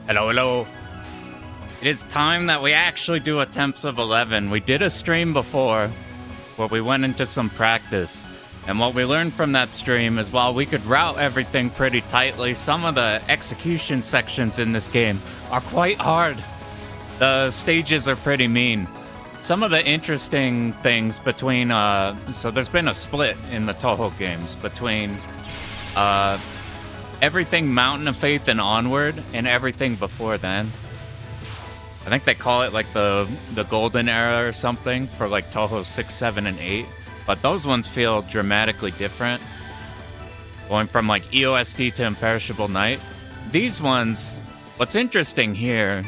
Hello, hello. It is time that we actually do attempts of 11. We did a stream before where we went into some practice. And what we learned from that stream is while we could route everything pretty tightly, some of the execution sections in this game are quite hard. The stages are pretty mean. Some of the interesting things between, so there's been a split in the Touhou games between everything Mountain of Faith and onward and everything before then. I think they call it like the golden era or something for like Touhou 6, 7, and 8. But those ones feel dramatically different. Going from like EOSD to Imperishable Night. These ones, what's interesting here,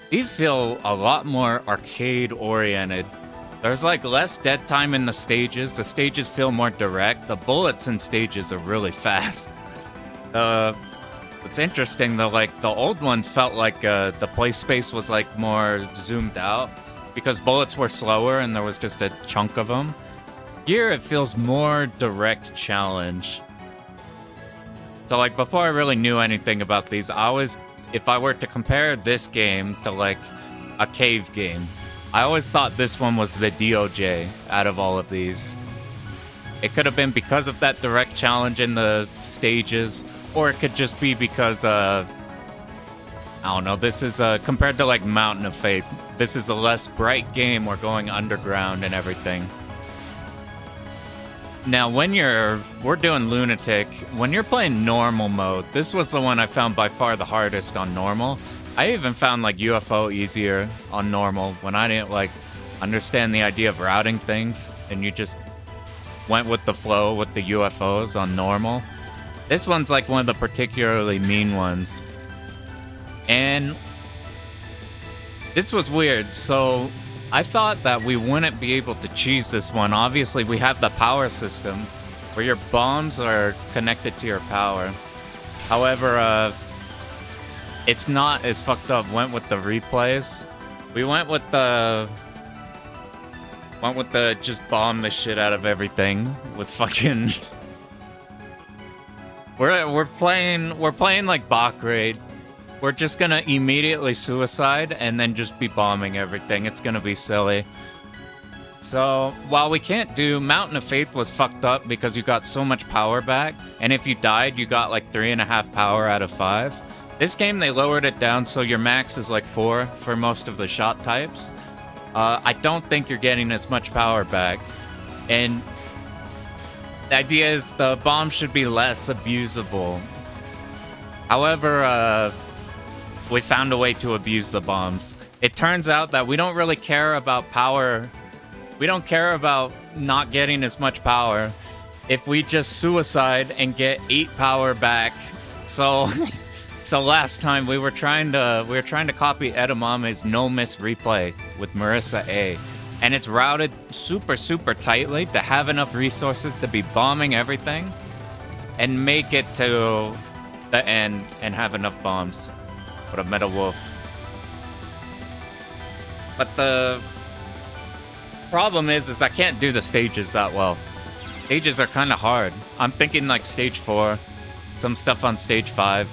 these feel a lot more arcade oriented. There's like less dead time in the stages. The stages feel more direct. The bullets in stages are really fast. What's interesting though, like the old ones felt like the play space was like more zoomed out because bullets were slower and there was just a chunk of them. Here it feels more direct challenge. So like before I really knew anything about these, if I were to compare this game to like a cave game, I always thought this one was the DOJ out of all of these. It could have been because of that direct challenge in the stages, or it could just be because, I don't know, this is, compared to like Mountain of Faith, this is a less bright game. We're going underground and everything. Now, we're doing Lunatic, when you're playing normal mode, this was the one I found by far the hardest on normal. I even found like UFO easier on normal when I didn't like understand the idea of routing things and you just went with the flow with the UFOs on normal. This one's like one of the particularly mean ones. And this was weird. So I thought that we wouldn't be able to cheese this one. Obviously, we have the power system where your bombs are connected to your power. However, it's not as fucked up. Went with the replays. We went with the just bomb the shit out of everything with fucking. We're playing like bot raid. We're just gonna immediately suicide and then just be bombing everything. It's gonna be silly. So while we can't do Mountain of Faith was fucked up because you got so much power back, and if you died, you got like 3.5 power out of 5. This game they lowered it down so your max is like 4 for most of the shot types. I don't think you're getting as much power back, and the idea is the bomb should be less abusable. However, we found a way to abuse the bombs. It turns out that we don't really care about power. We don't care about not getting as much power if we just suicide and get 8 power back. So, so last time we were trying to copy Edamame's no miss replay with MarisaA. And it's routed super, super tightly to have enough resources to be bombing everything and make it to the end and have enough bombs. What a meta wolf. But the problem is I can't do the stages that well. Stages are kind of hard. I'm thinking like stage 4, some stuff on stage 5.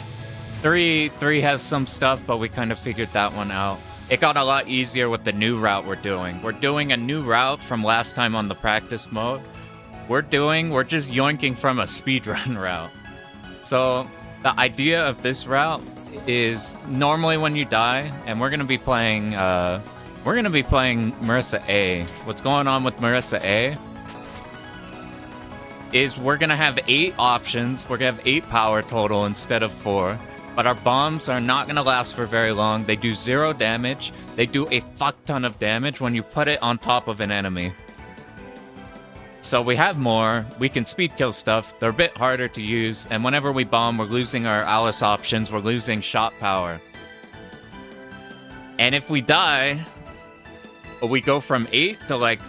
3 has some stuff, but we kind of figured that one out. It got a lot easier with the new route we're doing. We're doing a new route from last time on the practice mode. We're just yoinking from a speedrun route. So the idea of this route is normally when you die, and we're gonna be playing MarisaA. What's going on with MarisaA is we're gonna have 8 options. We're gonna have 8 power total instead of 4. But our bombs are not going to last for very long. They do 0 damage. They do a fuck ton of damage when you put it on top of an enemy. So we have more. We can speed kill stuff. They're a bit harder to use. And whenever we bomb, we're losing our Alice options. We're losing shot power. And if we die, we go from 8 to like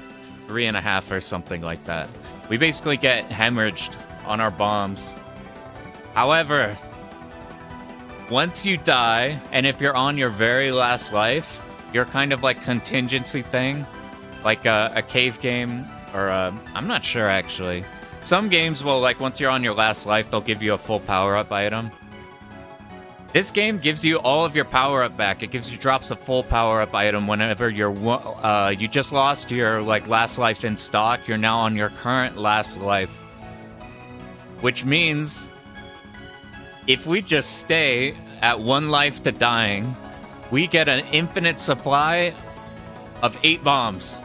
3.5 or something like that. We basically get hemorrhaged on our bombs. However, once you die, and if you're on your very last life, you're kind of like contingency thing, like a cave game, or I'm not sure actually. Some games will, like, once you're on your last life, they'll give you a full power-up item. This game gives you all of your power-up back. It gives you drops a full power-up item whenever you're you just lost your like last life in stock. You're now on your current last life, which means if we just stay at 1 life to dying, we get an infinite supply of 8 bombs.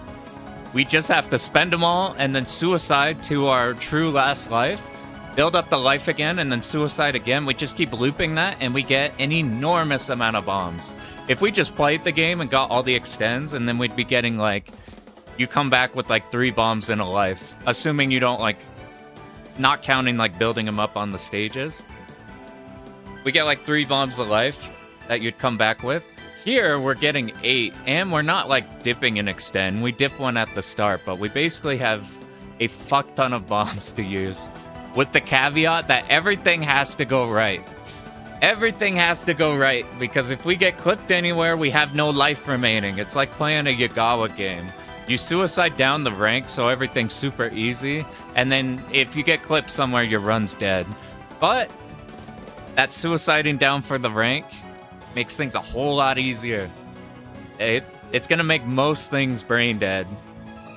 We just have to spend them all and then suicide to our true last life. Build up the life again, and then suicide again. We just keep looping that, and we get an enormous amount of bombs. If we just played the game and got all the extends, and then we'd be getting, like... You come back with, like, 3 bombs in a life. Assuming you don't, like... Not counting, like, building them up on the stages. We get, like, 3 bombs a life that you'd come back with. Here, we're getting 8, and we're not, like, dipping an extend. We dip one at the start, but we basically have a fuck ton of bombs to use. With the caveat that everything has to go right. Everything has to go right, because if we get clipped anywhere, we have no life remaining. It's like playing a Yagawa game. You suicide down the rank, so everything's super easy, and then if you get clipped somewhere, your run's dead. But that suiciding down for the rank makes things a whole lot easier. It's gonna make most things brain dead.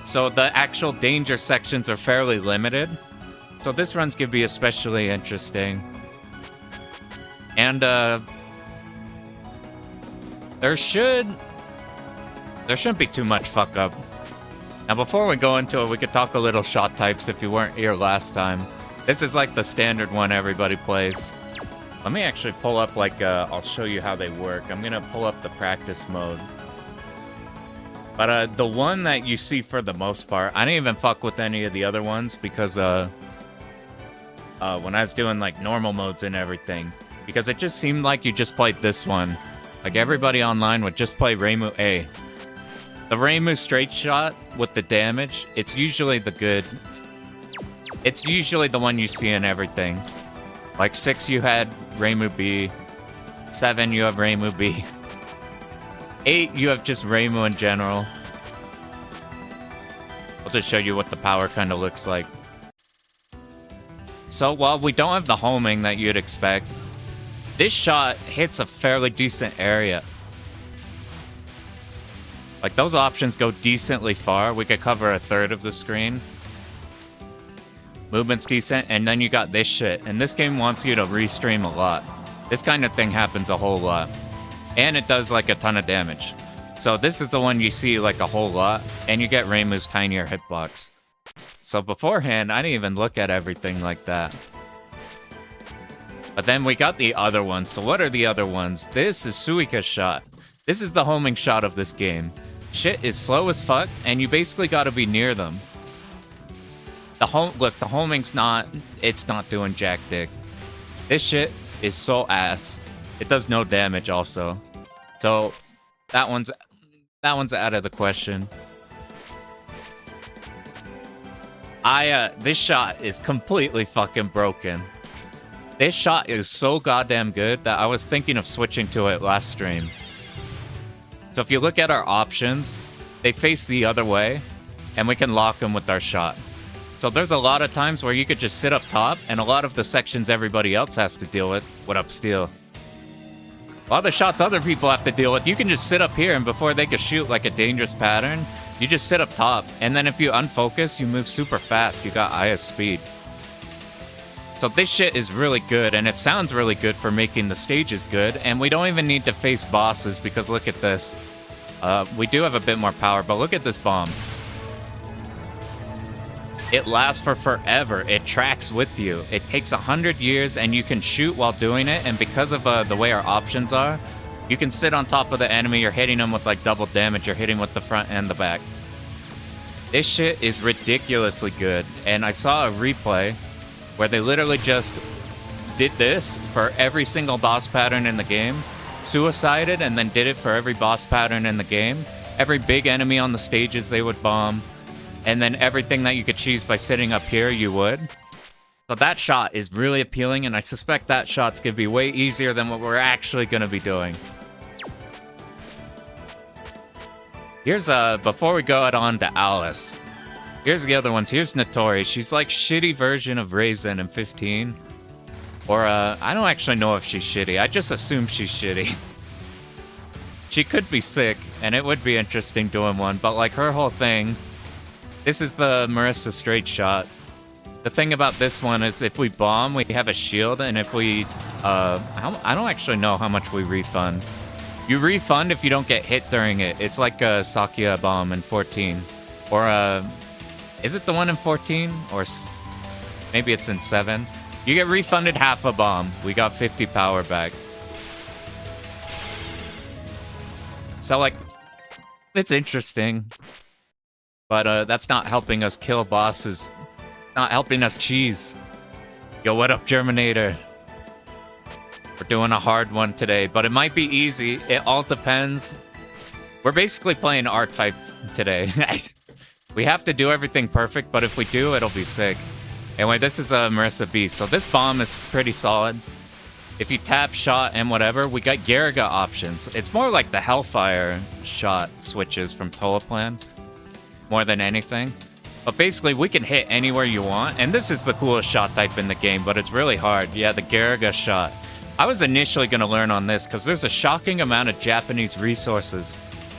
So the actual danger sections are fairly limited. So this run's gonna be especially interesting. And there shouldn't be too much fuck up. Now before we go into it, we could talk a little shot types if you weren't here last time. This is like the standard one everybody plays. Let me actually pull up like I'll show you how they work. I'm gonna pull up the practice mode. But the one that you see for the most part, I didn't even fuck with any of the other ones because when I was doing like normal modes and everything, because it just seemed like you just played this one. Like everybody online would just play MarisaA. The Reimu straight shot with the damage, it's usually the good. It's usually the one you see in everything. Like 6 you had Reimu B, 7 you have Reimu B, 8 you have just Reimu in general. I'll just show you what the power kind of looks like. So while we don't have the homing that you'd expect, this shot hits a fairly decent area. Like those options go decently far. We could cover a third of the screen. Movement's decent, and then you got this shit. And this game wants you to restream a lot. This kind of thing happens a whole lot. And it does like a ton of damage. So this is the one you see like a whole lot, and you get Reimu's tinier hitbox. So beforehand, I didn't even look at everything like that. But then we got the other ones. So what are the other ones? This is Suika's shot. This is the homing shot of this game. Shit is slow as fuck, and you basically gotta be near them. Look, the homing's it's not doing jack dick. This shit is so ass. It does no damage also. So that one's out of the question. This shot is completely fucking broken. This shot is so goddamn good that I was thinking of switching to it last stream. So if you look at our options, they face the other way, and we can lock them with our shot. So there's a lot of times where you could just sit up top, and a lot of the sections everybody else has to deal with. What up, Steel? A lot of the shots other people have to deal with, you can just sit up here, and before they could shoot like a dangerous pattern, you just sit up top, and then if you unfocus, you move super fast. You got IS speed. So this shit is really good, and it sounds really good for making the stages good, and we don't even need to face bosses, because look at this. We do have a bit more power, but look at this bomb. It lasts for forever. It tracks with you. It takes 100 years, and you can shoot while doing it, and because of the way our options are, you can sit on top of the enemy. You're hitting them with like double damage. You're hitting with the front and the back. This shit is ridiculously good, and I saw a replay where they literally just did this for every single boss pattern in the game, suicided, and then did it for every boss pattern in the game. Every big enemy on the stages they would bomb, and then everything that you could choose by sitting up here, you would. So that shot is really appealing, and I suspect that shot's gonna be way easier than what we're actually gonna be doing. Here's, before we go on to Alice, here's the other ones. Here's Notori. She's like shitty version of Raisin in 15. Or, I don't actually know if she's shitty. I just assume she's shitty. She could be sick, and it would be interesting doing one, but, like, her whole thing... This is the MarisaA straight shot. The thing about this one is if we bomb, we have a shield, and if we... I don't actually know how much we refund. You refund if you don't get hit during it. It's like a Sakya bomb in 14. Or, is it the one in 14? Or maybe it's in 7? You get refunded half a bomb. We got 50 power back. So, like, it's interesting. But, that's not helping us kill bosses. Not helping us cheese. Yo, what up, Germinator? We're doing a hard one today, but it might be easy. It all depends. We're basically playing R-Type today. We have to do everything perfect, but if we do, it'll be sick. Anyway, this is a MarisaA Beast, so this bomb is pretty solid. If you tap, shot, and whatever, we got Garaga options. It's more like the Hellfire shot switches from Touhou Plan, more than anything. But basically, we can hit anywhere you want, and this is the coolest shot type in the game, but it's really hard. Yeah, the Garaga shot. I was initially going to learn on this, because there's a shocking amount of Japanese resources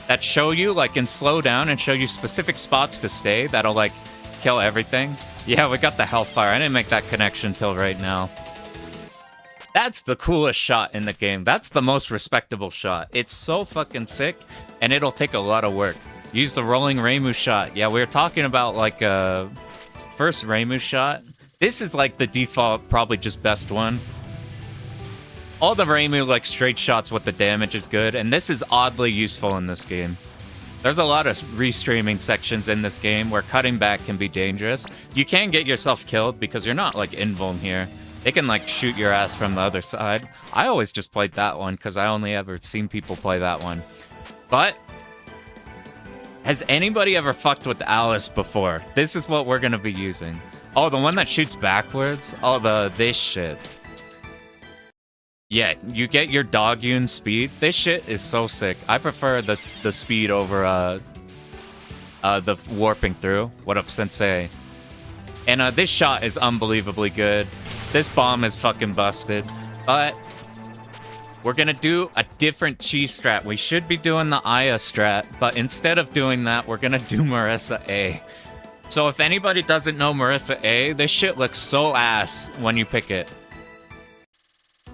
that show you, like, and slow down and show you specific spots to stay that'll, like, kill everything. Yeah, we got the Hellfire. I didn't make that connection till right now. That's the coolest shot in the game. That's the most respectable shot. It's so fucking sick, and it'll take a lot of work. Use the rolling Reimu shot. Yeah, we were talking about, like, first Reimu shot. This is, like, the default, probably just best one. All the Reimu, like, straight shots with the damage is good, and this is oddly useful in this game. There's a lot of restreaming sections in this game where cutting back can be dangerous. You can get yourself killed because you're not, like, invuln here. They can, like, shoot your ass from the other side. I always just played that one because I only ever seen people play that one. But has anybody ever fucked with Alice before? This is what we're gonna be using. Oh, the one that shoots backwards? Oh, this shit. Yeah, you get your Dogyun speed. This shit is so sick. I prefer the speed over the warping through. What up, Sensei? And this shot is unbelievably good. This bomb is fucking busted. But we're gonna do a different cheese strat. We should be doing the Aya strat, but instead of doing that, we're gonna do MarisaA. So if anybody doesn't know MarisaA, this shit looks so ass when you pick it.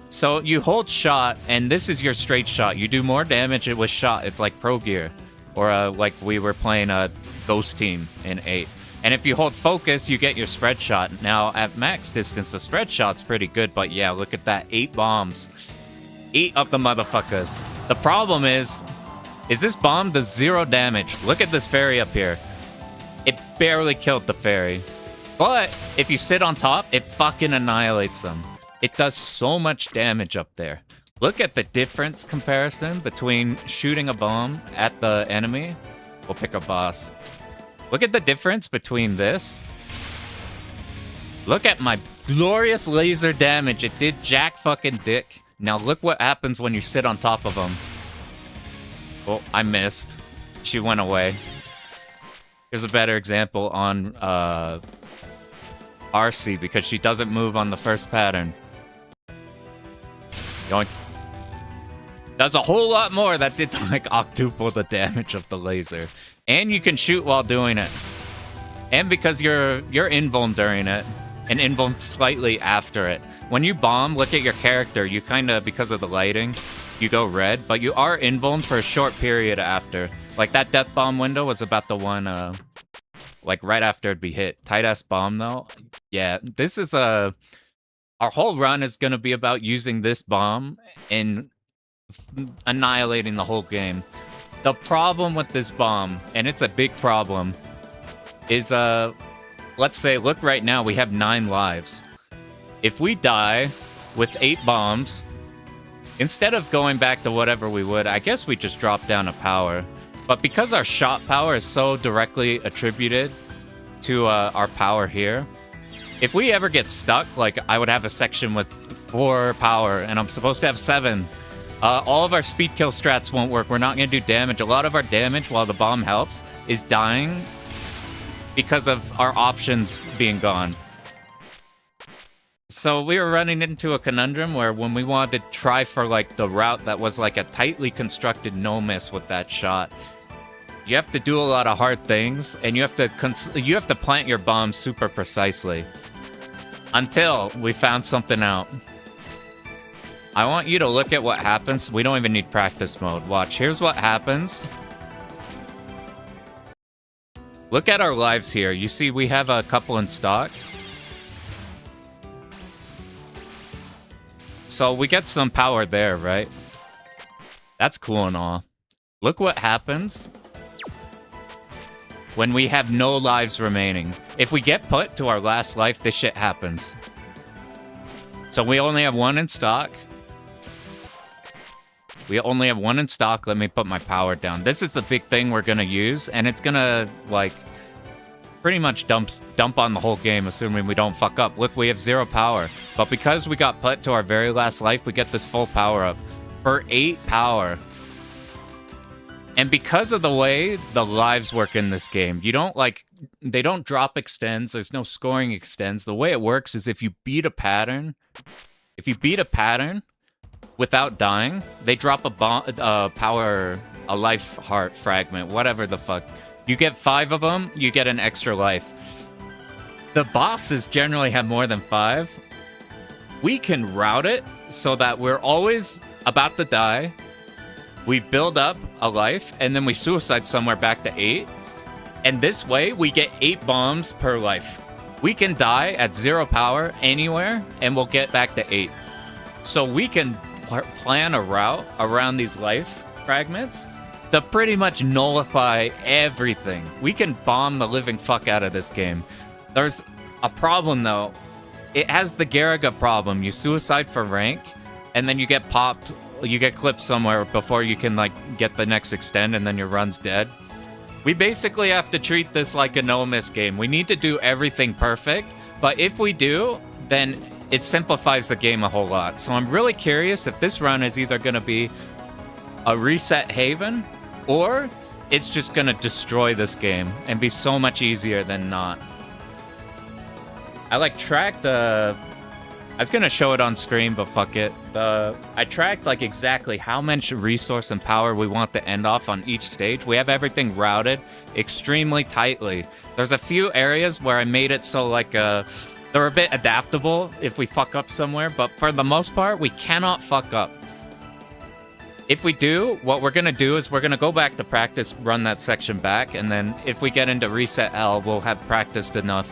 So you hold shot, and this is your straight shot. You do more damage with shot. It's like pro gear. Or like we were playing a Ghost Team in 8. And if you hold focus, you get your spread shot. Now, at max distance, the spread shot's pretty good, but yeah, look at that. 8 bombs. 8 of the motherfuckers. The problem is this bomb does 0 damage. Look at this fairy up here. It barely killed the fairy. But if you sit on top, it fucking annihilates them. It does so much damage up there. Look at the difference comparison between shooting a bomb at the enemy. We'll pick a boss. Look at the difference between this. Look at my glorious laser damage. It did jack fucking dick. Now look what happens when you sit on top of them. Oh, I missed. She went away. Here's a better example on RC because she doesn't move on the first pattern. Yoink. Does a whole lot more. That did like octuple the damage of the laser. And you can shoot while doing it. And because you're invuln during it, and invuln slightly after it. When you bomb, look at your character. You kind of, because of the lighting, you go red, but you are invuln for a short period after. Like that death bomb window was about the one, like right after it'd be hit. Tight ass bomb though. Yeah, this is our whole run is gonna be about using this bomb and annihilating the whole game. The problem with this bomb, and it's a big problem, is let's say, look right now, we have 9 lives. If we die with 8 bombs, instead of going back to whatever we would, I guess we just drop down a power. But because our shot power is so directly attributed to our power here, if we ever get stuck, like I would have a section with 4 power and I'm supposed to have 7, all of our speed kill strats won't work. We're not going to do damage. A lot of our damage, while the bomb helps, is dying because of our options being gone. So we were running into a conundrum where when we wanted to try for like the route that was like a tightly constructed no miss with that shot, you have to do a lot of hard things, and you have to plant your bombs super precisely. Until we found something out. I want you to look at what happens. We don't even need practice mode. Watch. Here's what happens. Look at our lives here. You see we have a couple in stock. So we get some power there, right? That's cool and all. Look what happens when we have no lives remaining. If we get put to our last life, this shit happens. So we only have one in stock. We only have one in stock. Let me put my power down. This is the big thing we're gonna use, and it's gonna, like, pretty much dump on the whole game, assuming we don't fuck up. Look, we have 0 power. But because we got put to our very last life, we get this full power up. For 8 power. And because of the way the lives work in this game, you don't, like, they don't drop extends. There's no scoring extends. The way it works is if you beat a pattern without dying, they drop a life heart fragment, whatever the fuck. You get 5 of them, you get an extra life. The bosses generally have more than 5. We can route it so that we're always about to die. We build up a life, and then we suicide somewhere back to 8. And this way, we get 8 bombs per life. We can die at 0 power anywhere, and we'll get back to 8. So we can plan a route around these life fragments to pretty much nullify everything. We can bomb the living fuck out of this game. There's a problem, though. It has the Garaga problem. You suicide for rank, and then you get popped. You get clipped somewhere before you can, like, get the next extend, and then your run's dead. We basically have to treat this like a no-miss game. We need to do everything perfect, but if we do, then it simplifies the game a whole lot. So I'm really curious if this run is either going to be a reset haven, or it's just going to destroy this game and be so much easier than not. I, like, tracked the... I was going to show it on screen, but fuck it. I tracked, like, exactly how much resource and power we want to end off on each stage. We have everything routed extremely tightly. There's a few areas where I made it so, like, they're a bit adaptable if we fuck up somewhere, but for the most part, we cannot fuck up. If we do, what we're going to do is we're going to go back to practice, run that section back, and then if we get into Reset L, we'll have practiced enough.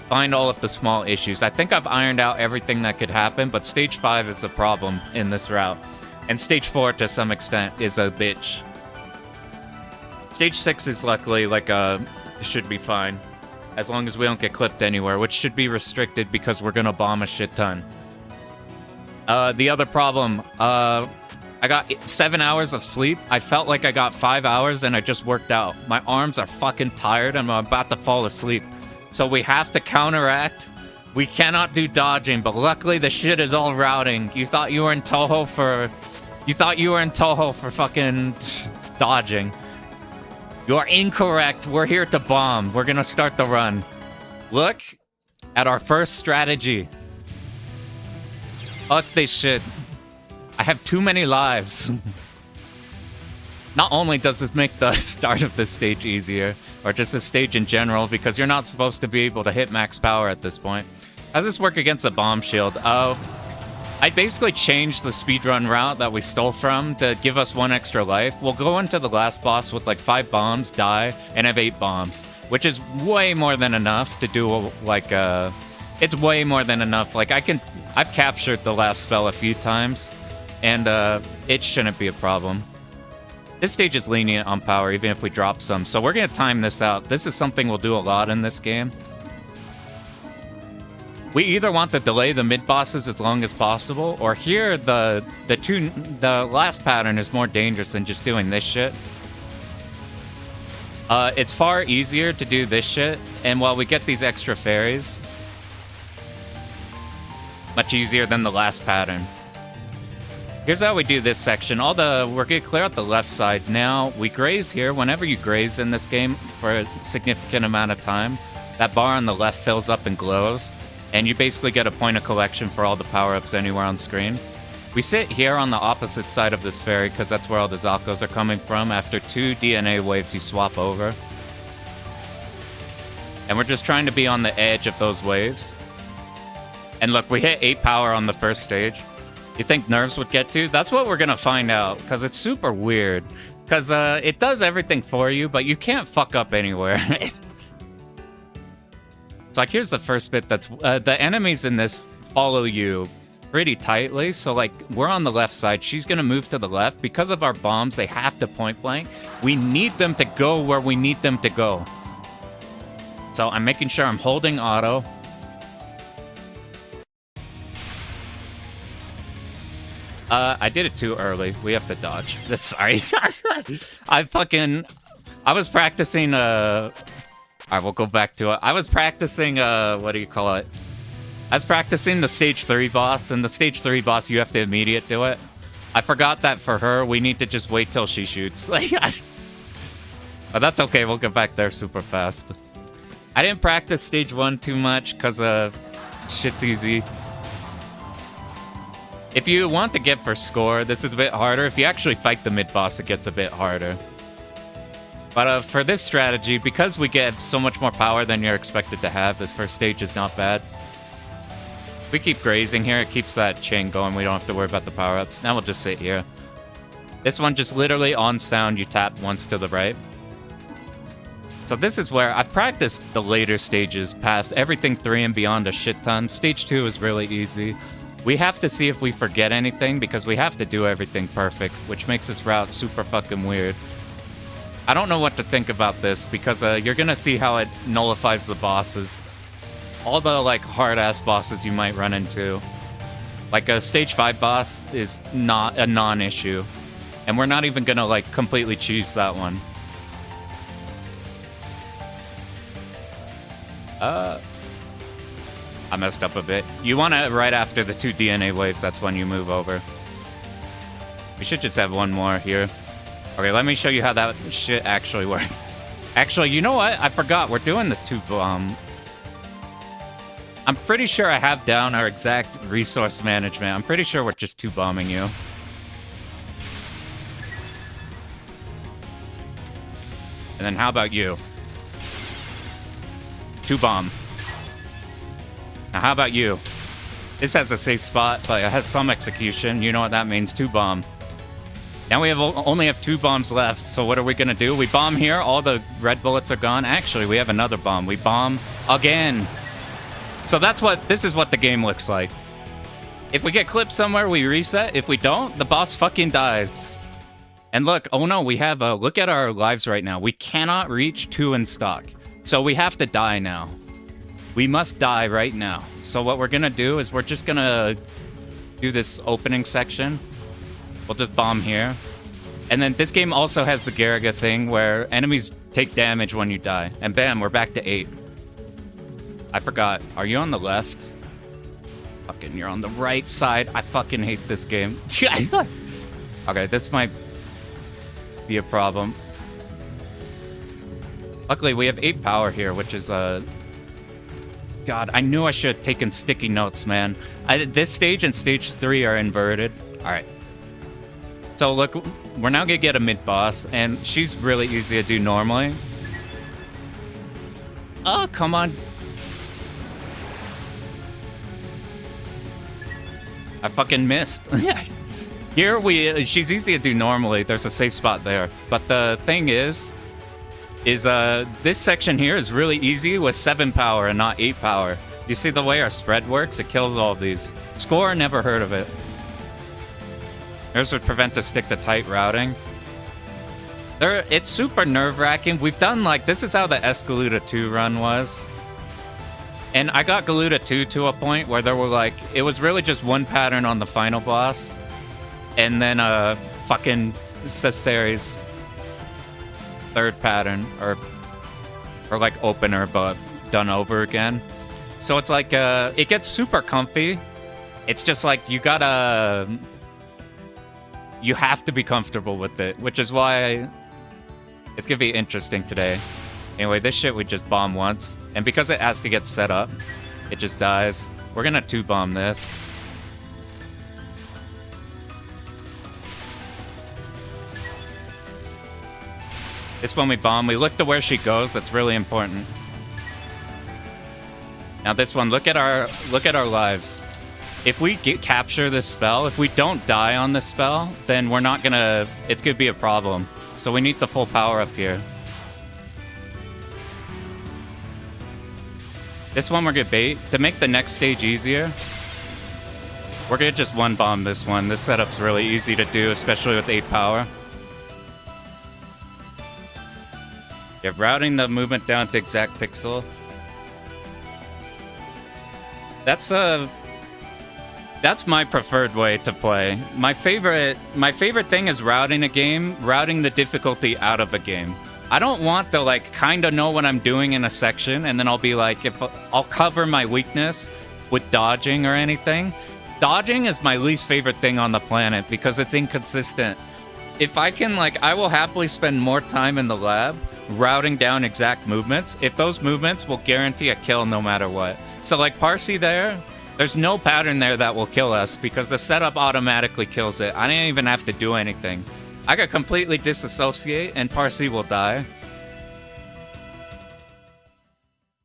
Find all of the small issues. I think I've ironed out everything that could happen, but Stage 5 is the problem in this route. And Stage 4, to some extent, is a bitch. Stage 6 is luckily, like, should be fine. As long as we don't get clipped anywhere, which should be restricted because we're gonna bomb a shit ton. The other problem, I got 7 hours of sleep. I felt like I got 5 hours and I just worked out. My arms are fucking tired and I'm about to fall asleep. So we have to counteract. We cannot do dodging, but luckily the shit is all routing. You thought you were in Touhou for fucking dodging. You are incorrect. We're here to bomb. We're gonna start the run. Look at our first strategy. Fuck this shit. I have too many lives. Not only does this make the start of this stage easier, or just the stage in general, because you're not supposed to be able to hit max power at this point. How does this work against a bomb shield? Oh, I basically changed the speedrun route that we stole from to give us 1 extra life. We'll go into the last boss with like 5 bombs, die, and have 8 bombs, which is way more than enough to do, like, it's way more than enough. Like, I've captured the last spell a few times, and it shouldn't be a problem. This stage is lenient on power, even if we drop some, so we're gonna time this out. This is something we'll do a lot in this game. We either want to delay the mid-bosses as long as possible, or here, the last pattern is more dangerous than just doing this shit. It's far easier to do this shit, and while we get these extra fairies, much easier than the last pattern. Here's how we do this section. We're gonna clear out the left side. Now, we graze here. Whenever you graze in this game for a significant amount of time, that bar on the left fills up and glows. And you basically get a point of collection for all the power-ups anywhere on screen. We sit here on the opposite side of this ferry because that's where all the Zakos are coming from. After 2 DNA waves, you swap over. And we're just trying to be on the edge of those waves. And look, we hit 8 power on the first stage. You think nerves would get to? That's what we're going to find out, because it's super weird. Because it does everything for you, but you can't fuck up anywhere. So like, here's the first bit that's... the enemies in this follow you pretty tightly. So like, we're on the left side. She's going to move to the left. Because of our bombs, they have to point blank. We need them to go where we need them to go. So I'm making sure I'm holding auto. I did it too early. We have to dodge. Sorry. I was practicing, Alright, we'll go back to it. I was practicing, what do you call it? I was practicing the stage 3 boss, and the stage 3 boss, you have to immediate do it. I forgot that for her, we need to just wait till she shoots. But that's okay, we'll get back there super fast. I didn't practice stage 1 too much, because, shit's easy. If you want to get for score, this is a bit harder. If you actually fight the mid-boss, it gets a bit harder. But for this strategy, because we get so much more power than you're expected to have, this first stage is not bad. If we keep grazing here, it keeps that chain going. We don't have to worry about the power-ups. Now we'll just sit here. This one, just literally on sound, you tap once to the right. So this is where I've practiced the later stages past everything 3 and beyond a shit ton. Stage 2 is really easy. We have to see if we forget anything because we have to do everything perfect, which makes this route super fucking weird. I don't know what to think about this because you're gonna see how it nullifies the bosses. All the like hard-ass bosses you might run into. Like a stage 5 boss is not a non-issue. And we're not even gonna like completely cheese that one. I messed up a bit. You want to, right after the 2 DNA waves, that's when you move over. We should just have one more here. Okay, let me show you how that shit actually works. Actually, you know what? I forgot. We're doing the 2 bomb. I'm pretty sure I have down our exact resource management. I'm pretty sure we're just 2 bombing you. And then how about you? 2 bomb. Now, how about you? This has a safe spot, but it has some execution. You know what that means, 2 bomb. Now we only have 2 bombs left, so what are we gonna do? We bomb here, all the red bullets are gone. Actually, we have another bomb. We bomb again. So this is what the game looks like. If we get clipped somewhere, we reset. If we don't, the boss fucking dies. And look, oh no, we have look at our lives right now. We cannot reach 2 in stock. So we have to die now. We must die right now. So what we're gonna do is we're just gonna do this opening section. We'll just bomb here. And then this game also has the Garaga thing where enemies take damage when you die. And bam, we're back to 8. I forgot. Are you on the left? Fucking, you're on the right side. I fucking hate this game. Okay, this might be a problem. Luckily, we have 8 power here, which is God, I knew I should have taken sticky notes, man. This stage and stage 3 are inverted. All right. So look, we're now gonna get a mid-boss, and she's really easy to do normally. Oh, come on. I fucking missed. Here she's easy to do normally. There's a safe spot there. But the thing is this section here is really easy with 7 power and not 8 power. You see the way our spread works? It kills all of these. Score, never heard of it. Yours would prevent us stick to tight routing. It's super nerve-wracking. We've done like, this is how the Escaluda 2 run was. And I got Galuda 2 to a point where there were like, it was really just one pattern on the final boss. And then fucking Cesari's 3rd pattern, or like opener, but done over again. So it's like, it gets super comfy. It's just like, you have to be comfortable with it, which is why it's gonna be interesting today. Anyway, this shit we just bomb once, and because it has to get set up, It just dies. We're gonna 2-bomb this. This one we bomb. We look to where she goes. That's really important. Now this one, look at our lives. If we capture this spell, if we don't die on this spell, then we're not gonna... It's gonna be a problem. So we need the full power up here. This one we're gonna bait. To make the next stage easier, we're gonna just 1-bomb this one. This setup's really easy to do, especially with 8 power. You're routing the movement down to exact pixel. That's my preferred way to play. My favorite thing is routing a game, routing the difficulty out of a game. I don't want to like kind of know what I'm doing in a section and then I'll be like, if I'll cover my weakness with dodging or anything. Dodging is my least favorite thing on the planet because it's inconsistent. If I can, like, I will happily spend more time in the lab routing down exact movements if those movements will guarantee a kill no matter what. So like Parsi there's no pattern there that will kill us because the setup automatically kills it. I didn't even have to do anything. I could completely disassociate and Parsi will die.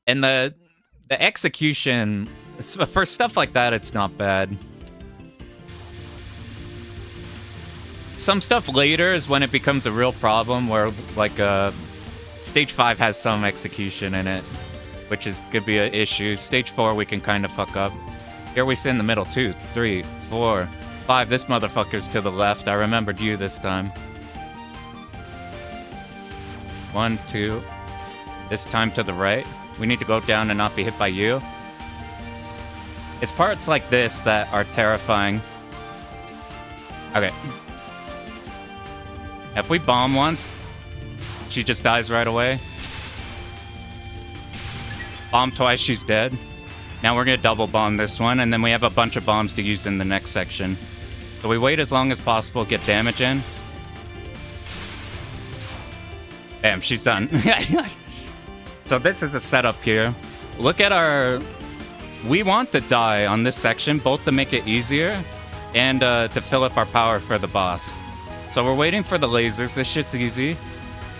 And the execution, for stuff like that, it's not bad. Some stuff later is when it becomes a real problem where like Stage 5 has some execution in it, which could be an issue. Stage 4 we can kind of fuck up. Here we sit in the middle. 2, 3, 4, 5. This motherfucker's to the left. I remembered you this time. 1, 2. This time to the right. We need to go down and not be hit by you. It's parts like this that are terrifying. Okay. If we bomb once, she just dies right away. Bomb twice, she's dead. Now we're gonna double bomb this one, and then we have a bunch of bombs to use in the next section. So we wait as long as possible, get damage in. Bam, she's done. So this is the setup here. Look at our... We want to die on this section, both to make it easier and to fill up our power for the boss. So we're waiting for the lasers. This shit's easy.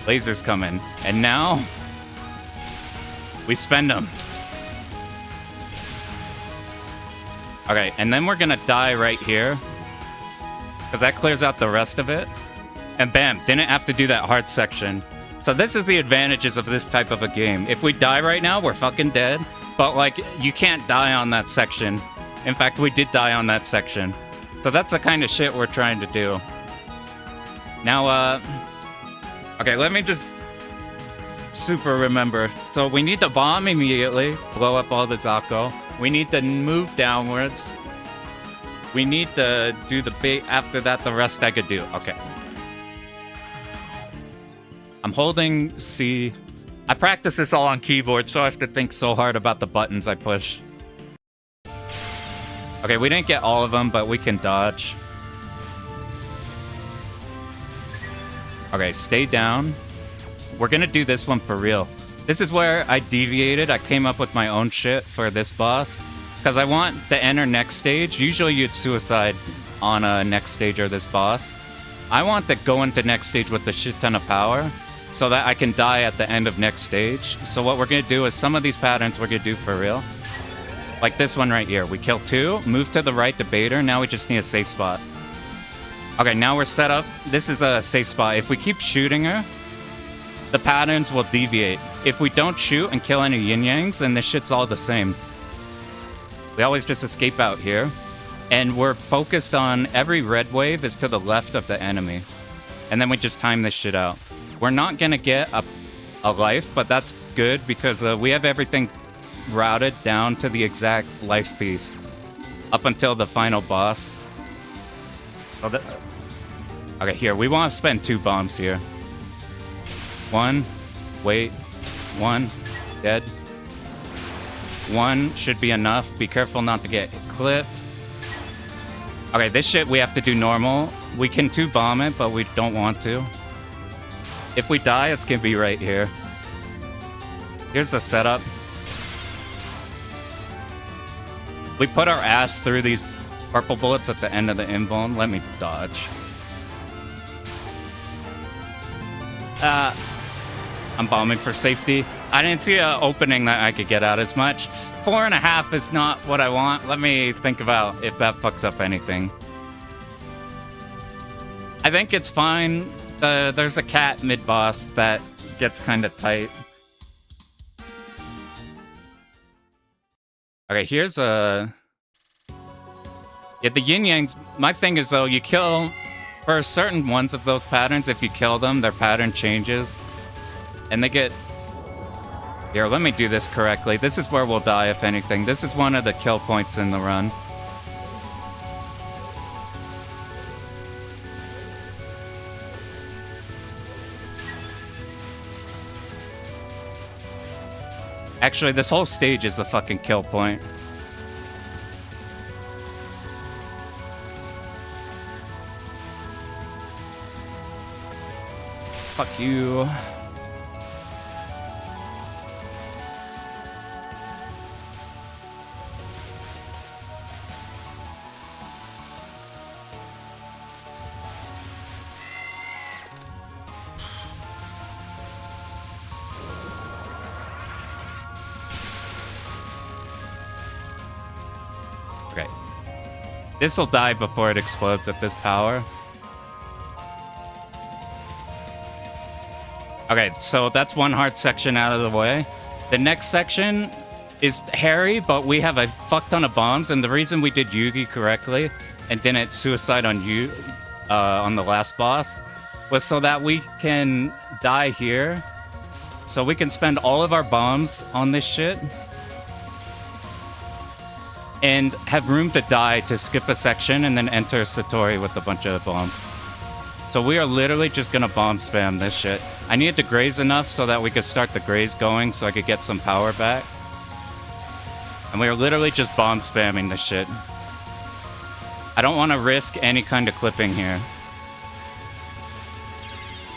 Lasers come in. And now... we spend them. Okay, and then we're gonna die right here. Because that clears out the rest of it. And bam, didn't have to do that hard section. So this is the advantages of this type of a game. If we die right now, we're fucking dead. But, like, you can't die on that section. In fact, we did die on that section. So that's the kind of shit we're trying to do. Now, okay, let me just super remember. So we need to bomb immediately, blow up all the Zako. We need to move downwards. We need to do the bait. After that, the rest I could do. Okay. I'm holding C. I practice this all on keyboard, so I have to think so hard about the buttons I push. Okay, we didn't get all of them, but we can dodge. Okay, stay down. We're gonna do this one for real. This is where I deviated. I came up with my own shit for this boss. Because I want to enter next stage. Usually you'd suicide on a next stage or this boss. I want to go into next stage with a shit ton of power so that I can die at the end of next stage. So what we're going to do is some of these patterns we're going to do for real. Like this one right here. We kill 2, move to the right to bait her. Now we just need a safe spot. Okay, now we're set up. This is a safe spot. If we keep shooting her, the patterns will deviate. If we don't shoot and kill any yin-yangs, then this shit's all the same. We always just escape out here. And we're focused on every red wave is to the left of the enemy. And then we just time this shit out. We're not gonna get a life, but that's good because we have everything routed down to the exact life piece. Up until the final boss. Okay, here. We want to spend 2 bombs here. 1. Wait. 1. Dead. 1 should be enough. Be careful not to get clipped. Okay, this shit we have to do normal. We can 2-bomb it, but we don't want to. If we die, it's gonna be right here. Here's the setup. We put our ass through these purple bullets at the end of the invuln. Let me dodge. I'm bombing for safety. I didn't see an opening that I could get out as much. 4.5 is not what I want. Let me think about if that fucks up anything. I think it's fine. There's a cat mid-boss that gets kind of tight. Okay, here's a... Yeah, the yin-yangs... My thing is, though, you kill... For certain ones of those patterns, if you kill them, their pattern changes. And they get... Here, let me do this correctly. This is where we'll die, if anything. This is one of the kill points in the run. Actually, this whole stage is a fucking kill point. Fuck you. Okay. This will die before it explodes at this power. Okay, so that's one hard section out of the way. The next section is hairy, but we have a fuck ton of bombs, and the reason we did Yugi correctly and didn't suicide on you on the last boss was so that we can die here. So we can spend all of our bombs on this shit and have room to die to skip a section and then enter Satori with a bunch of bombs. So we are literally just gonna bomb spam this shit. I needed to graze enough so that we could start the graze going so I could get some power back. And we are literally just bomb spamming this shit. I don't want to risk any kind of clipping here.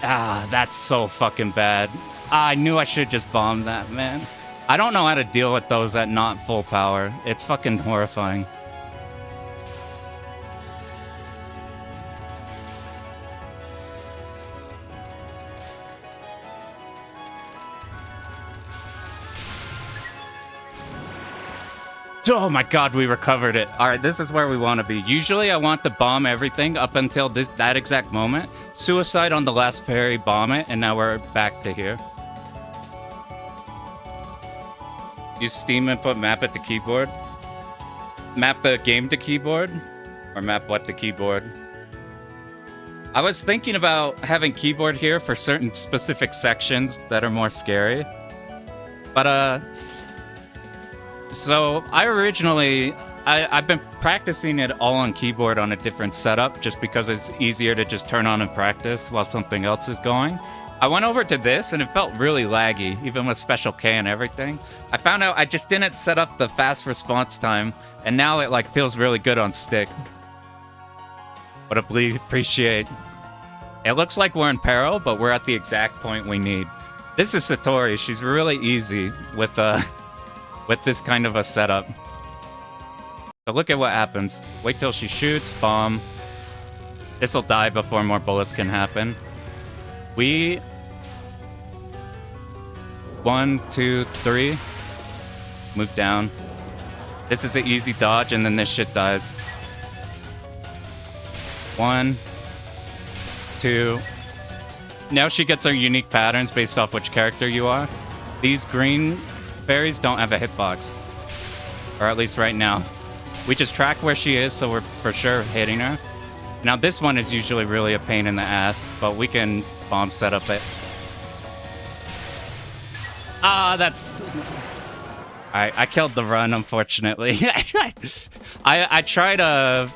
Ah, that's so fucking bad. Ah, I knew I should just bomb that, man. I don't know how to deal with those at not full power. It's fucking horrifying. Oh my god, we recovered it. All right, this is where we want to be. Usually I want to bomb everything up until that exact moment. Suicide on the last fairy, bomb it, and now we're back to here. Use Steam input, map it to keyboard. Map the game to keyboard? Or map what to keyboard? I was thinking about having keyboard here for certain specific sections that are more scary. But, so I originally, I've been practicing it all on keyboard on a different setup just because it's easier to just turn on and practice while something else is going. I went over to this and it felt really laggy, even with Special K and everything. I found out I just didn't set up the fast response time, and now it like feels really good on stick. What a please appreciate. It looks like we're in peril, but we're at the exact point we need. This is Satori. She's really easy with this kind of a setup. So look at what happens. Wait till she shoots, bomb. This'll die before more bullets can happen. We... 1, 2, 3. Move down. This is an easy dodge, and then this shit dies. 1, 2. Now she gets her unique patterns based off which character you are. These green fairies don't have a hitbox. Or at least right now. We just track where she is, so we're for sure hitting her. Now this one is usually really a pain in the ass, but we can bomb set up it. Ah, that's... I killed the run, unfortunately. I tried to...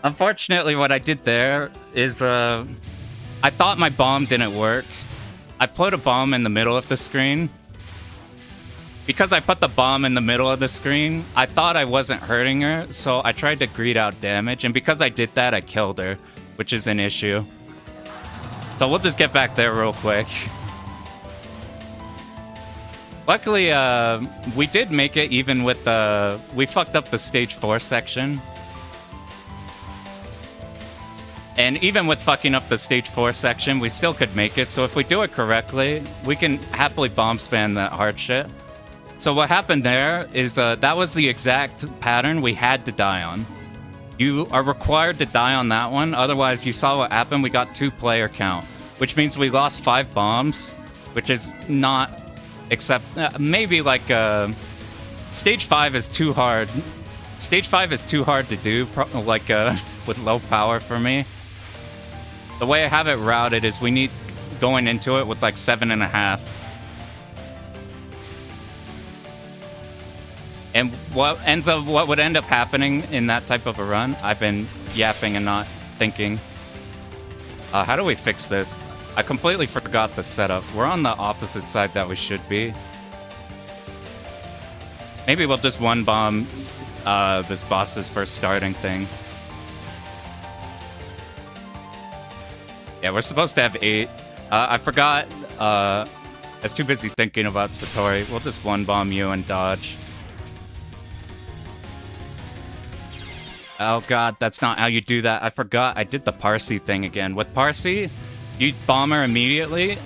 Unfortunately, what I did there is, I thought my bomb didn't work. I put a bomb in the middle of the screen. Because I put the bomb in the middle of the screen, I thought I wasn't hurting her, so I tried to greed out damage, and because I did that, I killed her, which is an issue. So we'll just get back there real quick. Luckily, we did make it even with the... We fucked up the stage 4 section. And even with fucking up the stage 4 section, we still could make it. So if we do it correctly, we can happily bomb spam that hard shit. So what happened there is that was the exact pattern we had to die on. You are required to die on that one. Otherwise, you saw what happened. We got 2-player count, which means we lost 5 bombs, which is not... Except maybe like stage 5 is too hard. Stage 5 is too hard to do, like with low power for me. The way I have it routed is we need going into it with like 7.5. And what would end up happening in that type of a run? I've been yapping and not thinking. How do we fix this? I completely forgot the setup. We're on the opposite side that we should be. Maybe we'll just one bomb this boss's first starting thing. Yeah, we're supposed to have 8. I forgot. I was too busy thinking about Satori. We'll just one bomb you and dodge. Oh god, that's not how you do that. I forgot. I did the Parsi thing again. With Parsi, you bomb her immediately,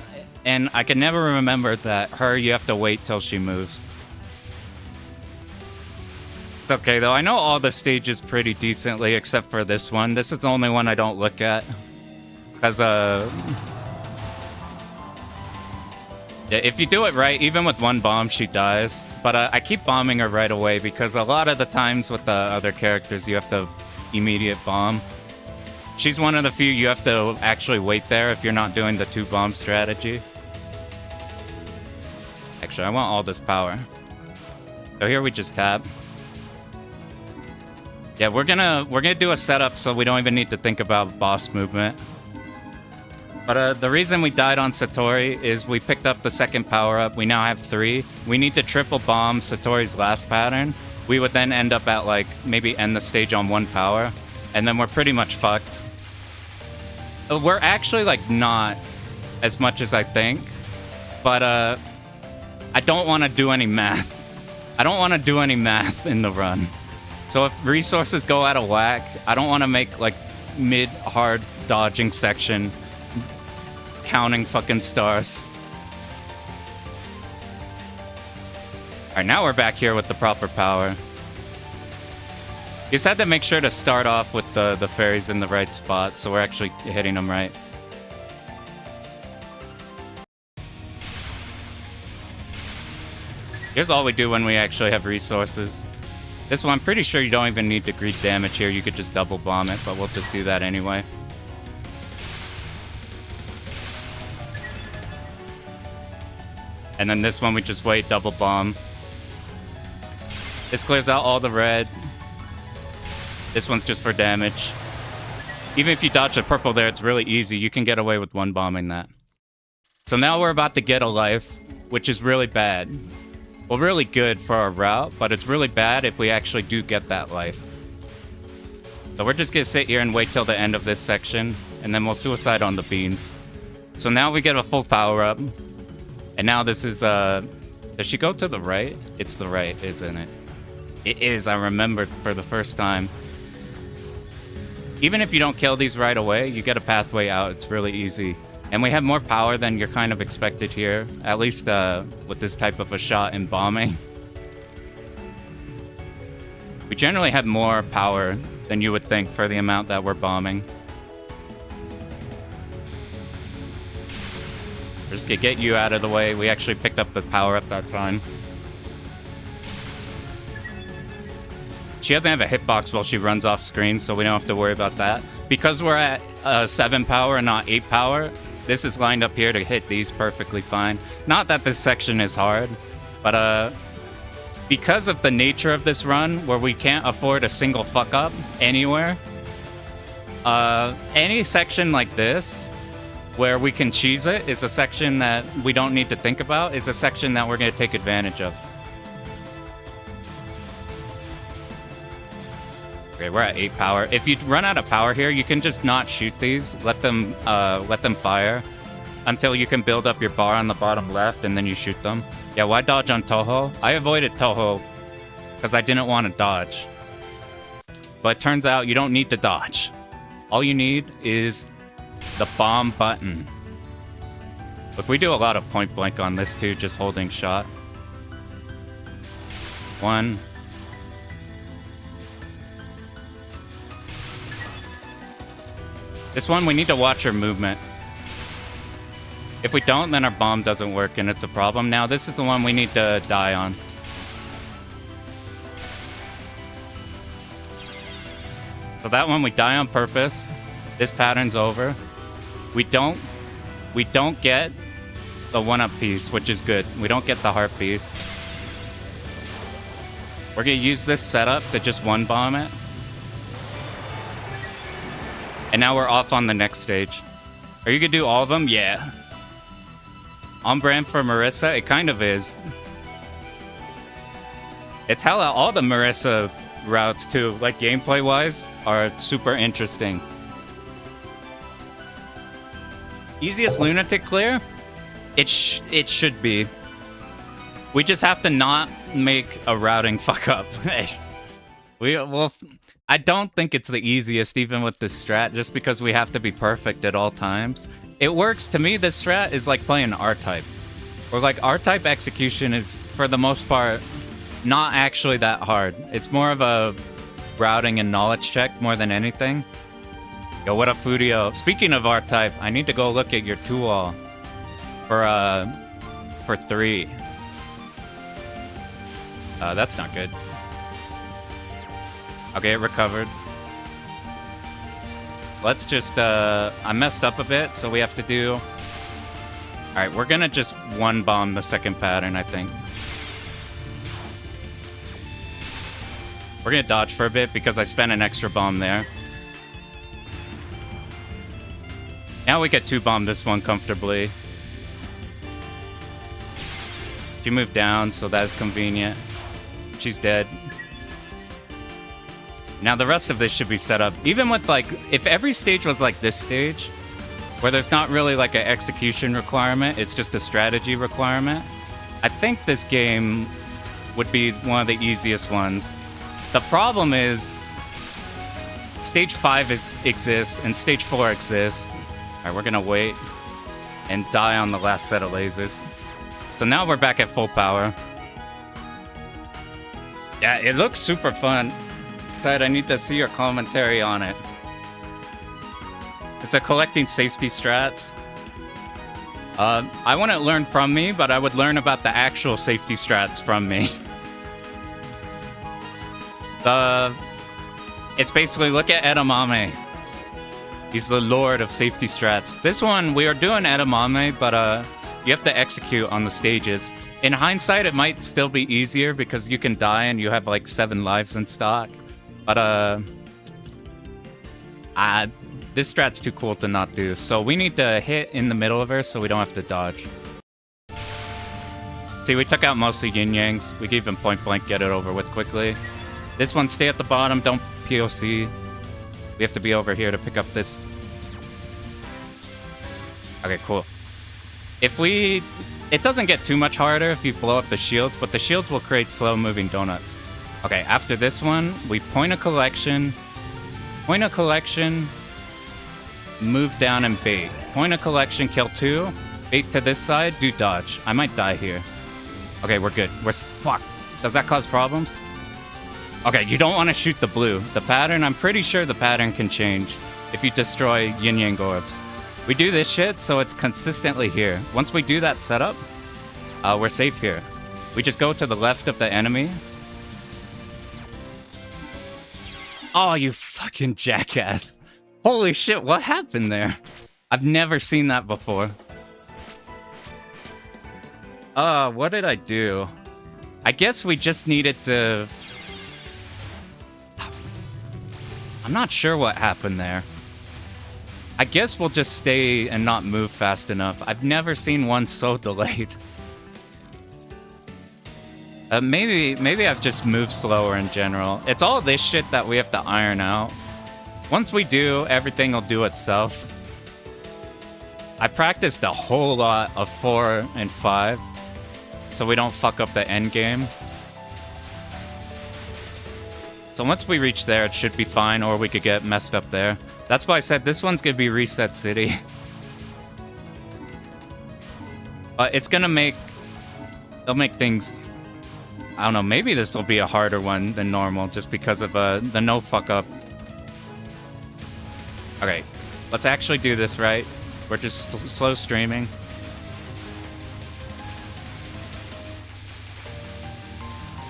and I can never remember that you have to wait till she moves. It's okay, though. I know all the stages pretty decently, except for this one. This is the only one I don't look at. Because, if you do it right, even with one bomb, she dies. But I keep bombing her right away, because a lot of the times with the other characters, you have to immediate bomb. She's one of the few you have to actually wait there if you're not doing the 2-bomb strategy. Actually, I want all this power. So here we just tap. Yeah, we're gonna do a setup so we don't even need to think about boss movement. But the reason we died on Satori is we picked up the second power-up. We now have 3. We need to triple bomb Satori's last pattern. We would then end up at, like, maybe end the stage on 1 power. And then we're pretty much fucked. We're actually, like, not as much as I think. But, I don't want to do any math. I don't want to do any math in the run. So if resources go out of whack, I don't want to make, like, mid-hard dodging section counting fucking stars. Alright, now we're back here with the proper power. You just had to make sure to start off with the fairies in the right spot, so we're actually hitting them right. Here's all we do when we actually have resources. This one, I'm pretty sure you don't even need to grease damage here. You could just double bomb it, but we'll just do that anyway. And then this one, we just wait, double bomb. This clears out all the red. This one's just for damage. Even if you dodge the purple there, it's really easy. You can get away with one bombing that. So now we're about to get a life, which is really bad. Well, really good for our route, but it's really bad if we actually do get that life. So we're just gonna sit here and wait till the end of this section, and then we'll suicide on the beans. So now we get a full power-up. And now this is, does she go to the right? It's the right, isn't it? It is, I remembered for the first time. Even if you don't kill these right away, you get a pathway out. It's really easy. And we have more power than you're kind of expected here. At least, with this type of a shot in bombing. We generally have more power than you would think for the amount that we're bombing. Just to get you out of the way. We actually picked up the power up that time. She doesn't have a hitbox while she runs off screen, so we don't have to worry about that. Because we're at 7 power and not 8 power, this is lined up here to hit these perfectly fine. Not that this section is hard, but because of the nature of this run, where we can't afford a single fuck up anywhere, any section like this, where we can cheese it, is a section that we don't need to think about, is a section that we're going to take advantage of. Okay, we're at 8 power. If you run out of power here, you can just not shoot these. Let them fire until you can build up your bar on the bottom left, and then you shoot them. Yeah, why dodge on Touhou? I avoided Touhou because I didn't want to dodge. But it turns out you don't need to dodge. All you need is the bomb button. Look, we do a lot of point blank on this too, just holding shot. 1. This one, we need to watch our movement. If we don't, then our bomb doesn't work and it's a problem. Now, this is the one we need to die on. So that one, we die on purpose. This pattern's over. We don't get the one-up piece, which is good. We don't get the heart piece. We're gonna use this setup to just one-bomb it. And now we're off on the next stage. Are you gonna do all of them? Yeah. On brand for Marisa? It kind of is. It's how all the Marisa routes too, like gameplay-wise, are super interesting. Easiest Lunatic clear? It should be. We just have to not make a routing fuck up. I don't think it's the easiest even with this strat, just because we have to be perfect at all times. It works. To me, this strat is like playing R-Type. Or like R-Type execution is, for the most part, not actually that hard. It's more of a routing and knowledge check more than anything. Yo, what up, Fudio? Speaking of R-Type, I need to go look at your Touhou for 3. That's not good. Okay, it recovered. Let's just, I messed up a bit, so we have to do... Alright, we're gonna just one-bomb the second pattern, I think. We're gonna dodge for a bit because I spent an extra bomb there. Now we get 2-bomb this one comfortably. She moved down, so that's convenient. She's dead. Now the rest of this should be set up. Even with like, if every stage was like this stage, where there's not really like an execution requirement, it's just a strategy requirement, I think this game would be one of the easiest ones. The problem is, stage 5 exists and stage 4 exists. Alright, we're gonna wait and die on the last set of lasers. So now we're back at full power. Yeah, it looks super fun. Ted, I need to see your commentary on it. It's a collecting safety strats. I wouldn't learn from me, but I would learn about the actual safety strats from me. It's basically, look at Edamame. He's the lord of safety strats. This one, we are doing Edamame, but you have to execute on the stages. In hindsight, it might still be easier because you can die and you have like 7 lives in stock. But this strat's too cool to not do. So we need to hit in the middle of her so we don't have to dodge. See, we took out mostly yin-yangs. We can even point-blank get it over with quickly. This one, stay at the bottom, don't POC. We have to be over here to pick up this. Okay, cool. It doesn't get too much harder if you blow up the shields, but the shields will create slow-moving donuts. Okay, after this one, we point a collection, move down and bait. Point a collection, kill 2, bait to this side, do dodge. I might die here. Okay, we're good. Fuck. Does that cause problems? Okay, you don't want to shoot the blue. The pattern, I'm pretty sure the pattern can change if you destroy yin-yang orbs. We do this shit so it's consistently here. Once we do that setup, we're safe here. We just go to the left of the enemy. Oh, you fucking jackass. Holy shit, what happened there? I've never seen that before. What did I do? I guess we just needed to... I'm not sure what happened there. I guess we'll just stay and not move fast enough. I've never seen one so delayed. Maybe I've just moved slower in general. It's all this shit that we have to iron out. Once we do, everything will do itself. I practiced a whole lot of 4 and 5. so we don't fuck up the end game. So once we reach there, it should be fine, or we could get messed up there. That's why I said this one's gonna be Reset City. But it's gonna make... They'll make things... I don't know, maybe this will be a harder one than normal, just because of the no fuck up. Okay, let's actually do this right. We're just slow streaming.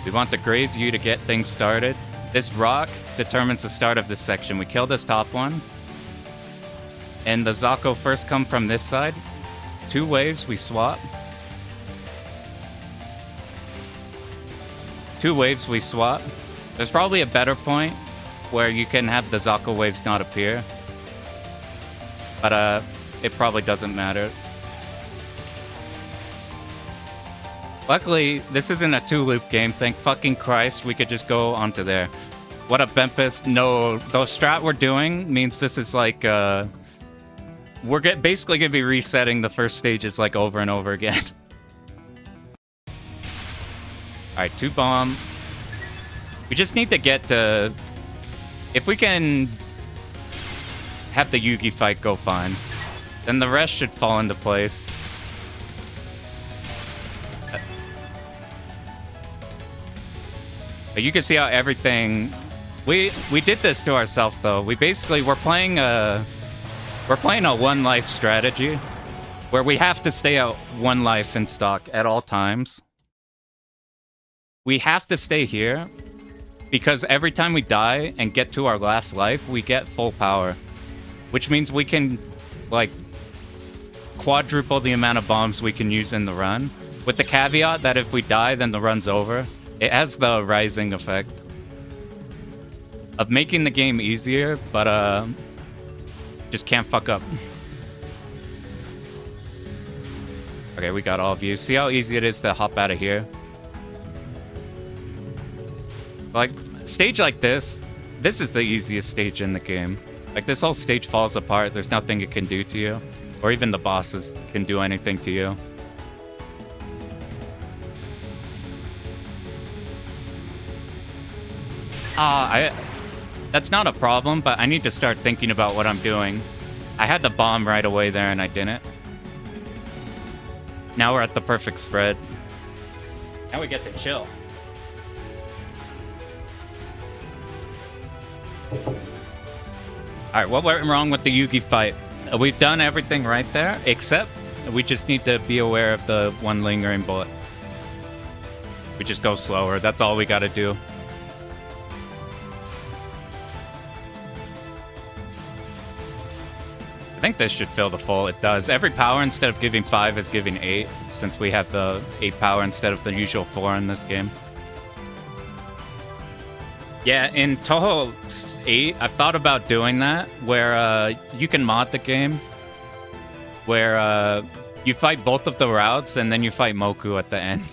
We want to graze you to get things started. This rock determines the start of this section. We kill this top one. And the Zako first come from this side. 2 waves, we swap. 2 waves, we swap. There's probably a better point where you can have the Zako waves not appear. But it probably doesn't matter. Luckily, this isn't a 2-loop game. Thank fucking Christ, we could just go onto there. What up, Bempus? No, the strat we're doing means this is like, we're basically gonna be resetting the first stages like over and over again. Alright, 2 bomb. We just need to get the... If we can have the Yugi fight go fine, then the rest should fall into place. But you can see how everything... We did this to ourselves though. We're playing a 1 life strategy where we have to stay at 1 life in stock at all times. We have to stay here because every time we die and get to our last life, we get full power, which means we can like quadruple the amount of bombs we can use in the run, with the caveat that if we die, then the run's over. It has the rising effect of making the game easier, but just can't fuck up. Okay, we got all views. See how easy it is to hop out of here? Like, stage like this is the easiest stage in the game. Like, this whole stage falls apart. There's nothing it can do to you. Or even the bosses can do anything to you. That's not a problem, but I need to start thinking about what I'm doing. I had the bomb right away there and I didn't. Now we're at the perfect spread. Now we get to chill. Alright, what went wrong with the Yugi fight? We've done everything right there, except we just need to be aware of the 1 lingering bullet. We just go slower, that's all we gotta do. I think this should fill the full. It does. Every power instead of giving 5 is giving 8, since we have the 8 power instead of the usual 4 in this game. Yeah, in Touhou 8, I've thought about doing that, where you can mod the game, where you fight both of the routes, and then you fight Moku at the end.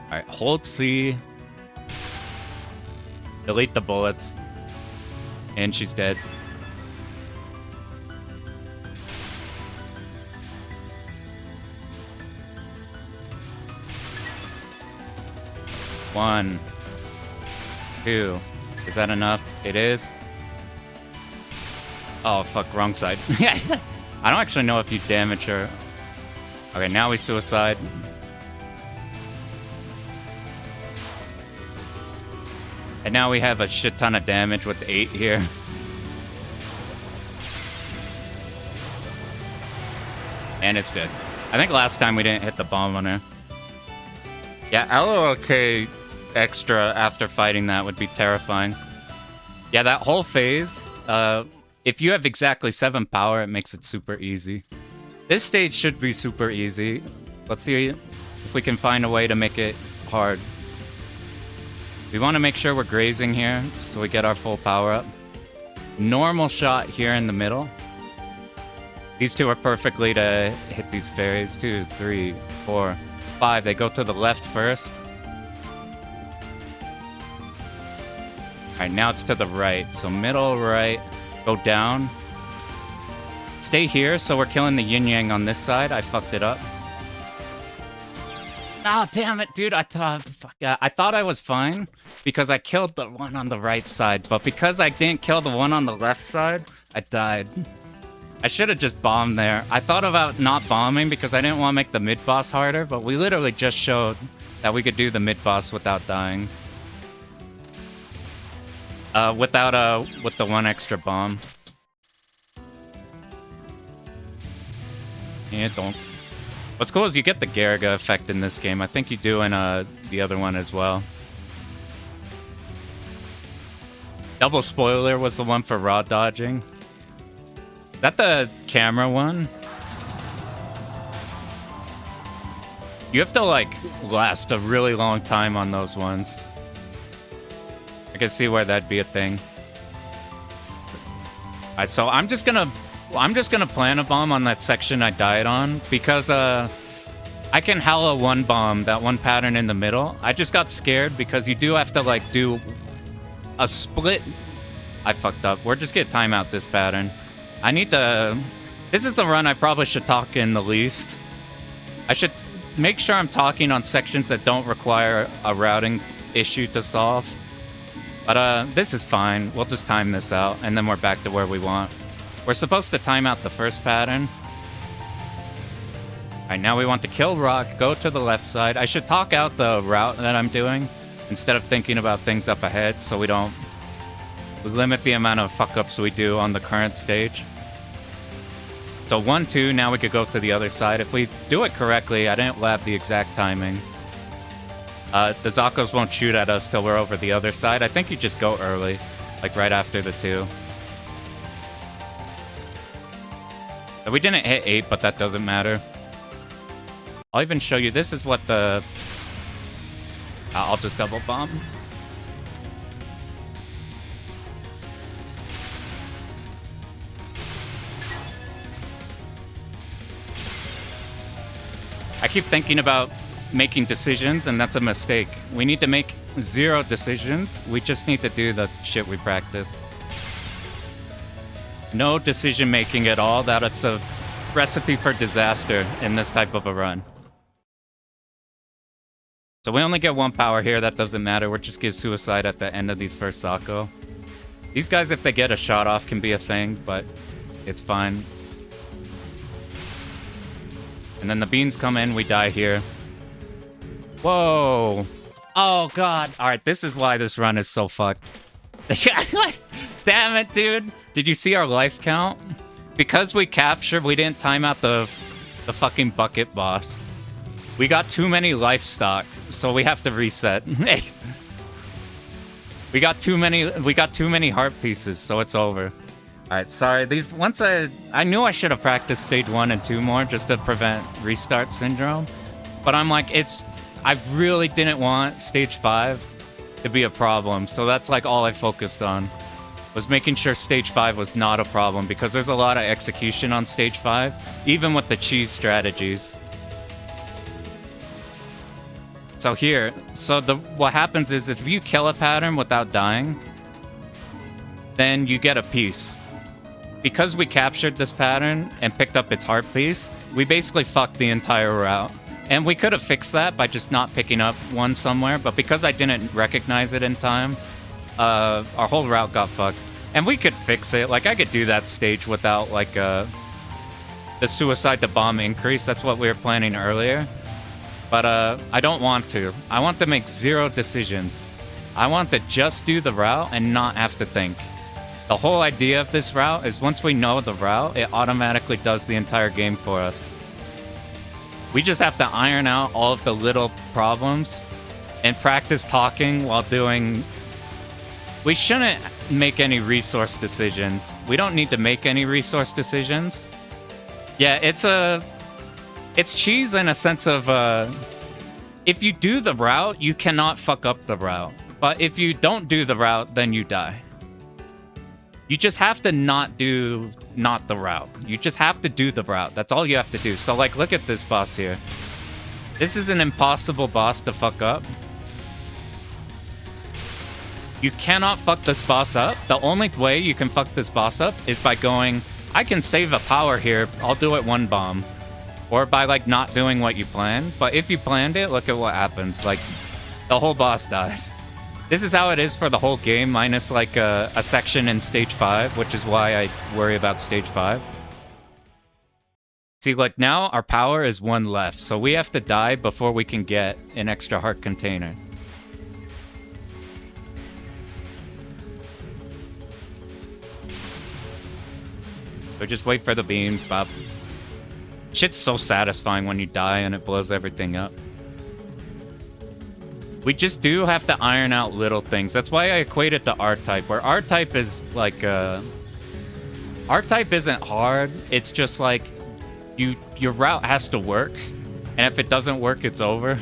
Alright, hold C. Delete the bullets. And she's dead. One, 2. Is that enough? It is. Oh, fuck, wrong side. I don't actually know if you damage her. Okay, now we suicide. And now we have a shit ton of damage with 8 here. And it's dead. I think last time we didn't hit the bomb on her. Yeah, LOK extra after fighting that would be terrifying. Yeah, that whole phase, if you have exactly 7 power, it makes it super easy. This stage should be super easy. Let's see if we can find a way to make it hard. We want to make sure we're grazing here, so we get our full power up. Normal shot here in the middle. These 2 are perfectly to hit these fairies. 2, 3, 4, 5. They go to the left first. Alright, now it's to the right. So middle, right, go down. Stay here, so we're killing the yin-yang on this side. I fucked it up. Oh, damn it, dude. I thought I was fine because I killed the one on the right side, but because I didn't kill the one on the left side, I died. I should have just bombed there. I thought about not bombing because I didn't want to make the mid-boss harder, but we literally just showed that we could do the mid-boss without dying. With the one extra bomb. Yeah, don't. What's cool is you get the Garaga effect in this game. I think you do in the other one as well. Double spoiler was the one for raw dodging. Is that the camera one? You have to, like, last a really long time on those ones. I can see where that'd be a thing. Alright, so I'm just gonna plant a bomb on that section I died on because I can Hala one bomb that one pattern in the middle. I just got scared because you do have to like do a split. I fucked up. We're just gonna time out this pattern. I need to. This is the run I probably should talk in the least. I should make sure I'm talking on sections that don't require a routing issue to solve. But this is fine. We'll just time this out, and then we're back to where we want. We're supposed to time out the first pattern. Alright, now we want to kill rock, go to the left side. I should talk out the route that I'm doing instead of thinking about things up ahead so we limit the amount of fuck-ups we do on the current stage. So 1, 2, now we could go to the other side. If we do it correctly, I didn't lab the exact timing. The Zakos won't shoot at us till we're over the other side. I think you just go early, like right after the 2. We didn't hit 8, but that doesn't matter. I'll even show you. This is what the... I'll just double bomb. I keep thinking about making decisions, and that's a mistake. We need to make 0 decisions. We just need to do the shit we practice. No decision making at all. That's a recipe for disaster in this type of a run. So we only get 1 power here. That doesn't matter. We're just get suicide at the end of these first Sako. These guys, if they get a shot off, can be a thing, but it's fine. And then the beans come in. We die here. Whoa. Oh, God. All right, this is why this run is so fucked. Damn it, dude. Did you see our life count? Because we captured, we didn't time out the fucking bucket boss. We got too many life stock, so we have to reset. we got too many heart pieces, so it's over. Alright, sorry. I knew I should have practiced stage 1 and 2 more just to prevent restart syndrome. But I'm like, I really didn't want stage 5 to be a problem, so that's like all I focused on. Was making sure stage 5 was not a problem, because there's a lot of execution on stage 5, even with the cheese strategies. So here, what happens is if you kill a pattern without dying, then you get a piece. Because we captured this pattern and picked up its heart piece, we basically fucked the entire route. And we could have fixed that by just not picking up one somewhere, but because I didn't recognize it in time, our whole route got fucked. And we could fix it. Like, I could do that stage without, like, the suicide to bomb increase. That's what we were planning earlier. But I don't want to. I want to make 0 decisions. I want to just do the route and not have to think. The whole idea of this route is once we know the route, it automatically does the entire game for us. We just have to iron out all of the little problems and practice talking while doing... We shouldn't make any resource decisions. We don't need to make any resource decisions. Yeah, it's cheese in a sense of... if you do the route, you cannot fuck up the route. But if you don't do the route, then you die. You just have to not the route. You just have to do the route. That's all you have to do. So, like, look at this boss here. This is an impossible boss to fuck up. You cannot fuck this boss up. The only way you can fuck this boss up is by going, I can save a power here. I'll do it 1 bomb. or by like not doing what you planned. But if you planned it, look at what happens. Like the whole boss dies. This is how it is for the whole game, minus like a section in stage 5, which is why I worry about stage 5. See, like now our power is 1 left, so we have to die before we can get an extra heart container. So just wait for the beams, Bob. Shit's so satisfying when you die and it blows everything up. We just do have to iron out little things. That's why I equate it to R-Type, where R-Type is like R-Type isn't hard. It's just like your route has to work, and if it doesn't work, it's over.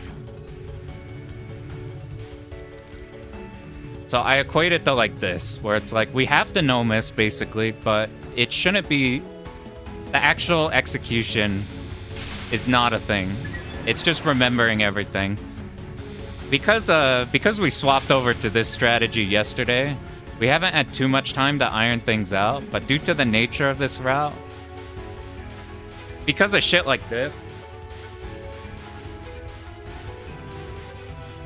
So I equate it to like this, where it's like we have to no miss basically, but it shouldn't be. The actual execution is not a thing. It's just remembering everything. Because we swapped over to this strategy yesterday, we haven't had too much time to iron things out, but due to the nature of this route, because of shit like this,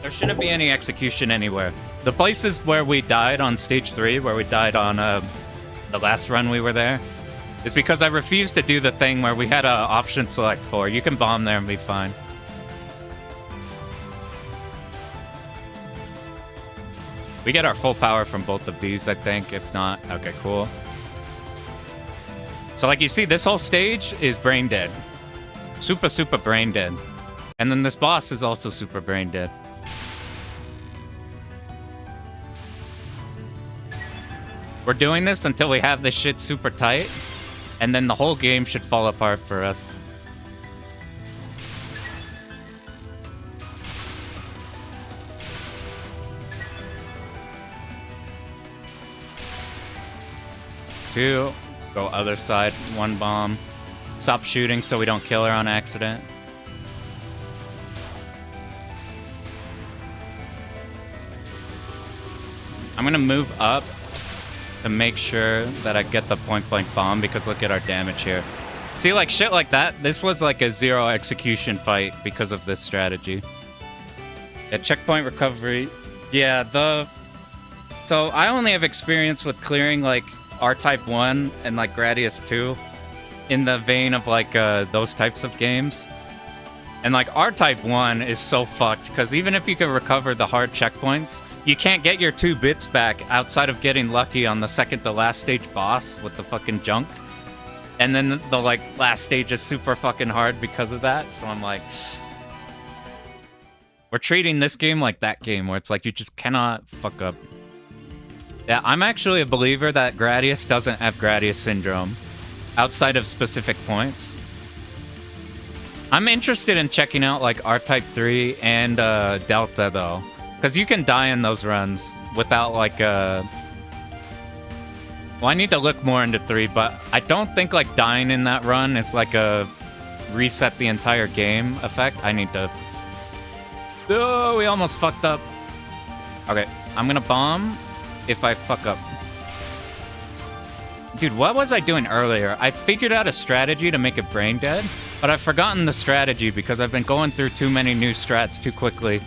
there shouldn't be any execution anywhere. The places where we died on stage 3, where we died on the last run we were there, is because I refused to do the thing where we had an option select for. You can bomb there and be fine. We get our full power from both of these, I think. If not, okay, cool. So like you see, this whole stage is brain dead. Super, super brain dead. And then this boss is also super brain dead. We're doing this until we have this shit super tight, and then the whole game should fall apart for us. Two, go other side, 1 bomb. Stop shooting so we don't kill her on accident. I'm gonna move up to make sure that I get the point blank bomb, because look at our damage here. See, like shit like that, this was like a 0 execution fight because of this strategy. Yeah, checkpoint recovery. Yeah, so I only have experience with clearing like R-Type 1 and like Gradius 2 in the vein of like those types of games. And like R-Type 1 is so fucked, because even if you can recover the hard checkpoints, you can't get your 2 bits back outside of getting lucky on the second to last stage boss with the fucking junk. And then the like last stage is super fucking hard because of that. So I'm like, we're treating this game like that game where it's like you just cannot fuck up. Yeah, I'm actually a believer that Gradius doesn't have Gradius syndrome outside of specific points. I'm interested in checking out like R-Type 3 and Delta though, because you can die in those runs without like well, I need to look more into 3, but I don't think like dying in that run is like a reset the entire game effect. I need to... Oh, we almost fucked up. Okay, I'm gonna bomb if I fuck up. Dude, what was I doing earlier? I figured out a strategy to make it brain dead, but I've forgotten the strategy because I've been going through too many new strats too quickly.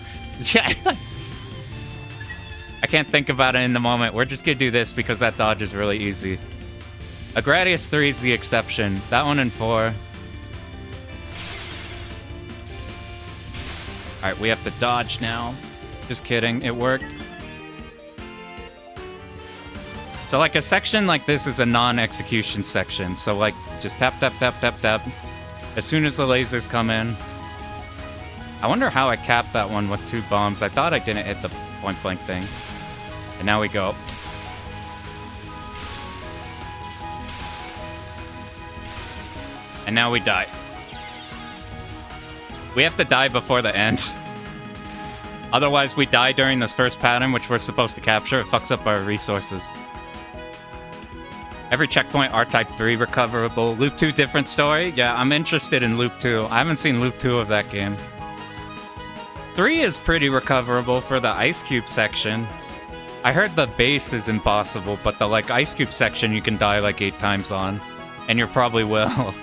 I can't think about it in the moment. We're just gonna do this because that dodge is really easy. A Gradius 3 is the exception. That one in 4. Alright, we have to dodge now. Just kidding, it worked. So like a section like this is a non-execution section. So like just tap, tap, tap, tap, tap. As soon as the lasers come in. I wonder how I capped that one with 2 bombs. I thought I didn't hit the point blank thing. And now we go. And now we die. We have to die before the end. Otherwise we die during this first pattern, which we're supposed to capture. It fucks up our resources. Every checkpoint R-Type 3 recoverable. Loop 2 different story? Yeah, I'm interested in Loop 2. I haven't seen Loop 2 of that game. 3 is pretty recoverable for the Ice Cube section. I heard the base is impossible, but the like Ice Cube section you can die like 8 times on. And you probably will.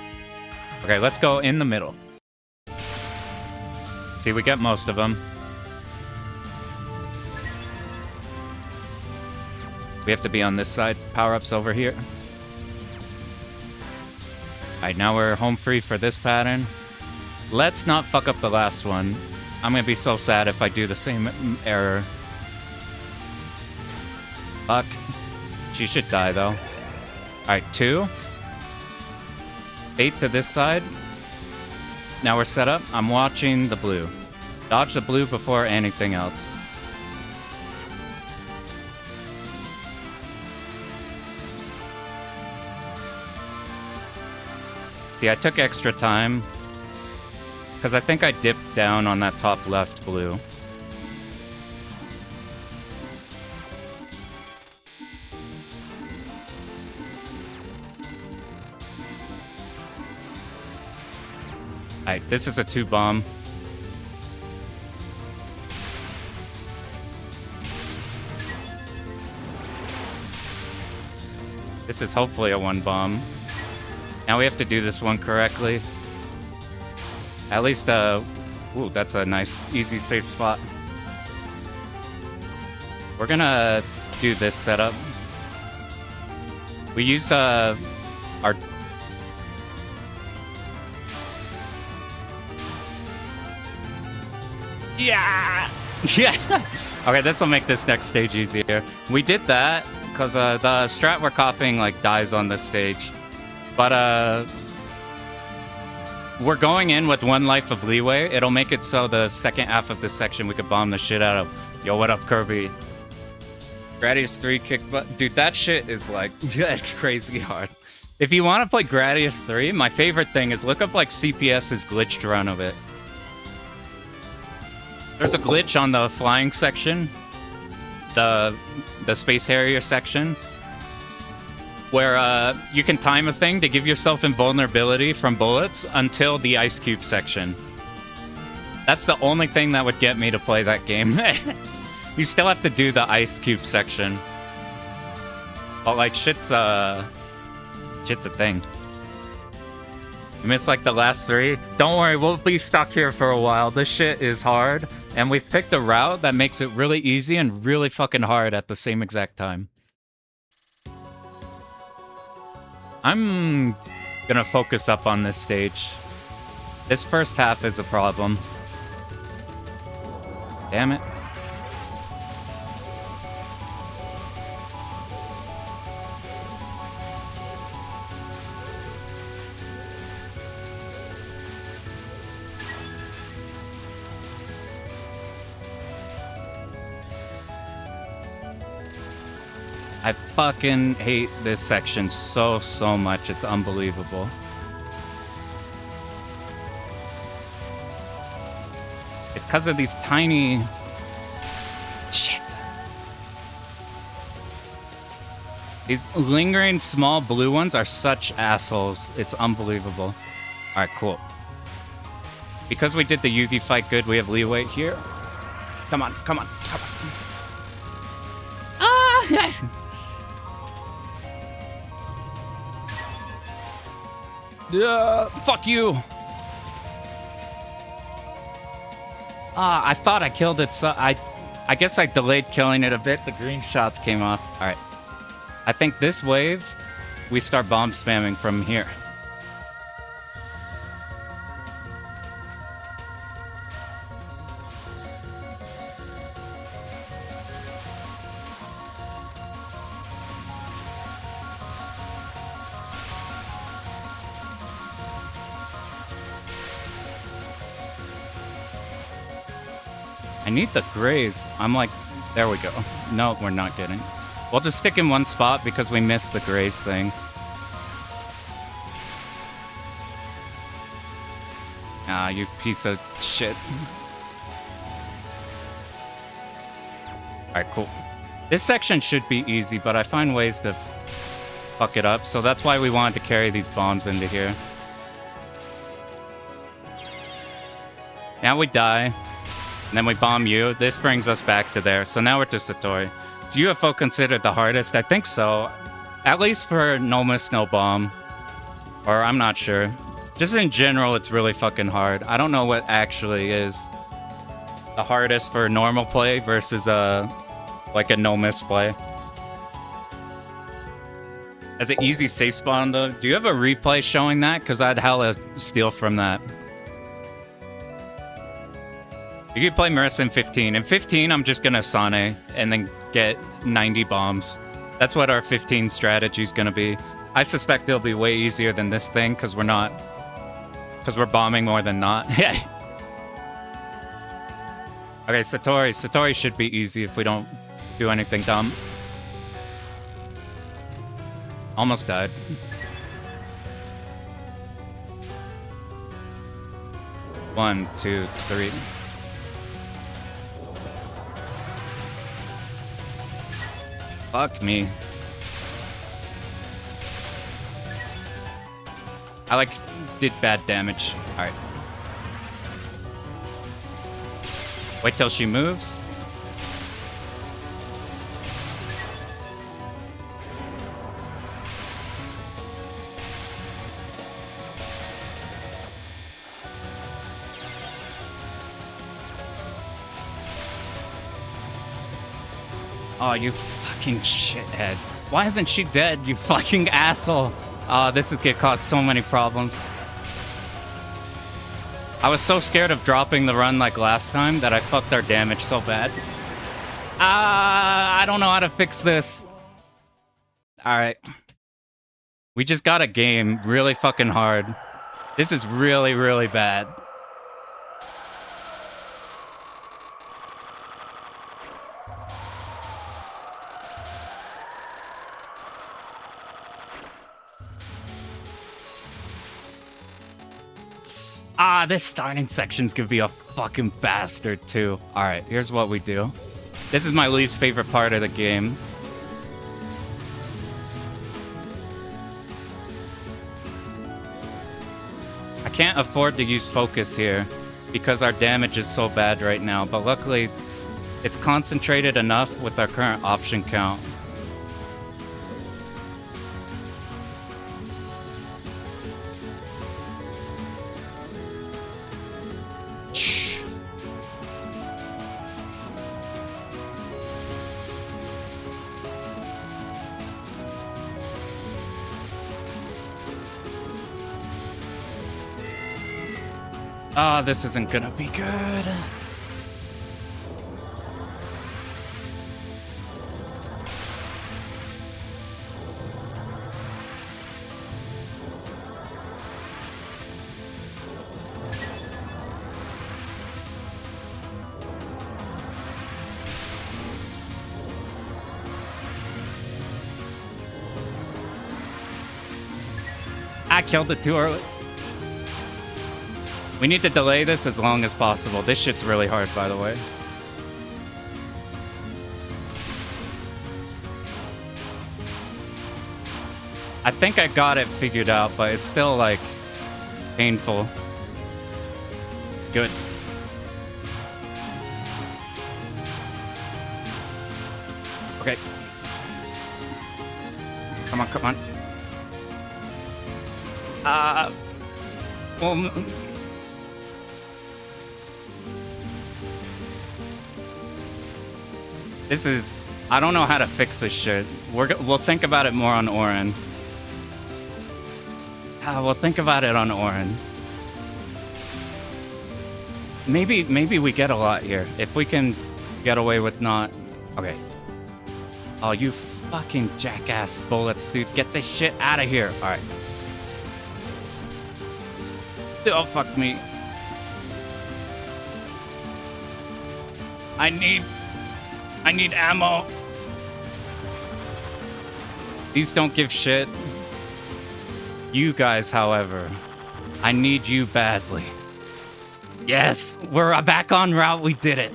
Okay, let's go in the middle. See, we get most of them. We have to be on this side. Power-ups over here. Alright, now we're home free for this pattern. Let's not fuck up the last one. I'm gonna be so sad if I do the same error. Fuck. She should die, though. Alright, 2. 8 to this side. Now we're set up. I'm watching the blue. Dodge the blue before anything else. See, I took extra time because I think I dipped down on that top left blue. Alright, this is a 2 bomb. This is hopefully a 1 bomb. Now we have to do this one correctly. At least, ooh, that's a nice, easy, safe spot. We're gonna do this setup. We used, our... Yeah! Yeah! Okay, this will make this next stage easier. We did that because the strat we're copying, like, dies on this stage. But, we're going in with 1 life of leeway. It'll make it so the second half of this section we could bomb the shit out of. Yo, what up, Kirby? Gradius 3 kick butt. Dude, that shit is, like, crazy hard. If you want to play Gradius 3, my favorite thing is look up, like, CPS's glitched run of it. There's a glitch on the flying section. The Space Harrier section. Where you can time a thing to give yourself invulnerability from bullets until the Ice Cube section. That's the only thing that would get me to play that game. You still have to do the Ice Cube section. But like, shit's a thing. You missed like the last 3? Don't worry, we'll be stuck here for a while. This shit is hard. And we've picked a route that makes it really easy and really fucking hard at the same exact time. I'm gonna focus up on this stage. This first half is a problem. Damn it. I fucking hate this section so much. It's unbelievable. It's because of these tiny... Shit. These lingering small blue ones are such assholes. It's unbelievable. Alright, cool. Because we did the Yugi fight good, we have leeway here. Come on, come on, come on. Ah! Fuck you! I thought I killed it, so I guess I delayed killing it a bit. The green shots came off. Alright. I think this wave, we start bomb spamming from here. I need the graze. I'm like, there we go. No, we're not getting. We'll just stick in one spot because we missed the graze thing. Ah, you piece of shit. Alright, cool. This section should be easy, but I find ways to fuck it up, so that's why we wanted to carry these bombs into here. Now we die, and then we bomb you. This brings us back to there, so now we're to Satori. Is UFO considered the hardest? I think so. At least for No Miss, No Bomb. Or I'm not sure. Just in general, it's really fucking hard. I don't know what actually is the hardest for normal play versus like a no miss play. As an easy safe spawn though, do you have a replay showing that? Because I'd hella steal from that. You could play Marisa in 15. In 15, I'm just gonna Sane and then get 90 bombs. That's what our 15 strategy is gonna be. I suspect it'll be way easier than this thing because we're bombing more than not. Okay, Satori. Satori should be easy if we don't do anything dumb. Almost died. One, two, three. Fuck me. I like did bad damage. All right. Wait till she moves. Oh, you fucking shithead. Why isn't she dead, you fucking asshole? Oh, this is gonna cause so many problems. I was so scared of dropping the run like last time that I fucked our damage so bad. I don't know how to fix this. Alright. We just got a game really fucking hard. This is really, really bad. This starting section's gonna be a fucking bastard, too. Alright, here's what we do. This is my least favorite part of the game. I can't afford to use focus here because our damage is so bad right now, but luckily it's concentrated enough with our current option count. Oh, this isn't gonna be good. I killed it too early. We need to delay this as long as possible. This shit's really hard, by the way. I think I got it figured out, but it's still, like, painful. Good. Okay. Come on, come on. Well... This is... I don't know how to fix this shit. We'll think about it more on Orin. We'll think about it on Orin. Maybe we get a lot here. If we can get away with not... Okay. Oh, you fucking jackass bullets, dude. Get this shit out of here. Alright. Oh, fuck me. I need ammo. These don't give shit. You guys, however, I need you badly. Yes, we're back on route. We did it.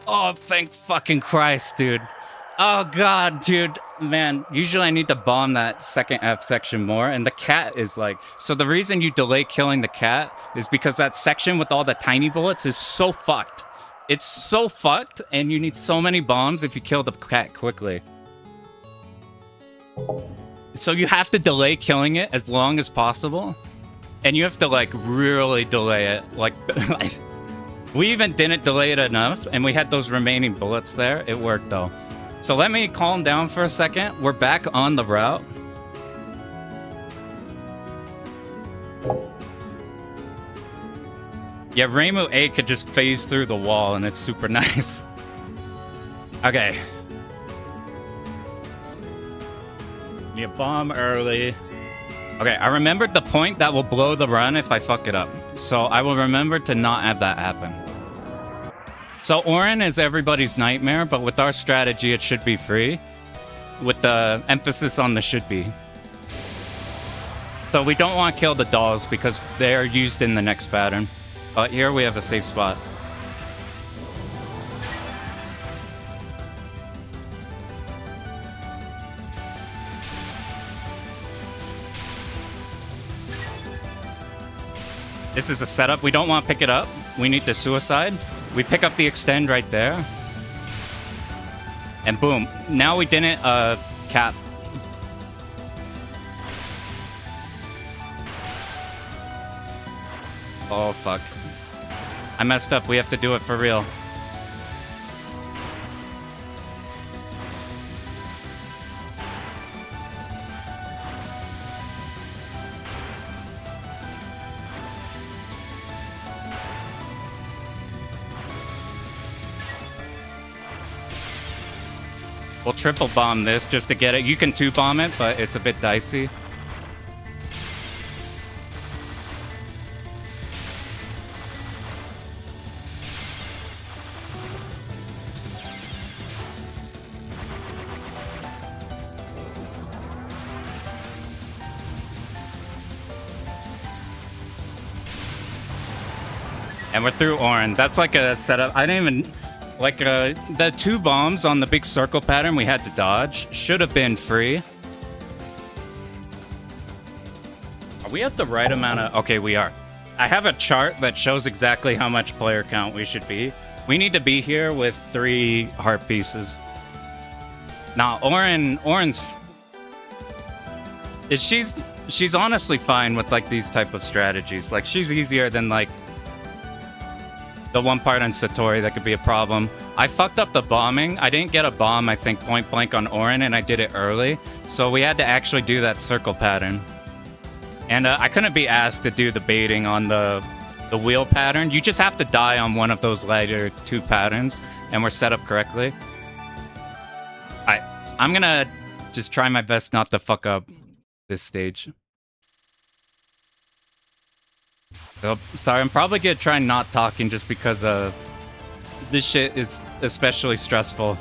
Oh, thank fucking Christ, dude. Oh, God, dude. Man, usually I need to bomb that second F section more, and the cat is like... So the reason you delay killing the cat is because that section with all the tiny bullets is so fucked. It's so fucked, and you need so many bombs if you kill the cat quickly. So you have to delay killing it as long as possible. And you have to, like, really delay it. Like, we even didn't delay it enough, and we had those remaining bullets there. It worked, though. So let me calm down for a second. We're back on the route. Yeah, MarisaA could just phase through the wall, and it's super nice. Okay. Need a bomb early. Okay, I remembered the point that will blow the run if I fuck it up. So I will remember to not have that happen. So Orin is everybody's nightmare, but with our strategy, it should be free. With the emphasis on the should be. So we don't want to kill the dolls because they are used in the next pattern. But here we have a safe spot. This is a setup. We don't want to pick it up. We need the suicide. We pick up the extend right there. And boom. Now we didn't cap. Oh, fuck. I messed up. We have to do it for real. We'll triple bomb this just to get it. You can two bomb it, but it's a bit dicey. And we're through Orin. That's like a setup. I didn't even... Like, the two bombs on the big circle pattern we had to dodge should have been free. Are we at the right amount of... Okay, we are. I have a chart that shows exactly how much player count we should be. We need to be here with 3 heart pieces. Now, Orin's... She's honestly fine with, like, these type of strategies. Like, she's easier than, like... the one part on Satori that could be a problem. I fucked up the bombing. I didn't get a bomb, I think, point blank on Orin, and I did it early. So we had to actually do that circle pattern. And I couldn't be asked to do the baiting on the wheel pattern. You just have to die on one of those later 2 patterns, and we're set up correctly. I'm gonna just try my best not to fuck up this stage. Oh, sorry, I'm probably gonna try not talking just because this shit is especially stressful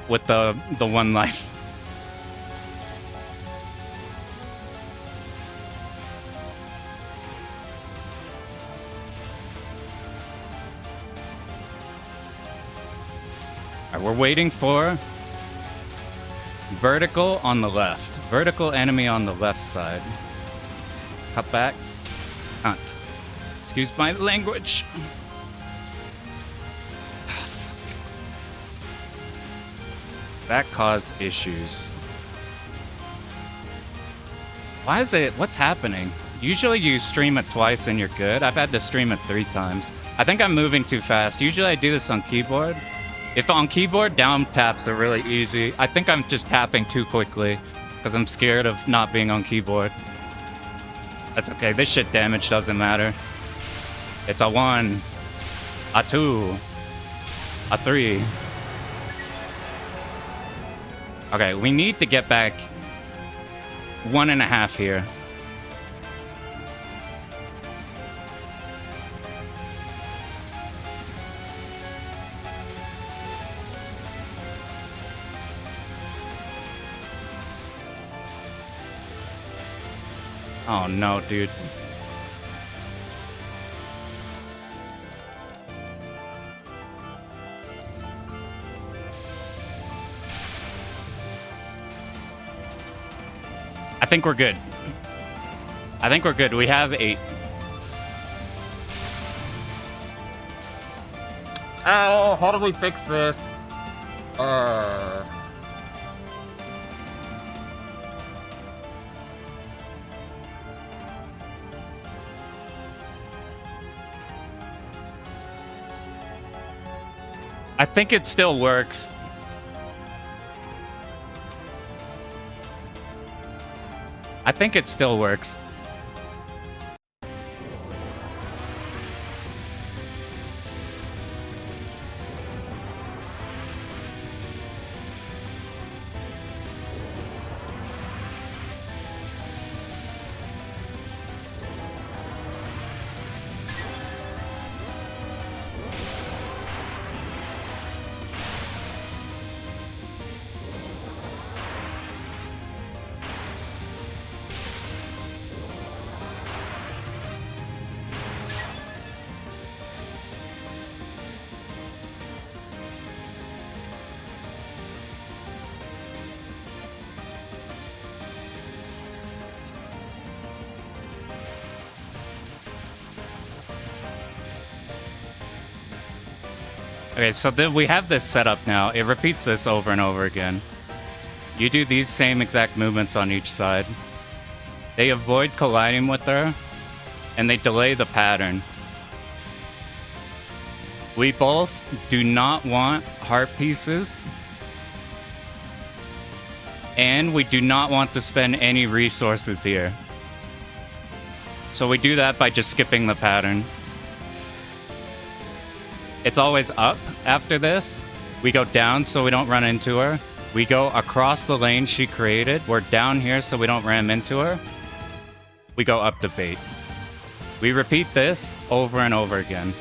with the one life. Alright, we're waiting for vertical on the left. Vertical enemy on the left side. Cut back. Hunt. Excuse my language. That caused issues. Why is it? What's happening? Usually you stream it twice and you're good. I've had to stream it 3 times. I think I'm moving too fast. Usually I do this on keyboard. If on keyboard, down taps are really easy. I think I'm just tapping too quickly because I'm scared of not being on keyboard. That's okay. This shit damage doesn't matter. It's a 1, a 2, a 3. Okay, we need to get back 1.5 here. Oh no, dude. I think we're good. I think we're good. We have 8. Oh, how do we fix this? I think it still works. I think it still works. Okay, so then we have this set up now. It repeats this over and over again. You do these same exact movements on each side. They avoid colliding with her, and they delay the pattern. We both do not want heart pieces, and we do not want to spend any resources here. So we do that by just skipping the pattern. It's always up after this. We go down so we don't run into her. We go across the lane she created. We're down here so we don't ram into her. We go up to bait. We repeat this over and over again.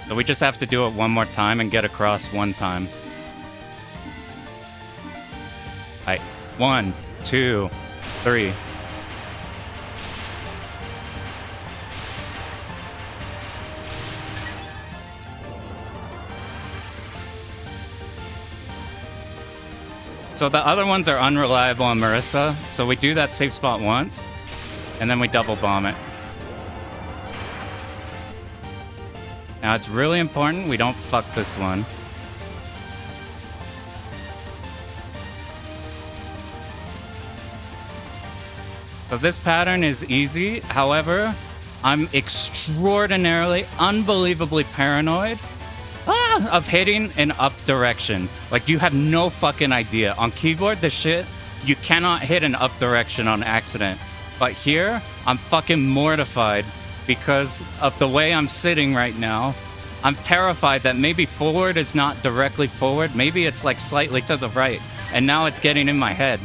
So we just have to do it one more time and get across one time. Alright, 1, 2, 3. So the other ones are unreliable on Marisa, so we do that safe spot once, and then we double bomb it. Now it's really important we don't fuck this one. So this pattern is easy, however, I'm extraordinarily, unbelievably paranoid of hitting an up direction. Like, you have no fucking idea. On keyboard, the shit, you cannot hit an up direction on accident. But here, I'm fucking mortified because of the way I'm sitting right now. I'm terrified that maybe forward is not directly forward. Maybe it's like slightly to the right. And now it's getting in my head.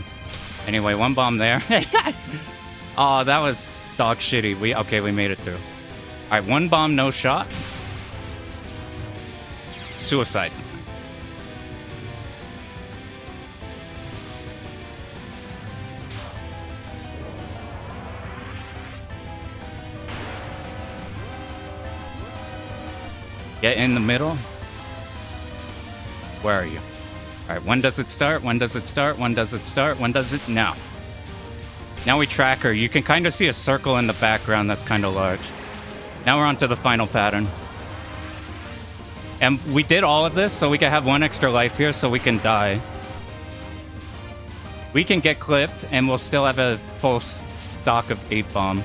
Anyway, one bomb there. Oh, that was dog shitty. We made it through. All right, one bomb, no shot. Suicide. Get in the middle. Where are you? All right, when does it start? When does it start? When does it start? When does it? Now. Now we track her. You can kind of see a circle in the background that's kind of large. Now we're on to the final pattern. And we did all of this so we can have one extra life here so we can die. We can get clipped and we'll still have a full stock of 8 bomb.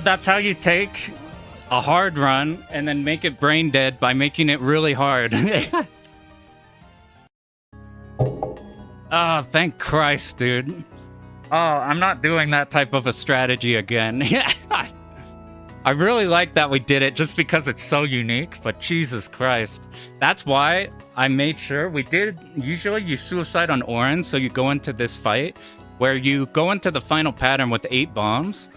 That's how you take a hard run and then make it brain dead by making it really hard. Oh, thank Christ, dude. Oh, I'm not doing that type of a strategy again. I really like that we did it just because it's so unique, but Jesus Christ. That's why I made sure we did. Usually you suicide on Orin, so you go into this fight where you go into the final pattern with 8 bombs,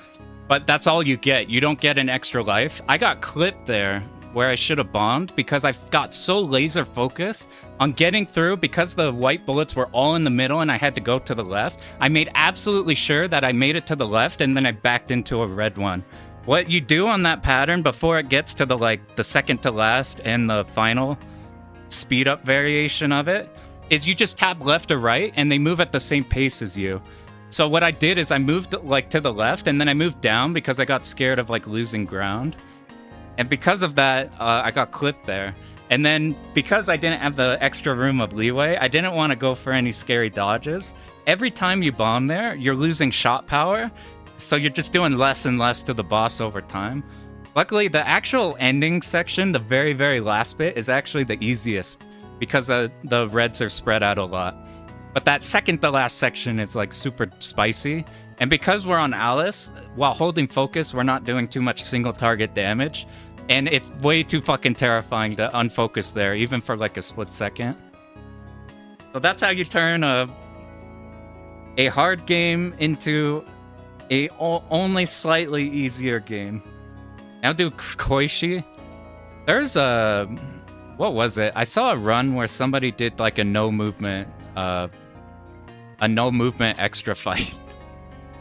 but that's all you get. You don't get an extra life. I got clipped there where I should have bombed because I got so laser focused on getting through because the white bullets were all in the middle and I had to go to the left. I made absolutely sure that I made it to the left and then I backed into a red one. What you do on that pattern before it gets to the second to last and the final speed up variation of it is you just tap left or right and they move at the same pace as you. So what I did is I moved like to the left and then I moved down because I got scared of like losing ground. And because of that, I got clipped there. And then because I didn't have the extra room of leeway, I didn't want to go for any scary dodges. Every time you bomb there, you're losing shot power. So you're just doing less and less to the boss over time. Luckily, the actual ending section, the very, very last bit, is actually the easiest because the reds are spread out a lot. But that second to last section is like super spicy. And because we're on Alice, while holding focus, we're not doing too much single target damage. And it's way too fucking terrifying to unfocus there, even for like a split second. So that's how you turn a hard game into a only slightly easier game. Now do Koishi. There's a... What was it? I saw a run where somebody did like a no movement extra fight.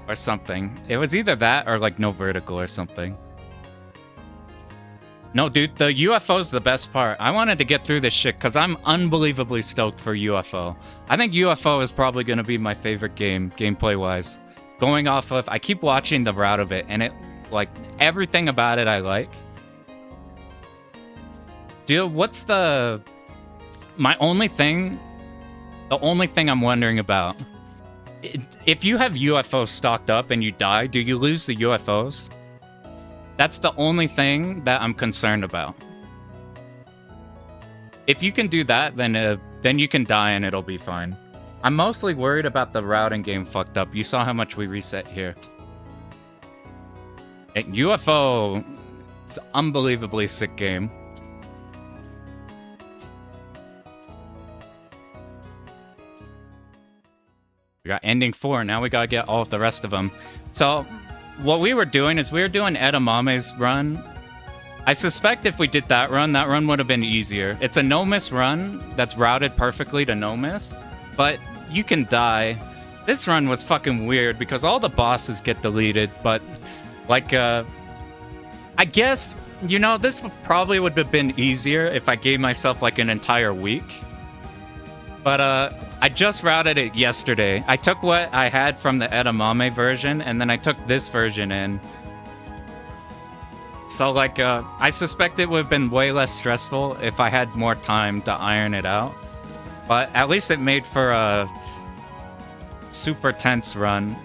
Or something. It was either that or like no vertical or something. No, dude, the UFO's the best part. I wanted to get through this shit because I'm unbelievably stoked for UFO. I think UFO is probably going to be my favorite game, gameplay-wise. Going off of... I keep watching the route of it, and it... Like, everything about it I like. Dude, what's the... My only thing... The only thing I'm wondering about... If you have UFOs stocked up and you die, do you lose the UFOs? That's the only thing that I'm concerned about. If you can do that, then you can die and it'll be fine. I'm mostly worried about the routing game fucked up. You saw how much we reset here. UFO is an unbelievably sick game. We got ending 4. Now we gotta get all of the rest of them. So what we were doing is we were doing Edamame's run. I suspect if we did that run would have been easier. It's a no-miss run that's routed perfectly to no-miss, but you can die. This run was fucking weird because all the bosses get deleted, but like, I guess, you know, this probably would have been easier if I gave myself like an entire week. But I just routed it yesterday. I took what I had from the Edamame version, and then I took this version in. So, like, I suspect it would have been way less stressful if I had more time to iron it out. But at least it made for a super tense run.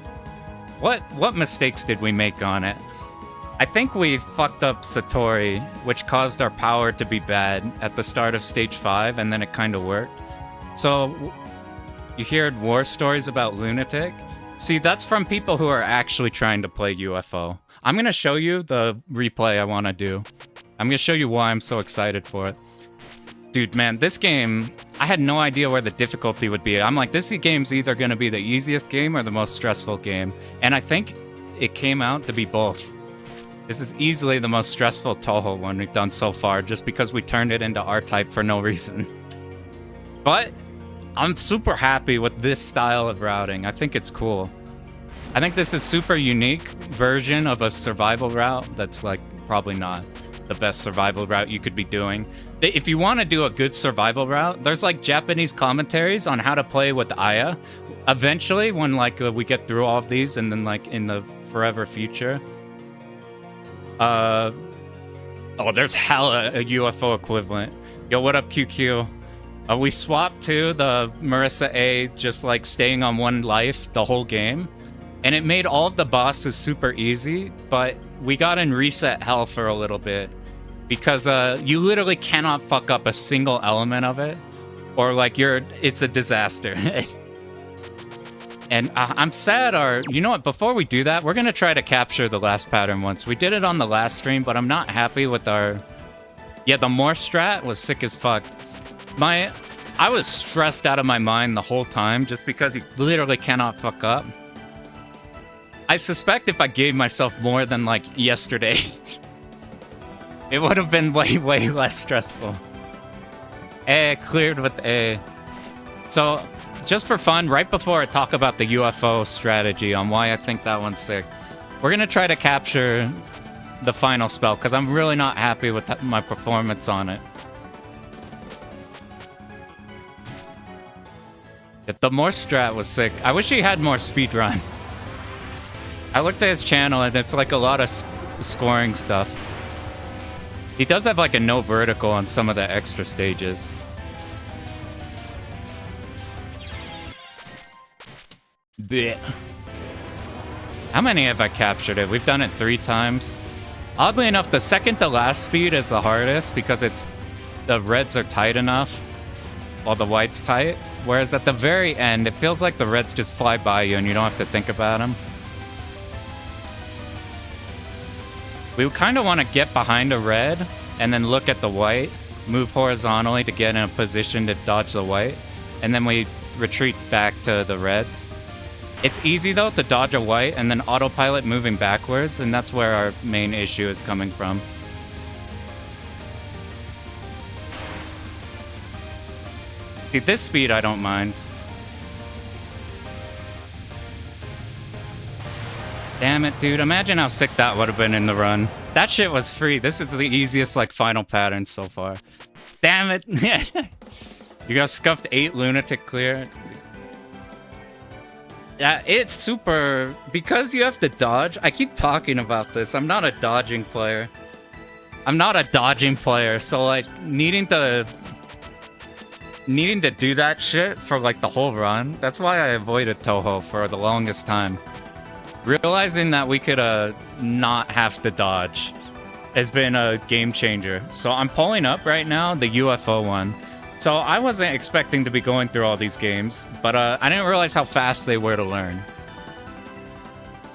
What mistakes did we make on it? I think we fucked up Satori, which caused our power to be bad at the start of stage 5, and then it kind of worked. So, you heard war stories about Lunatic? See, that's from people who are actually trying to play UFO. I'm going to show you the replay I want to do. I'm going to show you why I'm so excited for it. Dude, man, this game, I had no idea where the difficulty would be. I'm like, this game's either going to be the easiest game or the most stressful game. And I think it came out to be both. This is easily the most stressful Touhou one we've done so far, just because we turned it into R-Type for no reason. But I'm super happy with this style of routing. I think it's cool. I think this is a super unique version of a survival route that's like probably not the best survival route you could be doing. If you want to do a good survival route, there's like Japanese commentaries on how to play with Aya. Eventually, when like we get through all of these and then like in the forever future. Oh, there's hella a UFO equivalent. Yo, what up, QQ? We swapped to the MarisaA just like staying on one life the whole game. And it made all of the bosses super easy, but we got in reset hell for a little bit. Because you literally cannot fuck up a single element of it. Or like it's a disaster. And I'm sad you know what, before we do that, we're going to try to capture the last pattern once. We did it on the last stream, but I'm not happy with our... Yeah, the more strat was sick as fuck. I was stressed out of my mind the whole time just because you literally cannot fuck up. I suspect if I gave myself more than, like, yesterday, it would have been way, way less stressful. Cleared with A. So, just for fun, right before I talk about the UFO strategy on why I think that one's sick, we're going to try to capture the final spell, because I'm really not happy with my performance on it. The more strat was sick. I wish he had more speedrun. I looked at his channel, and it's like a lot of scoring stuff. He does have like a no vertical on some of the extra stages. Blech. How many have I captured it? We've done it 3 times. Oddly enough, the second to last speed is the hardest because the reds are tight enough while the white's tight. Whereas at the very end, it feels like the reds just fly by you and you don't have to think about them. We kind of want to get behind a red and then look at the white, move horizontally to get in a position to dodge the white, and then we retreat back to the reds. It's easy, though, to dodge a white and then autopilot moving backwards, and that's where our main issue is coming from. See, this speed I don't mind. Damn it, dude. Imagine how sick that would have been in the run. That shit was free. This is the easiest, like, final pattern so far. Damn it. You got scuffed 8 Lunatic clear. Yeah, it's super... Because you have to dodge... I keep talking about this. I'm not a dodging player. So, like, needing to do that shit for, like, the whole run. That's why I avoided Touhou for the longest time. Realizing that we could not have to dodge has been a game changer. So I'm pulling up right now the UFO one. So I wasn't expecting to be going through all these games, but I didn't realize how fast they were to learn.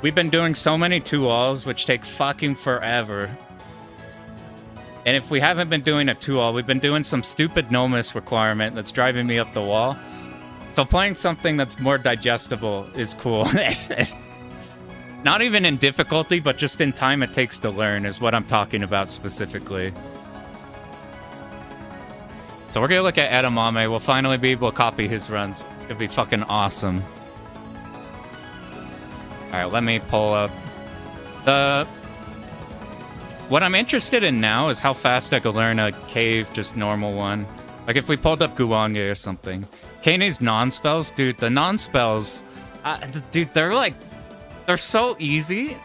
We've been doing so many 2-alls, which take fucking forever. And if we haven't been doing a 2-all, we've been doing some stupid no-miss requirement that's driving me up the wall. So playing something that's more digestible is cool. Not even in difficulty, but just in time it takes to learn is what I'm talking about specifically. So we're gonna look at Edamame. We'll finally be able to copy his runs. It's gonna be fucking awesome. Alright, let me pull up what I'm interested in now is how fast I could learn a cave, just normal one. Like if we pulled up Guange or something. Kane's non-spells, dude, the non-spells, dude, they're so easy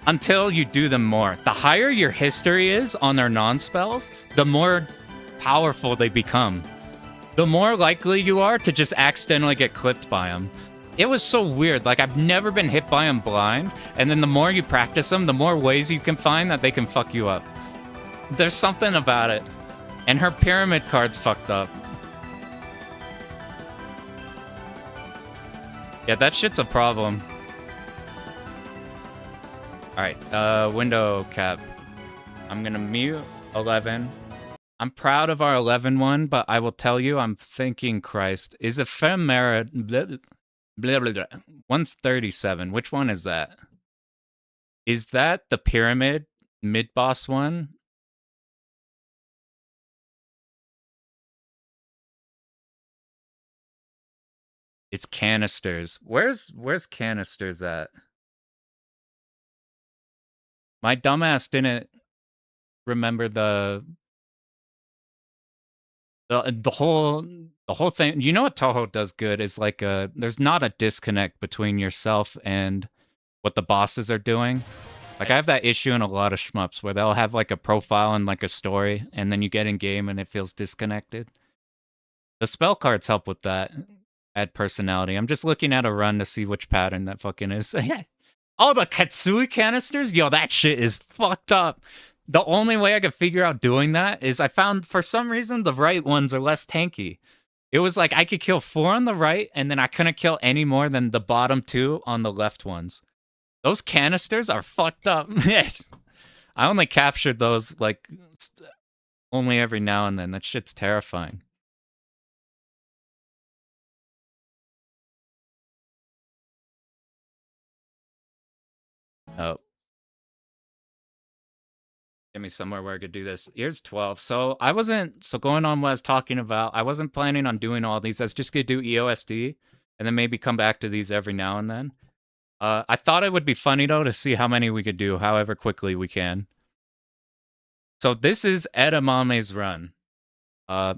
until you do them more. The higher your history is on their non-spells, the more powerful they become. The more likely you are to just accidentally get clipped by them. It was so weird. Like, I've never been hit by them blind, and then the more you practice them, the more ways you can find that they can fuck you up. There's something about it. And her pyramid card's fucked up. Yeah, that shit's a problem. Alright, window cap. I'm gonna mute 11. I'm proud of our 11 one, but I will tell you, I'm thinking, Christ, is ephemera... Blah, blah, blah, blah. One's 37. Which one is that? Is that the pyramid mid-boss one? It's canisters. Where's canisters at? My dumbass didn't remember the whole thing. You know what Touhou does good is like there's not a disconnect between yourself and what the bosses are doing. Like I have that issue in a lot of shmups where they'll have like a profile and like a story, and then you get in game and it feels disconnected. The spell cards help with that. Add personality. I'm just looking at a run to see which pattern that fucking is. Oh, the Katsui canisters? Yo, that shit is fucked up. The only way I could figure out doing that is I found, for some reason, the right ones are less tanky. It was like I could kill 4 on the right, and then I couldn't kill any more than the bottom 2 on the left ones. Those canisters are fucked up. I only captured those, like, only every now and then. That shit's terrifying. Oh. Give me somewhere where I could do this. Here's 12. So going on what I was talking about, I wasn't planning on doing all these. I was just going to do EOSD and then maybe come back to these every now and then. I thought it would be funny, though, to see how many we could do, however quickly we can. So this is Edamame's run. I'll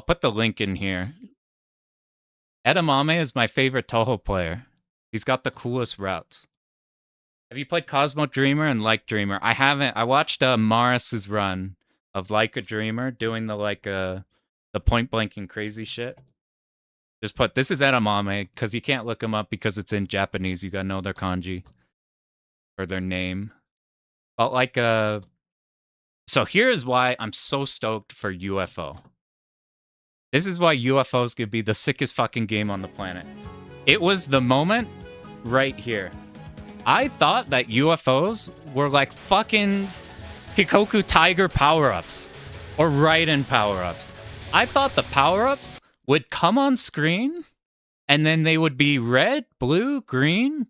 put the link in here. Edamame is my favorite Touhou player. He's got the coolest routes. Have you played Cosmo Dreamer and Like Dreamer? I haven't. I watched MarisaA's run of Like a Dreamer doing the point blanking crazy shit. Just put, this is Edamame, because you can't look them up because it's in Japanese. You gotta know their kanji or their name. But like, so here's why I'm so stoked for UFO. This is why UFOs could be the sickest fucking game on the planet. It was the moment right here. I thought that UFOs were like fucking Hikoku Tiger power-ups or Raiden power-ups. I thought the power-ups would come on screen and then they would be red, blue, green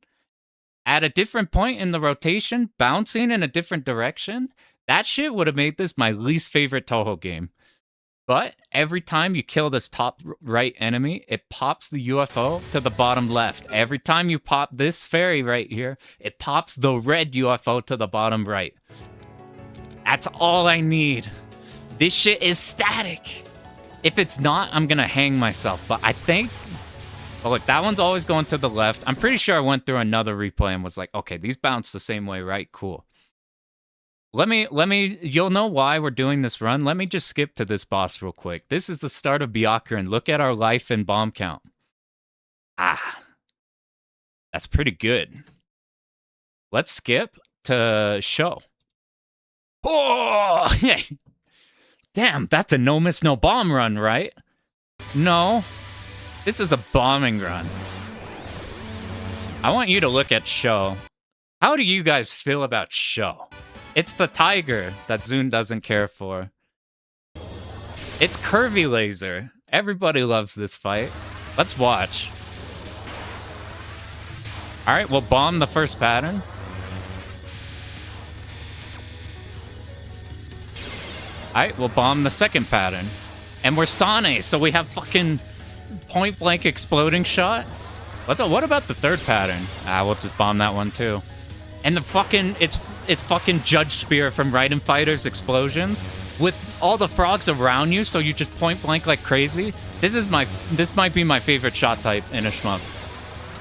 at a different point in the rotation, bouncing in a different direction. That shit would have made this my least favorite Touhou game. But every time you kill this top right enemy, it pops the UFO to the bottom left. Every time you pop this fairy right here, it pops the red UFO to the bottom right. That's all I need. This shit is static. If it's not, I'm gonna hang myself. But I think... Oh, look, that one's always going to the left. I'm pretty sure I went through another replay and was like, okay, these bounce the same way, right? Cool. Let me, you'll know why we're doing this run. Let me just skip to this boss real quick. This is the start of Byakuren. Look at our life and bomb count. Ah, that's pretty good. Let's skip to show. Oh, yeah. Damn, that's a no miss, no bomb run, right? No, this is a bombing run. I want you to look at show. How do you guys feel about show? It's the tiger that Zune doesn't care for. It's Curvy Laser. Everybody loves this fight. Let's watch. Alright, we'll bomb the first pattern. Alright, we'll bomb the second pattern. And we're Sane, so we have fucking point blank exploding shot. What about the third pattern? We'll just bomb that one too. And the fucking, it's fucking Judge Spear from Raiden Fighter's explosions with all the frogs around you, so you just point blank like crazy. This might be my favorite shot type in a shmup.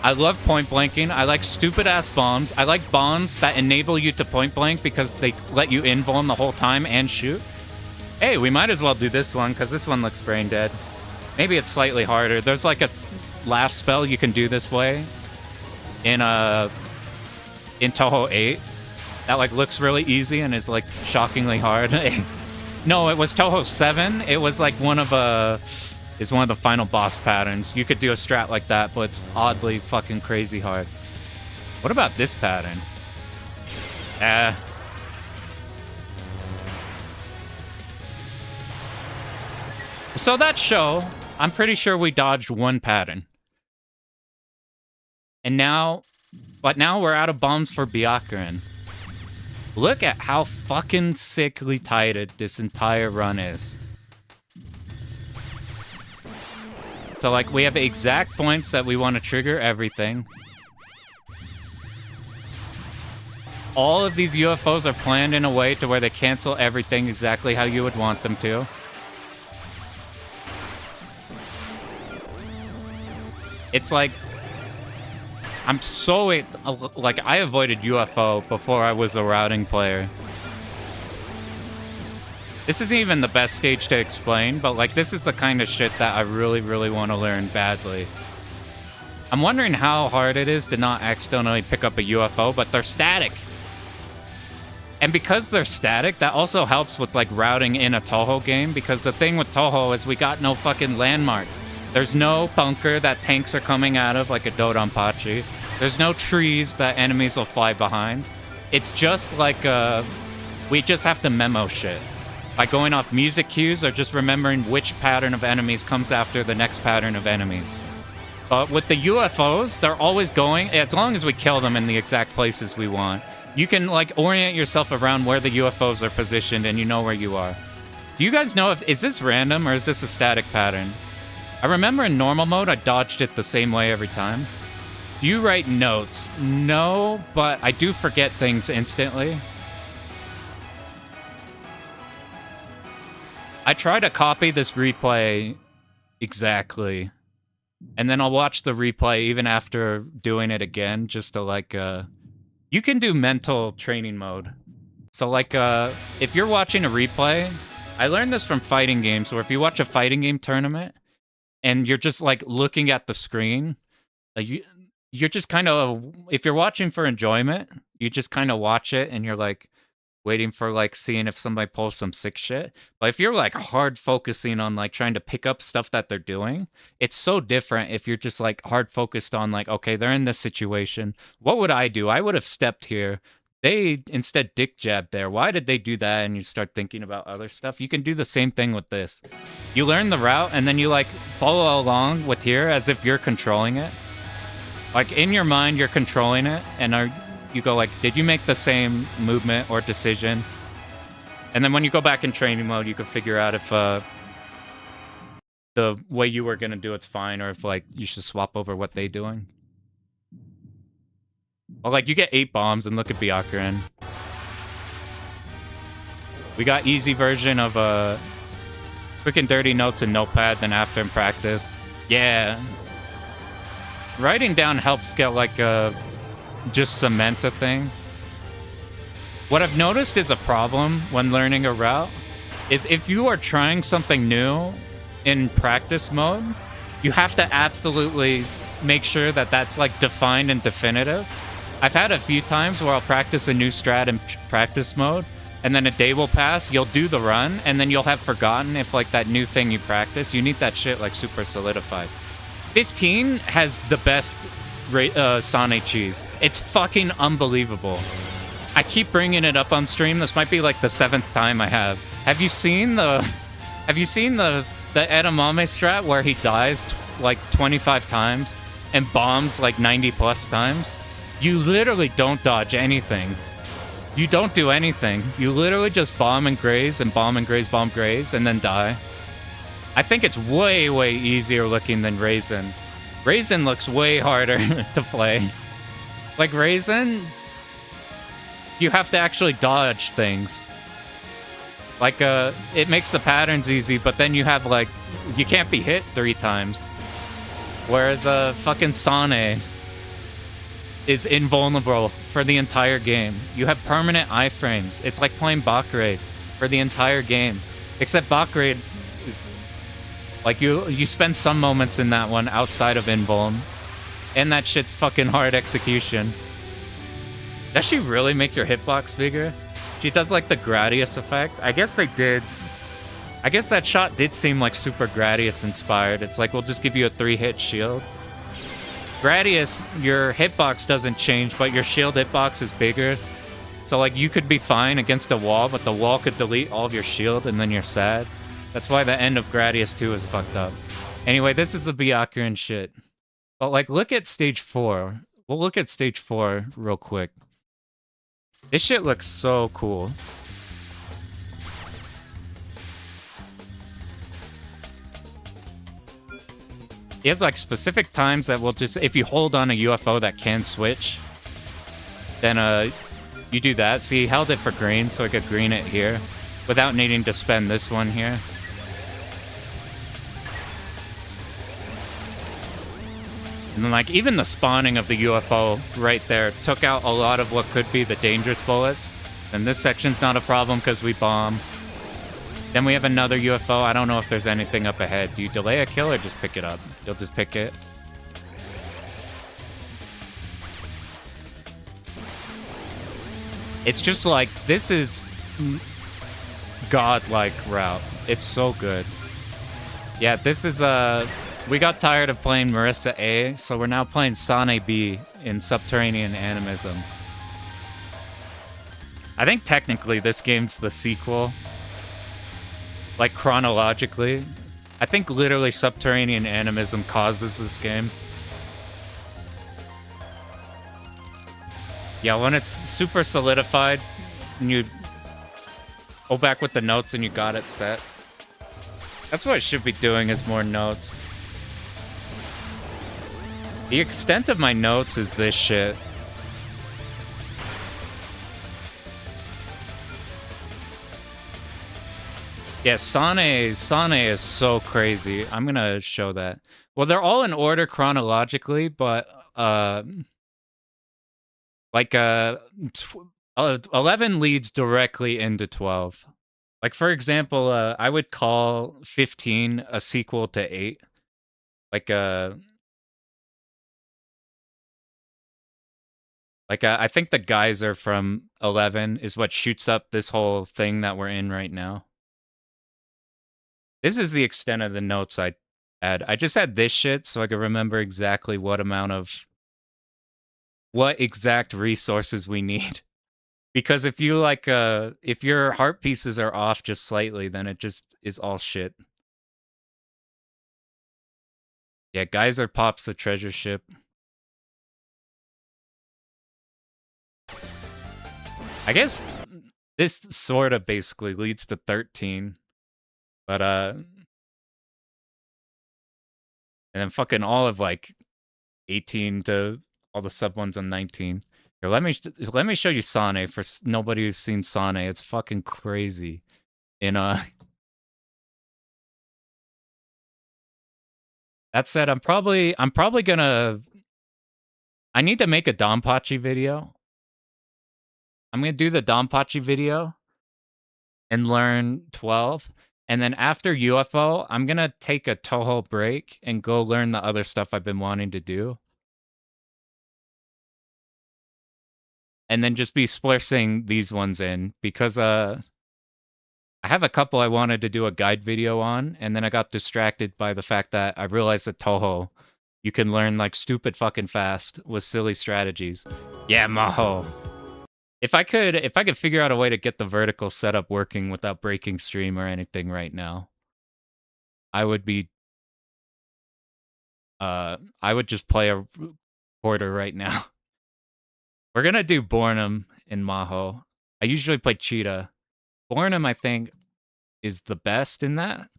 I love point blanking. I like stupid ass bombs. I like bombs that enable you to point blank because they let you invuln the whole time and shoot. Hey, we might as well do this one because this one looks brain dead. Maybe it's slightly harder. There's like a last spell you can do this way in Touhou 8 that like looks really easy and is like shockingly hard. No, it was Touhou 7. It was like one of the final boss patterns. You could do a strat like that, but it's oddly fucking crazy hard. What about this pattern? So that show, I'm pretty sure we dodged one pattern. But now we're out of bombs for Byakuren. Look at how fucking sickly tighted this entire run is. So like we have exact points that we want to trigger everything. All of these UFOs are planned in a way to where they cancel everything exactly how you would want them to. It's like, I'm so, like, I avoided UFO before I was a routing player. This isn't even the best stage to explain, but, like, this is the kind of shit that I really, really want to learn badly. I'm wondering how hard it is to not accidentally pick up a UFO, but they're static. And because they're static, that also helps with like routing in a Touhou game, because the thing with Touhou is we got no fucking landmarks. There's no bunker that tanks are coming out of like a Dodonpachi. There's no trees that enemies will fly behind. It's just like we just have to memo shit by going off music cues or just remembering which pattern of enemies comes after the next pattern of enemies. But with the UFOs, they're always going, as long as we kill them in the exact places we want. You can like orient yourself around where the UFOs are positioned and you know where you are. Do you guys know is this random or is this a static pattern? I remember in normal mode, I dodged it the same way every time. Do you write notes? No, but I do forget things instantly. I try to copy this replay exactly. And then I'll watch the replay even after doing it again, just to like, you can do mental training mode. So like, if you're watching a replay, I learned this from fighting games, where if you watch a fighting game tournament and you're just like looking at the screen, like you're just kind of, if you're watching for enjoyment, you just kind of watch it and you're like waiting for like seeing if somebody pulls some sick shit. But if you're like hard focusing on like trying to pick up stuff that they're doing, it's so different if you're just like hard focused on like, okay, they're in this situation. What would I do? I would have stepped here. They instead dick jabbed there. Why did they do that? And you start thinking about other stuff. You can do the same thing with this. You learn the route and then you like follow along with here as if you're controlling it. Like in your mind, you're controlling it, and you go like, did you make the same movement or decision? And then when you go back in training mode, you can figure out if the way you were gonna do it's fine, or if like you should swap over what they're doing. Well, like you get 8 bombs, and look at Byakuren. We got easy version of quick and dirty notes in Notepad, then after in practice. Yeah. Writing down helps get like just cement a thing. What I've noticed is a problem when learning a route is if you are trying something new in practice mode, you have to absolutely make sure that that's like defined and definitive. I've had a few times where I'll practice a new strat in practice mode, and then a day will pass, you'll do the run, and then you'll have forgotten if like that new thing you practice, you need that shit like super solidified. 15 has the best Sane cheese. It's fucking unbelievable. I keep bringing it up on stream. This might be like the 7th time I have. Have you seen the Edamame strat where he dies like 25 times and bombs like 90 plus times? You literally don't dodge anything. You don't do anything. You literally just bomb and graze and bomb and graze, bomb graze, and then die. I think it's way, way easier looking than Raisin. Raisin looks way harder to play. Like Raisin, you have to actually dodge things. Like, it makes the patterns easy, but then you have, like, you can't be hit 3 times. Whereas, fucking Sane is invulnerable for the entire game. You have permanent iframes. It's like playing Bakurade for the entire game. Except Bakurade is... Like, you spend some moments in that one outside of invuln. And that shit's fucking hard execution. Does she really make your hitbox bigger? She does, like, the Gradius effect. I guess they did. I guess that shot did seem, like, super Gradius inspired. It's like, we'll just give you a 3-hit shield. Gradius, your hitbox doesn't change, but your shield hitbox is bigger. So, like, you could be fine against a wall, but the wall could delete all of your shield, and then you're sad. That's why the end of Gradius 2 is fucked up. Anyway, this is the Byakuren shit. But, like, look at stage 4. We'll look at stage 4 real quick. This shit looks so cool. He has, like, specific times that will just... If you hold on a UFO that can switch, then, you do that. See, he held it for green, so I could green it here without needing to spend this one here. And then, like, even the spawning of the UFO right there took out a lot of what could be the dangerous bullets. And this section's not a problem because we bomb. Then we have another UFO. I don't know if there's anything up ahead. Do you delay a kill or just pick it up? You'll just pick it. It's just like, this is godlike route. It's so good. Yeah, this is we got tired of playing MarisaA, so we're now playing Sane B in Subterranean Animism. I think technically this game's the sequel. Like chronologically. I think literally Subterranean Animism causes this game. Yeah, when it's super solidified and you go back with the notes and you got it set. That's what I should be doing, is more notes. The extent of my notes is this shit. Yeah, Sane is so crazy. I'm gonna show that. Well, they're all in order chronologically, but like 11 leads directly into 12. Like, for example, I would call 15 a sequel to 8. Like I think the geyser from 11 is what shoots up this whole thing that we're in right now. This is the extent of the notes I had. I just had this shit so I could remember exactly what exact resources we need. Because if you if your heart pieces are off just slightly, then it just is all shit. Yeah, geyser pops the treasure ship. I guess this sort of basically leads to 13. But, and then fucking all of, like, 18 to all the sub ones on 19. Here, let me show you Sane for nobody who's seen Sane. It's fucking crazy. That said, I'm probably gonna... I need to make a Donpachi video. I'm gonna do the Donpachi video and learn 12. And then after UFO, I'm gonna take a Touhou break and go learn the other stuff I've been wanting to do. And then just be splicing these ones in, because I have a couple I wanted to do a guide video on, and then I got distracted by the fact that I realized that Touhou, you can learn like stupid fucking fast with silly strategies. Yeah, Maho. If I could figure out a way to get the vertical setup working without breaking stream or anything right now, I would be I would just play a quarter right now. We're gonna do Bornum in Maho. I usually play Cheetah. Bornum, I think, is the best in that.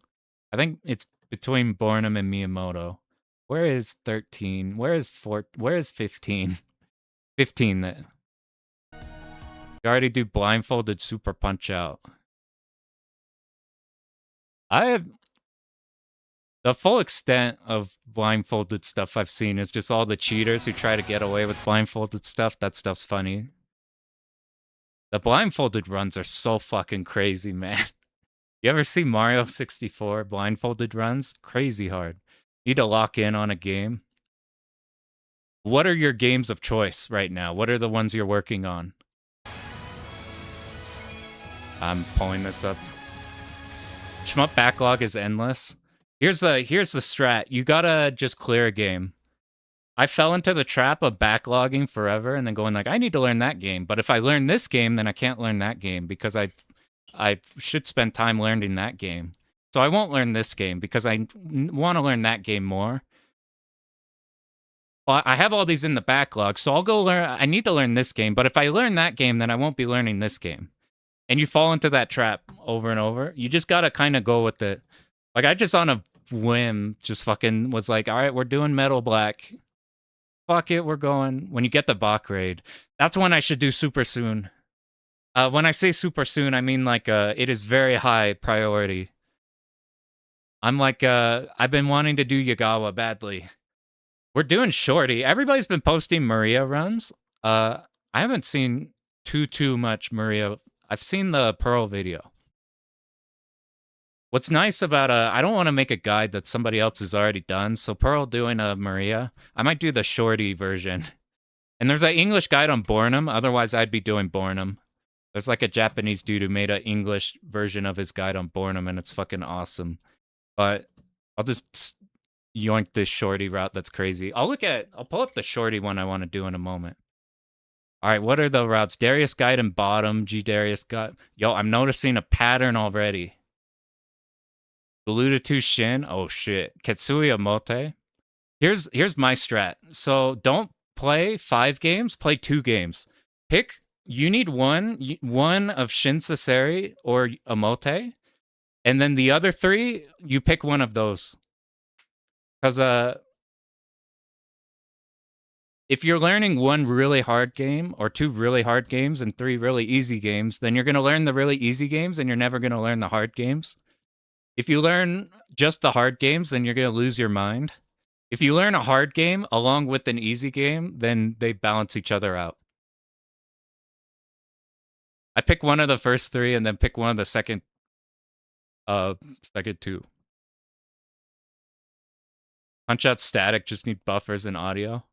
I think it's between Bornum and Miyamoto. Where is 13? Where is 15? 15 that. You already do blindfolded super punch out. I have the full extent of blindfolded stuff I've seen is just all the cheaters who try to get away with blindfolded stuff. That stuff's funny. The blindfolded runs are so fucking crazy, man. You ever see Mario 64 blindfolded runs? Crazy hard. Need to lock in on a game. What are your games of choice right now? What are the ones you're working on? I'm pulling this up. Shmup backlog is endless. Here's the strat. You gotta just clear a game. I fell into the trap of backlogging forever and then going like, I need to learn that game. But if I learn this game, then I can't learn that game because I should spend time learning that game. So I won't learn this game because I want to learn that game more. Well, I have all these in the backlog, so I'll go learn. I need to learn this game, but if I learn that game, then I won't be learning this game. And you fall into that trap over and over. You just gotta kind of go with it. Like, I just on a whim just fucking was like, all right, we're doing Metal Black. Fuck it, we're going. When you get the Bach raid, that's when I should do super soon. When I say super soon, I mean like it is very high priority. I'm like, I've been wanting to do Yagawa badly. We're doing Shorty. Everybody's been posting Maria runs. I haven't seen too much Maria. I've seen the Pearl video. What's nice about I don't want to make a guide that somebody else has already done. So Pearl doing a Maria. I might do the Shorty version. And there's an English guide on Bornum. Otherwise, I'd be doing Bornum. There's like a Japanese dude who made an English version of his guide on Bornum, and it's fucking awesome. But I'll just yoink this shorty route. That's crazy. I'll pull up the shorty one I want to do in a moment. All right, what are the routes? Darius guide and bottom. G Darius got. Yo, I'm noticing a pattern already. Galuda 2 Shin. Oh shit. Ketsuya Mote. Here's my strat. So don't play 5 games, play 2 games. You need one of Shin Saseri or Amote, and then the other 3, you pick one of those. Because if you're learning 1 really hard game or 2 really hard games and 3 really easy games, then you're going to learn the really easy games and you're never going to learn the hard games. If you learn just the hard games, then you're going to lose your mind. If you learn a hard game along with an easy game, then they balance each other out. I pick one of the first 3 and then pick one of the second 2. Punch-Out static, just need buffers and audio.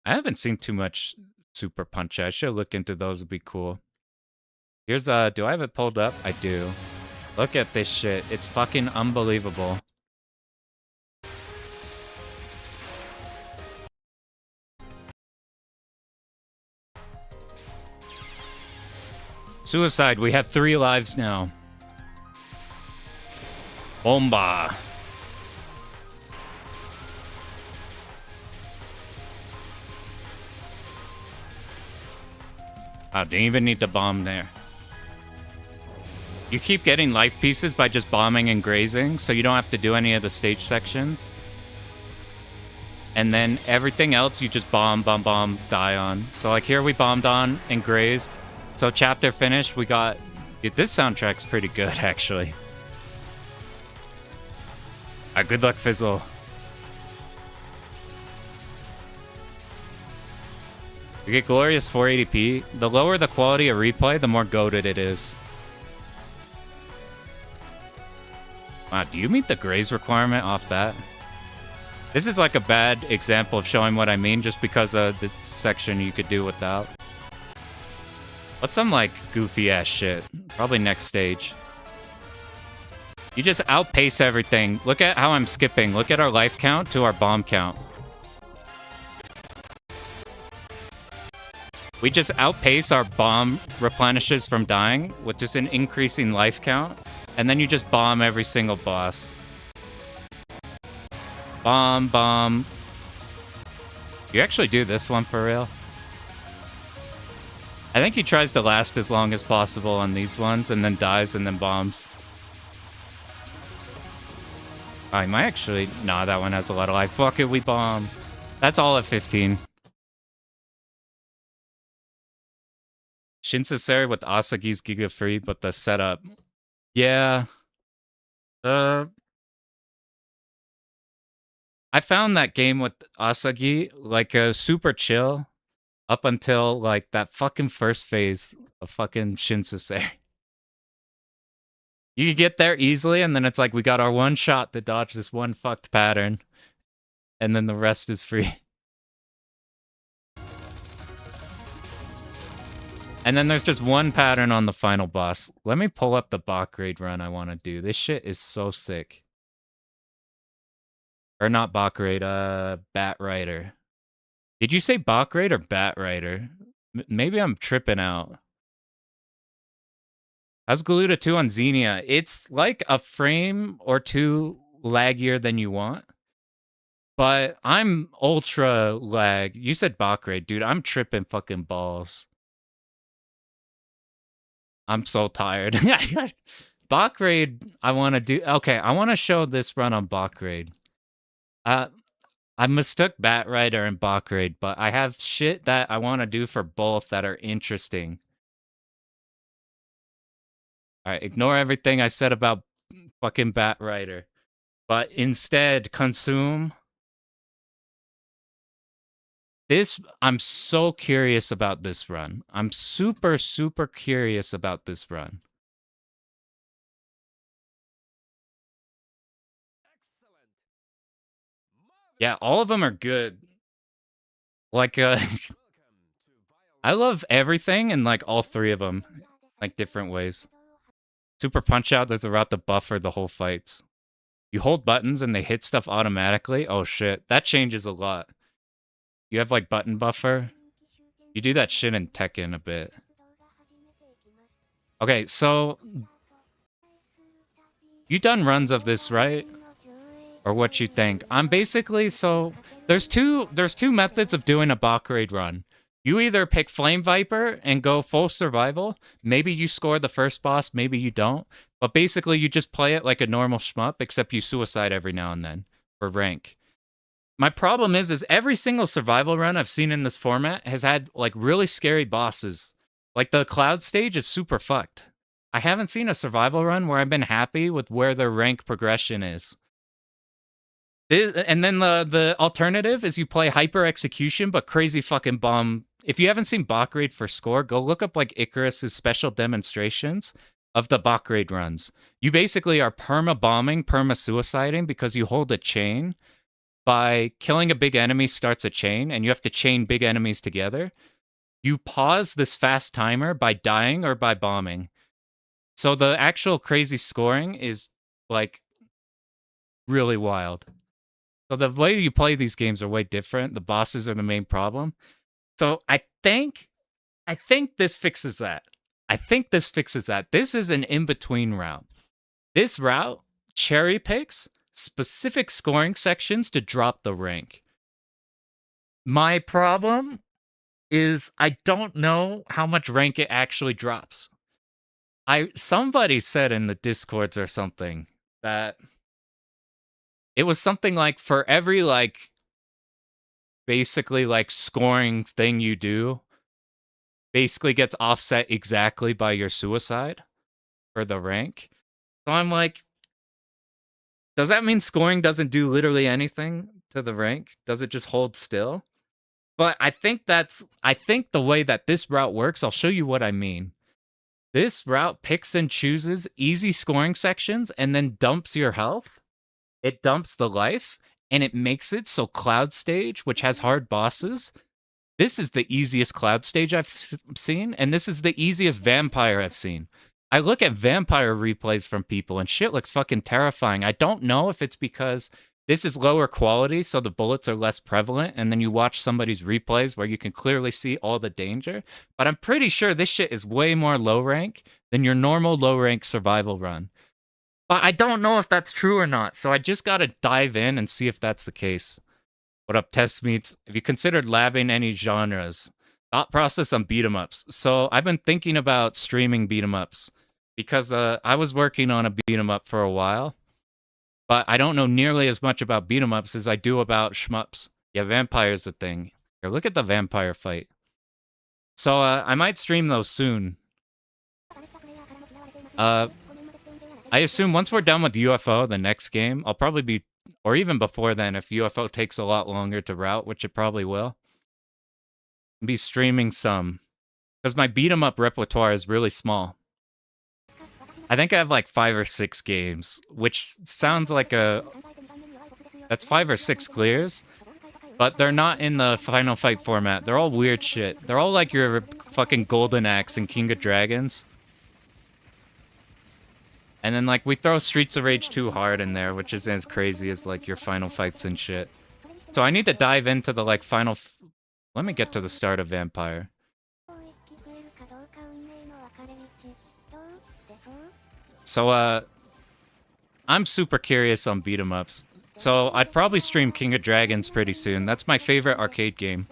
I haven't seen too much Super Punch-Out. I should look into those, would be cool. Here's, do I have it pulled up? I do. Look at this shit. It's fucking unbelievable. Suicide, we have 3 lives now. Bomba. I didn't even need to bomb there. You keep getting life pieces by just bombing and grazing, so you don't have to do any of the stage sections. And then everything else you just bomb, die on. So like here we bombed on and grazed. So chapter finished, we got... Dude, this soundtrack's pretty good, actually. Alright, good luck, Fizzle. You get glorious 480p. The lower the quality of replay, the more goated it is. Wow, do you meet the graze requirement off that? This is like a bad example of showing what I mean, just because of this section you could do without. What's some, like, goofy-ass shit? Probably next stage. You just outpace everything. Look at how I'm skipping. Look at our life count to our bomb count. We just outpace our bomb replenishes from dying with just an increasing life count. And then you just bomb every single boss. Bomb. You actually do this one for real? I think he tries to last as long as possible on these ones and then dies and then bombs. Oh, he might actually... Nah, that one has a lot of life. Fuck it, we bomb. That's all at 15. Shinsaseri with Asagi's Giga Free, but the setup... Yeah. I found that game with Asagi, like, super chill up until, like, that fucking first phase of fucking Shinsaseri. You can get there easily, and then it's like, we got our one shot to dodge this one fucked pattern, and then the rest is free. And then there's just one pattern on the final boss. Let me pull up the Bach raid run I want to do. This shit is so sick. Or not Bach raid, Bat Rider. Did you say Bach raid or Bat Rider? Maybe I'm tripping out. How's Galuda 2 on Xenia? It's like a frame or 2 laggier than you want. But I'm ultra lag. You said Bach raid, dude. I'm tripping fucking balls. I'm so tired. Bach raid, I want to do... Okay, I want to show this run on Bach raid. I mistook Bat Rider and Bach raid, but I have shit that I want to do for both that are interesting. Alright, ignore everything I said about fucking Bat Rider. But instead, consume... This, I'm so curious about this run. I'm super, super curious about this run. Yeah, all of them are good. Like, I love everything in like all three of them, like different ways. Super Punch Out, there's a route to buffer the whole fights. You hold buttons and they hit stuff automatically. Oh shit, that changes a lot. You have like button buffer. You do that shit in Tekken a bit. Okay, so you done runs of this, right? Or what you think? I'm basically so there's two methods of doing a Bach raid run. You either pick Flame Viper and go full survival. Maybe you score the first boss, maybe you don't. But basically you just play it like a normal shmup, except you suicide every now and then for rank. My problem is every single survival run I've seen in this format has had like really scary bosses. Like the cloud stage is super fucked. I haven't seen a survival run where I've been happy with where their rank progression is. And then the alternative is you play hyper execution, but crazy fucking bomb. If you haven't seen Bach Raid for score, go look up like Icarus's special demonstrations of the Bach Raid runs. You basically are perma bombing, perma suiciding because you hold a chain. By killing a big enemy starts a chain, and you have to chain big enemies together. You pause this fast timer by dying or by bombing. So the actual crazy scoring is like really wild. So the way you play these games are way different. The bosses are the main problem. So I think this fixes that. This is an in-between route. This route cherry picks specific scoring sections to drop the rank. My problem is I don't know how much rank it actually drops. Somebody said in the Discords or something that it was something like for every like basically like scoring thing you do basically gets offset exactly by your suicide for the rank. So I'm like, does that mean scoring doesn't do literally anything to the rank? Does it just hold still? But I think the way that this route works, I'll show you what I mean. This route picks and chooses easy scoring sections and then dumps your health. It dumps the life, and it makes it so Cloud Stage, which has hard bosses, this is the easiest Cloud Stage I've seen, and this is the easiest Vampire I've seen. I look at Vampire replays from people, and shit looks fucking terrifying. I don't know if it's because this is lower quality, so the bullets are less prevalent, and then you watch somebody's replays where you can clearly see all the danger, but I'm pretty sure this shit is way more low rank than your normal low rank survival run. But I don't know if that's true or not, so I just gotta dive in and see if that's the case. What up, Test Meets? Have you considered labbing any genres? Thought process on beat 'em ups. So I've been thinking about streaming beat 'em ups because I was working on a beat 'em up for a while, but I don't know nearly as much about beat 'em ups as I do about shmups. Yeah, Vampire's a thing. Here, look at the vampire fight. So I might stream those soon. I assume once we're done with UFO, the next game, I'll probably be, or even before then, if UFO takes a lot longer to route, which it probably will, be streaming some. Because my beat 'em up repertoire is really small. I think I have like 5 or 6 games, which sounds like that's 5 or 6 clears, but they're not in the Final Fight format. They're all weird shit. They're all like your fucking Golden Axe and King of Dragons. And then, like, we throw Streets of Rage 2 hard in there, which isn't as crazy as, like, your final fights and shit. So I need to dive into the, like, let me get to the start of Vampire. So, I'm super curious on beat 'em ups. So I'd probably stream King of Dragons pretty soon. That's my favorite arcade game.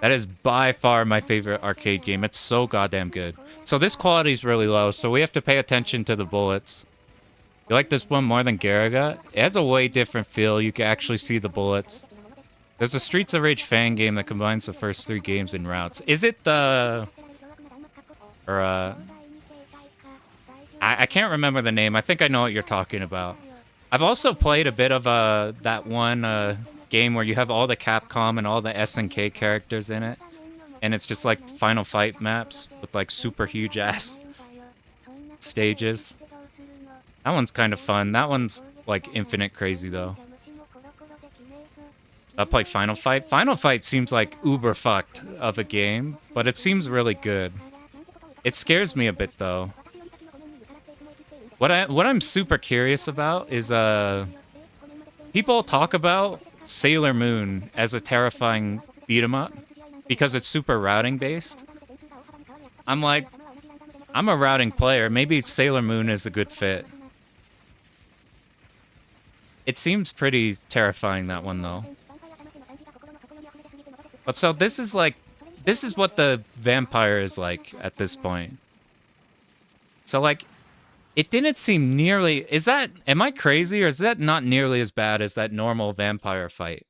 That is by far my favorite arcade game. It's so goddamn good. So this quality is really low, so we have to pay attention to the bullets. You like this one more than Garaga? It has a way different feel. You can actually see the bullets. There's a Streets of Rage fan game that combines the first 3 games in routes. Is it the... Or, I can't remember the name. I think I know what you're talking about. I've also played a bit of that one game where you have all the Capcom and all the SNK characters in it. And it's just like Final Fight maps with like super huge ass stages. That one's kind of fun. That one's like infinite crazy though. I play Final Fight. Final Fight seems like uber fucked of a game, but it seems really good. It scares me a bit though. What I'm super curious about is people talk about Sailor Moon as a terrifying beat 'em up because it's super routing based. I'm like, I'm a routing player. Maybe Sailor Moon is a good fit. It seems pretty terrifying, that one though. But so this is what the vampire is like at this point. So like, it didn't seem nearly, am I crazy or is that not nearly as bad as that normal vampire fight?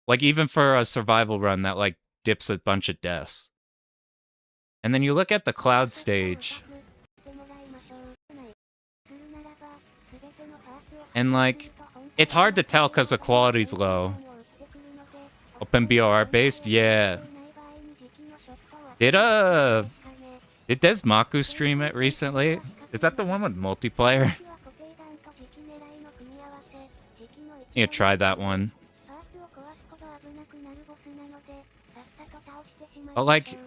Like even for a survival run that like dips a bunch of deaths. And then you look at the cloud stage. And like, it's hard to tell because the quality's low. Open BOR based? Yeah. Did Desmaku stream it recently? Is that the one with multiplayer? You try that one. But like,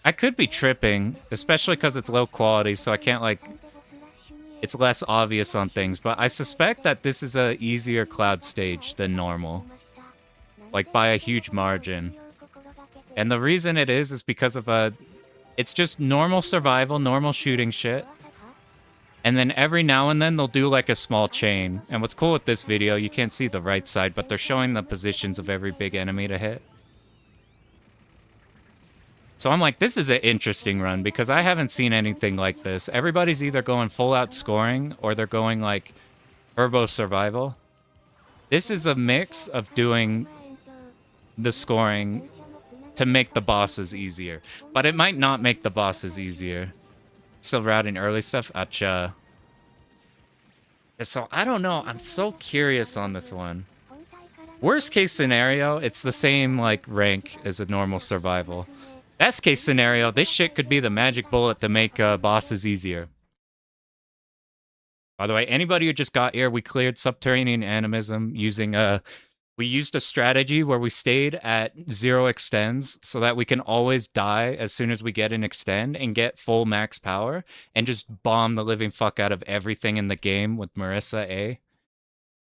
I could be tripping, especially because it's low quality, so I can't like, it's less obvious on things, but I suspect that this is a easier cloud stage than normal. Like by a huge margin. And the reason it is because of it's just normal survival, normal shooting shit. And then every now and then they'll do like a small chain. And what's cool with this video, you can't see the right side, but they're showing the positions of every big enemy to hit. So I'm like, this is an interesting run because I haven't seen anything like this. Everybody's either going full out scoring or they're going like turbo survival. This is a mix of doing the scoring to make the bosses easier. But it might not make the bosses easier. Still routing early stuff? Acha. So I don't know. I'm so curious on this one. Worst case scenario, it's the same like rank as a normal survival. Best case scenario, this shit could be the magic bullet to make bosses easier. By the way, anybody who just got here, we cleared Subterranean Animism using we used a strategy where we stayed at 0 extends so that we can always die as soon as we get an extend and get full max power and just bomb the living fuck out of everything in the game with MarisaA.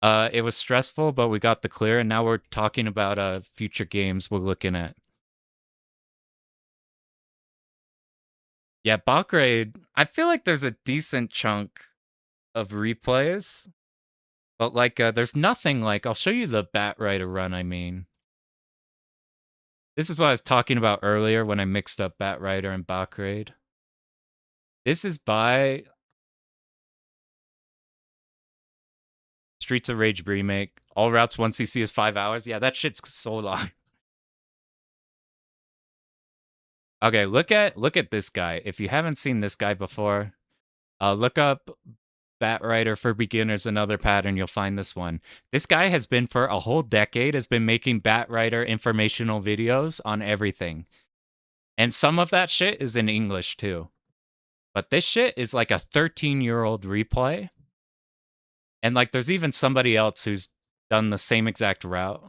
It was stressful, but we got the clear, and now we're talking about future games we're looking at. Yeah, bot grade, I feel like there's a decent chunk of replays, but like there's nothing like, I'll show you the Batrider run, I mean. This is what I was talking about earlier when I mixed up Batrider and bot grade. This is by Streets of Rage remake. All routes 1cc is 5 hours. Yeah, that shit's so long. Okay, look at this guy. If you haven't seen this guy before, look up Batrider for beginners, another pattern. You'll find this one. This guy has been for a whole decade has been making Batrider informational videos on everything, and some of that shit is in English too. But this shit is like a 13-year-old replay, and like there's even somebody else who's done the same exact route.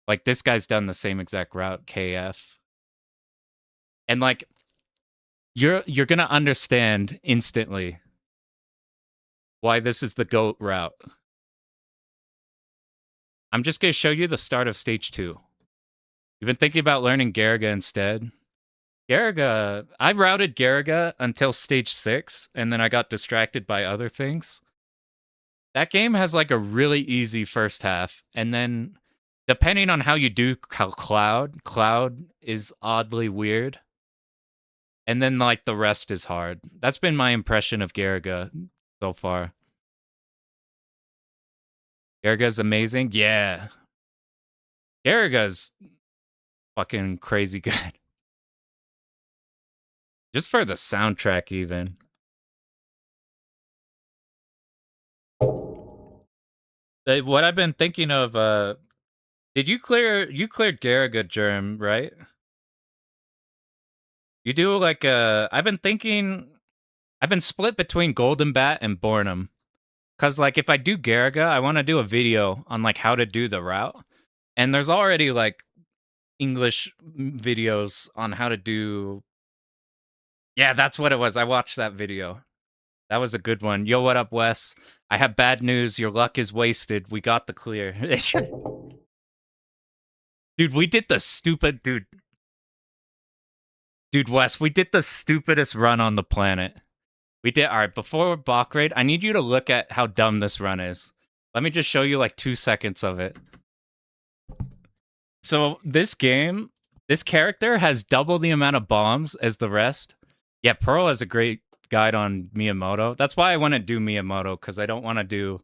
Like this guy's done the same exact route, KF. And like you're gonna understand instantly why this is the GOAT route. I'm just gonna show you the start of stage 2. You've been thinking about learning Garaga instead. Garaga, I routed Garaga until stage 6, and then I got distracted by other things. That game has like a really easy first half, and then depending on how you do Cloud is oddly weird. And then like the rest is hard. That's been my impression of Garaga so far. Garaga's amazing? Yeah. Garaga's fucking crazy good. Just for the soundtrack even. What I've been thinking of, did you cleared Garaga Germ, right? You do like I've been split between Golden Bat and Bornum. Because, like, if I do Garaga, I want to do a video on, like, how to do the route. And there's already, like, English videos on how to do... Yeah, that's what it was. I watched that video. That was a good one. Yo, what up, Wes? I have bad news. Your luck is wasted. We got the clear. Dude, we did the stupid... Dude, Wes, we did the stupidest run on the planet. We did... Alright, before Bach Raid, I need you to look at how dumb this run is. Let me just show you, like, 2 seconds of it. So, this game, this character has double the amount of bombs as the rest. Yeah, Pearl has a great guide on Miyamoto. That's why I want to do Miyamoto, because I don't want to do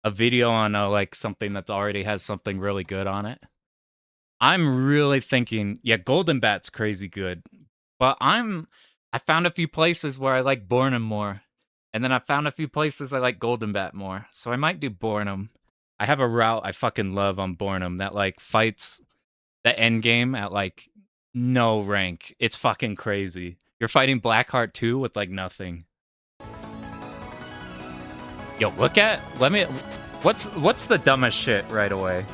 a video on, like, something that already has something really good on it. I'm really thinking... Yeah, Golden Bat's crazy good. But I found a few places where I like Bornum more. And then I found a few places I like Golden Bat more. So I might do Bornum. I have a route I fucking love on Bornum that, like, fights the end game at, like, no rank. It's fucking crazy. You're fighting Blackheart 2 with, like, nothing. Yo, look at... Let me... What's the dumbest shit right away?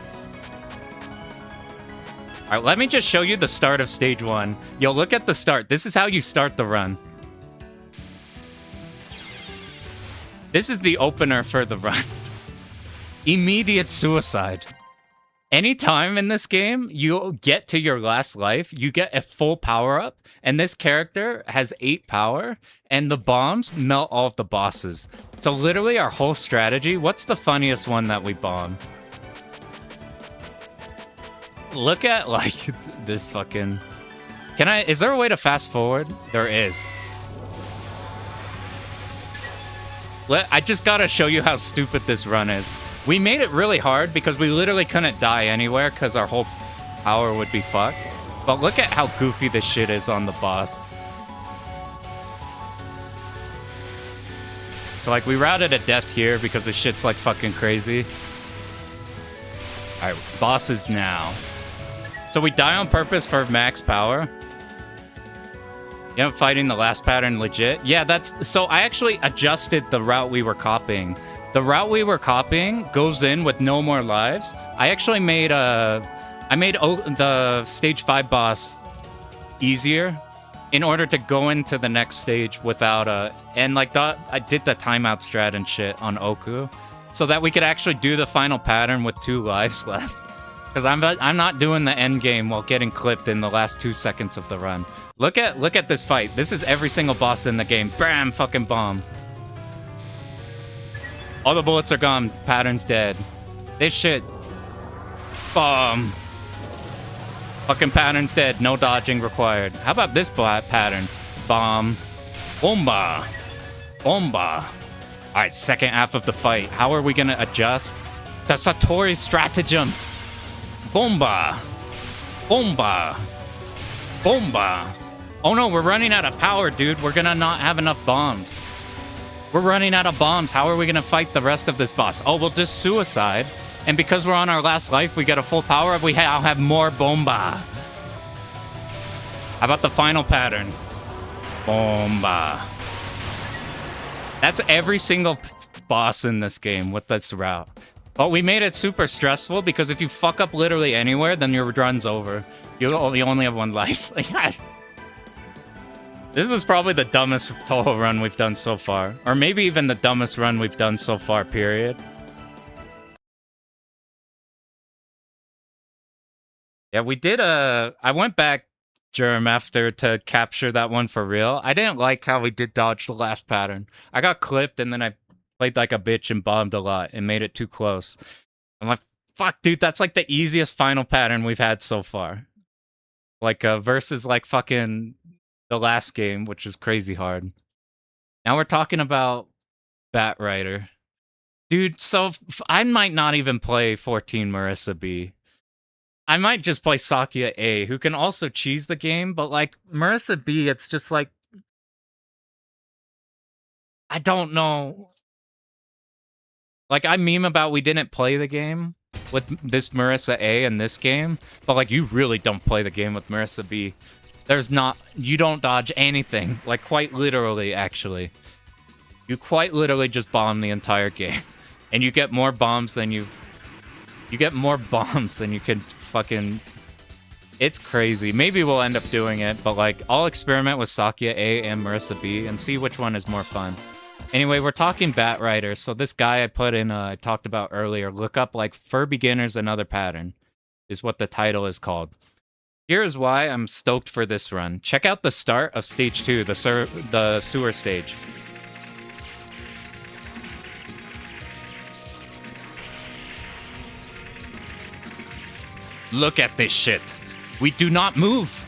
Alright, let me just show you the start of stage 1. Yo, look at the start. This is how you start the run. This is the opener for the run. Immediate suicide. Anytime in this game you get to your last life, you get a full power-up, and this character has 8 power, and the bombs melt all of the bosses. So literally our whole strategy... What's the funniest one that we bomb? Look at, like, this fucking... Is there a way to fast forward? There is. I just gotta show you how stupid this run is. We made it really hard because we literally couldn't die anywhere because our whole power would be fucked. But look at how goofy this shit is on the boss. So, like, we routed a death here because this shit's, like, fucking crazy. Alright, bosses now. So we die on purpose for max power. Yeah, fighting the last pattern legit. Yeah, that's... So I actually adjusted the route we were copying. The route we were copying goes in with no more lives. I actually made the stage 5 boss easier in order to go into the next stage without a... And, like, I did the timeout strat and shit on Oku so that we could actually do the final pattern with 2 lives left. Because I'm not doing the end game while getting clipped in the last 2 seconds of the run. Look at this fight. This is every single boss in the game. Bam! Fucking bomb. All the bullets are gone. Pattern's dead. This shit. Bomb. Fucking pattern's dead. No dodging required. How about this pattern? Bomb. Bomba. Bomba. Alright, second half of the fight. How are we gonna adjust to Satori's stratagems? Bomba. Bomba. Bomba. Oh no, we're running out of power, dude. We're gonna not have enough bombs. We're running out of bombs. How are we gonna fight the rest of this boss? Oh, we'll just suicide. And because we're on our last life, we get a full power up. I'll have more bomba. How about the final pattern? Bomba. That's every single boss in this game with this route. But we made it super stressful because if you fuck up literally anywhere, then your run's over. You only have 1 life. This is probably the dumbest Touhou run we've done so far. Or maybe even the dumbest run we've done so far, period. Yeah, we did I went back, Germ, after to capture that one for real. I didn't like how we did dodge the last pattern. I got clipped and then I played like a bitch and bombed a lot and made it too close. I'm like, fuck, dude, that's like the easiest final pattern we've had so far. Like, versus like fucking the last game, which is crazy hard. Now we're talking about Bat Rider. Dude, so I might not even play 14 MarisaB. I might just play Sakuya A, who can also cheese the game, but like MarisaB, it's just like... I don't know. Like, I meme about we didn't play the game with this MarisaA in this game, but like, you really don't play the game with MarisaB. There's not... You don't dodge anything. Like, quite literally, actually. You quite literally just bomb the entire game. And you get more bombs than you get more bombs than you can fucking... It's crazy. Maybe we'll end up doing it, but like, I'll experiment with Sakya A and MarisaA B and see which one is more fun. Anyway, we're talking Bat Riders. So this guy I put in, I talked about earlier, look up like For Beginners Another Pattern is what the title is called. Here's why I'm stoked for this run. Check out the start of Stage 2, the sewer stage. Look at this shit. We do not move.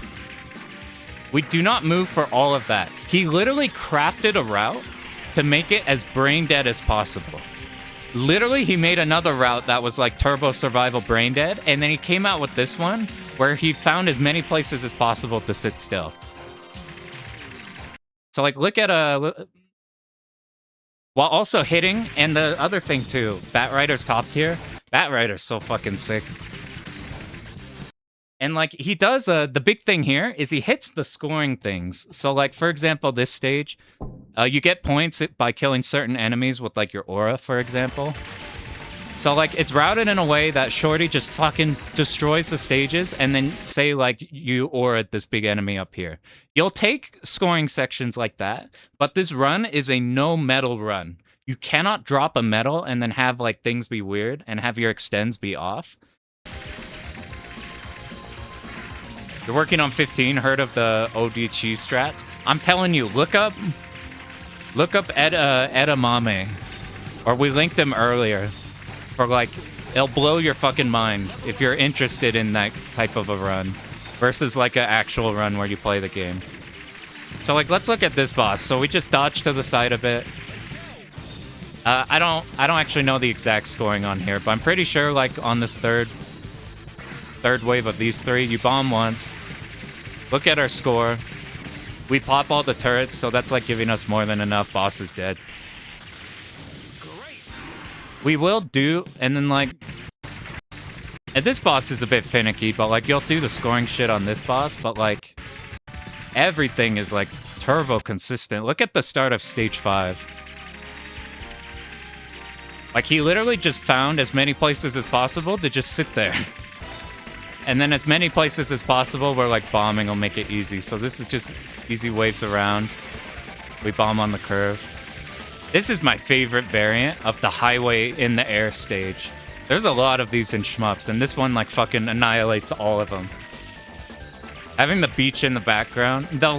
We do not move for all of that. He literally crafted a route to make it as brain dead as possible. Literally, he made another route that was like Turbo Survival Brain Dead, and then he came out with this one where he found as many places as possible to sit still. So like, look at while also hitting, and the other thing too, Bat Rider's top tier. Bat Rider's so fucking sick. And like, he does, the big thing here is he hits the scoring things. So like, for example, this stage, you get points by killing certain enemies with like your aura, for example. So like, it's routed in a way that Shorty just fucking destroys the stages, and then say like, you aura'd this big enemy up here. You'll take scoring sections like that, but this run is a no medal run. You cannot drop a medal and then have like things be weird and have your extends be off. You're working on 15, heard of the OD cheese strats? I'm telling you, look up Edamame. Or we linked him earlier. For like, it'll blow your fucking mind if you're interested in that type of a run. Versus like an actual run where you play the game. So like, let's look at this boss. So we just dodged to the side a bit. I don't actually know the exact scoring on here, but I'm pretty sure like on this third wave of these three, you bomb once. Look at our score. We pop all the turrets, so that's like giving us more than enough. Boss is dead. Great. We will do, and then like, and this boss is a bit finicky, but like you'll do the scoring shit on this boss, but like everything is like turbo consistent. Look at the start of stage 5. Like he literally just found as many places as possible to just sit there. And then as many places as possible where like bombing will make it easy. So this is just easy waves around. We bomb on the curve. This is my favorite variant of the highway in the air stage. There's a lot of these in shmups, and this one like fucking annihilates all of them. Having the beach in the background, the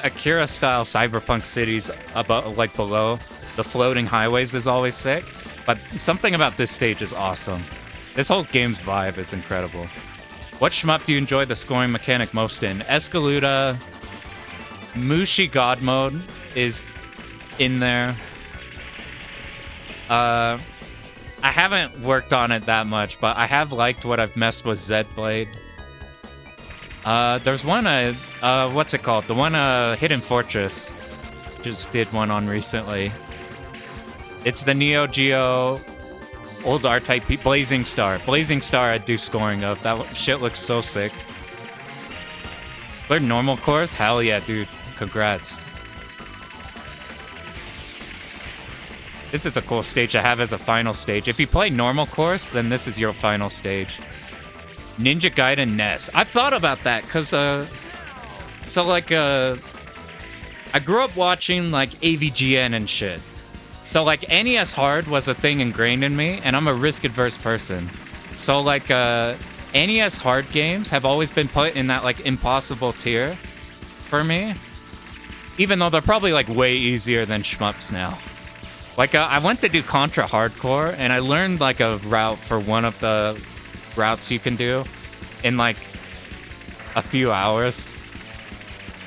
Akira style cyberpunk cities above, like below the floating highways is always sick. But something about this stage is awesome. This whole game's vibe is incredible. What shmup do you enjoy the scoring mechanic most in? Escaluda, Mushi God Mode is in there. I haven't worked on it that much, but I have liked what I've messed with Z-Blade. There's one, what's it called? The one, Hidden Fortress. Just did one on recently. It's the Neo Geo old R-Type Blazing Star. Blazing Star I'd do scoring of. That shit looks so sick. Clear normal course? Hell yeah, dude. Congrats. This is a cool stage to have as a final stage. If you play normal course, then this is your final stage. Ninja Gaiden NES. I've thought about that, because, I grew up watching, like, AVGN and shit. So, like, NES Hard was a thing ingrained in me, and I'm a risk-adverse person. So, like, NES Hard games have always been put in that, like, impossible tier for me. Even though they're probably, like, way easier than shmups now. Like, I went to do Contra Hardcore, and I learned, like, a route for one of the routes you can do in, like, a few hours.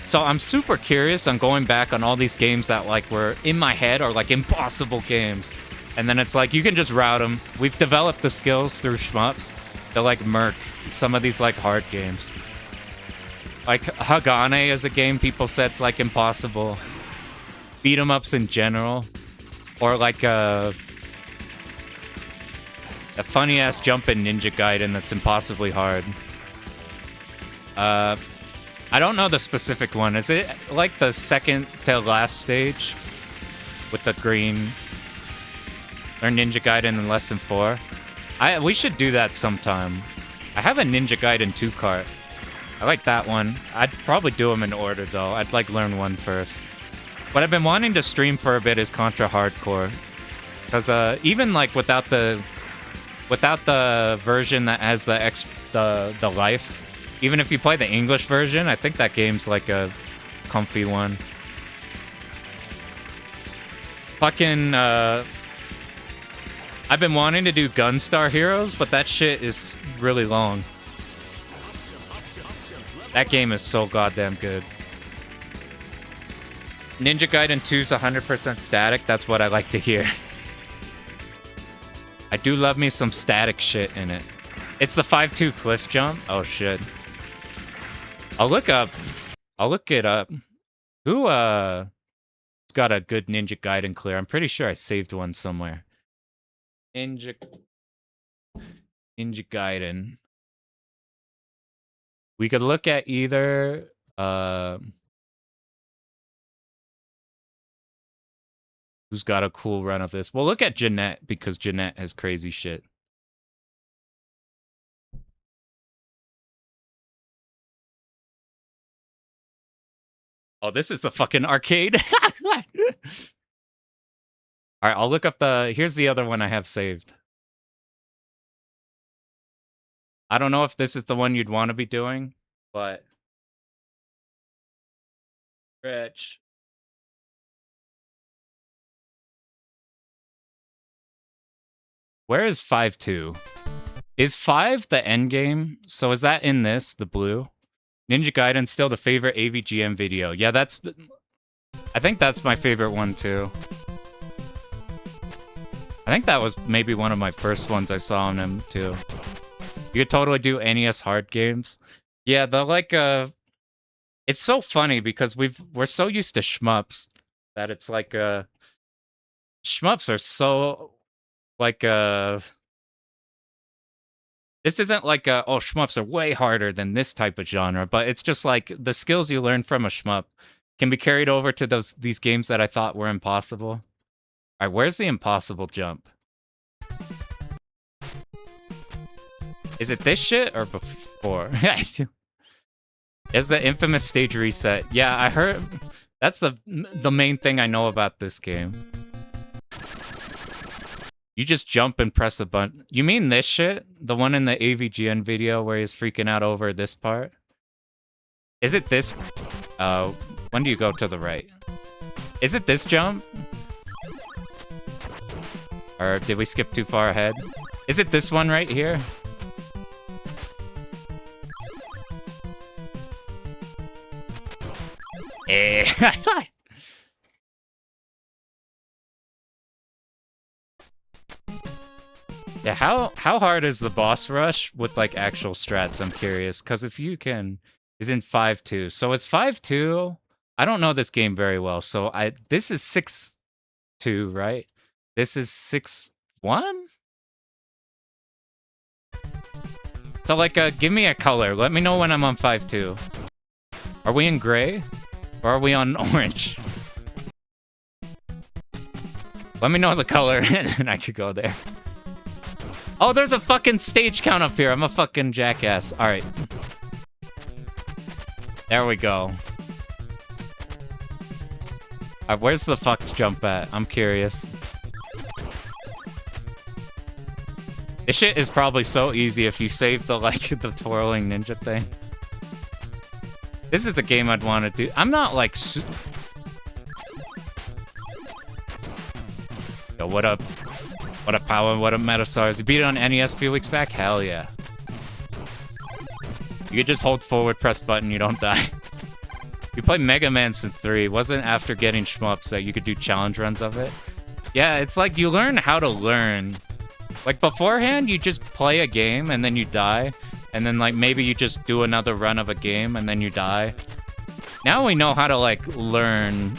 So I'm super curious on going back on all these games that, like, were in my head or, like, impossible games. And then it's like, you can just route them. We've developed the skills through shmups to, like, murk some of these, like, hard games. Like, Hagane is a game people said's, like, impossible. Beat-em-ups in general. Or, like, a funny-ass jump in Ninja Gaiden that's impossibly hard. I don't know the specific one. Is it, like, the second to last stage? with the green. Learn Ninja Gaiden in Lesson 4. We should do that sometime. I have a Ninja Gaiden 2 cart. I like that one. I'd probably do them in order, though. I'd like learn one first. What I've been wanting to stream for a bit is Contra Hardcore. Because even like without the version that has the life, even if you play the English version, I think that game's like a comfy one. Fucking I've been wanting to do Gunstar Heroes, but that shit is really long. That game is so goddamn good. Ninja Gaiden 2's 100% static. That's what I like to hear. I do love me some static shit in it. It's the 5-2 cliff jump. Oh shit. I'll look it up. Who got a good Ninja Gaiden clear? I'm pretty sure I saved one somewhere. Ninja Gaiden. We could look at either who's got a cool run of this. We'll look at Jeanette because Jeanette has crazy shit. Oh, this is the fucking arcade. All right, I'll look up here's the other one I have saved. I don't know if this is the one you'd want to be doing, but Rich. Where is 5-2? Is 5 the end game? So is that in this, the blue? Ninja Gaiden still the favorite AVGM video. Yeah, I think that's my favorite one too. I think that was maybe one of my first ones I saw on him too. You could totally do NES hard games. Yeah, the like it's so funny because we're so used to shmups that it's like shmups are so like this isn't like oh, shmups are way harder than this type of genre, but it's just like the skills you learn from a shmup can be carried over to these games that I thought were impossible. All right, where's the impossible jump? Is it this shit or before? Is the infamous stage reset? Yeah, I heard that's the main thing I know about this game. You just jump and press a button. You mean this shit? The one in the AVGN video where he's freaking out over this part? Is it this? When do you go to the right? Is it this jump? Or did we skip too far ahead? Is it this one right here? Eh. Yeah, how hard is the boss rush with like actual strats? I'm curious, because if you can, is in 5-2. So it's 5-2. I don't know this game very well, so this is 6-2, right? This is 6-1. So like, give me a color. Let me know when I'm on 5-2. Are we in gray, or are we on orange? Let me know the color, and then I could go there. Oh, there's a fucking stage count up here. I'm a fucking jackass. All right. There we go. Where's the fucked jump at? I'm curious. This shit is probably so easy if you save the, like, the twirling ninja thing. This is a game I'd want to do. I'm not, like... Yo, what up? What up, Power? What up, MarisaA? You beat it on NES a few weeks back? Hell yeah. You could just hold forward, press button, you don't die. You played Mega Man since 3. Wasn't after getting shmups that you could do challenge runs of it? Yeah, it's like you learn how to learn. Like beforehand, you just play a game and then you die. And then like maybe you just do another run of a game and then you die. Now we know how to like learn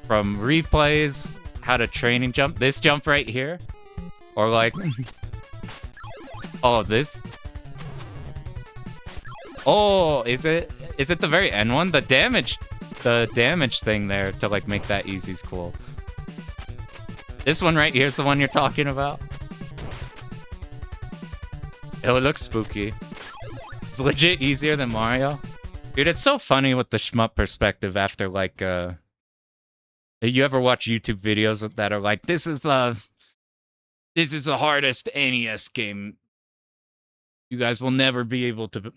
from replays, how to training jump. This jump right here. Or like, oh, this. Oh, is it the very end one? The damage thing there to like make that easy is cool. This one right here is the one you're talking about. It looks spooky. It's legit easier than Mario. Dude, it's so funny with the shmup perspective after, like, you ever watch YouTube videos that are like, this is the hardest NES game. You guys will never be able to...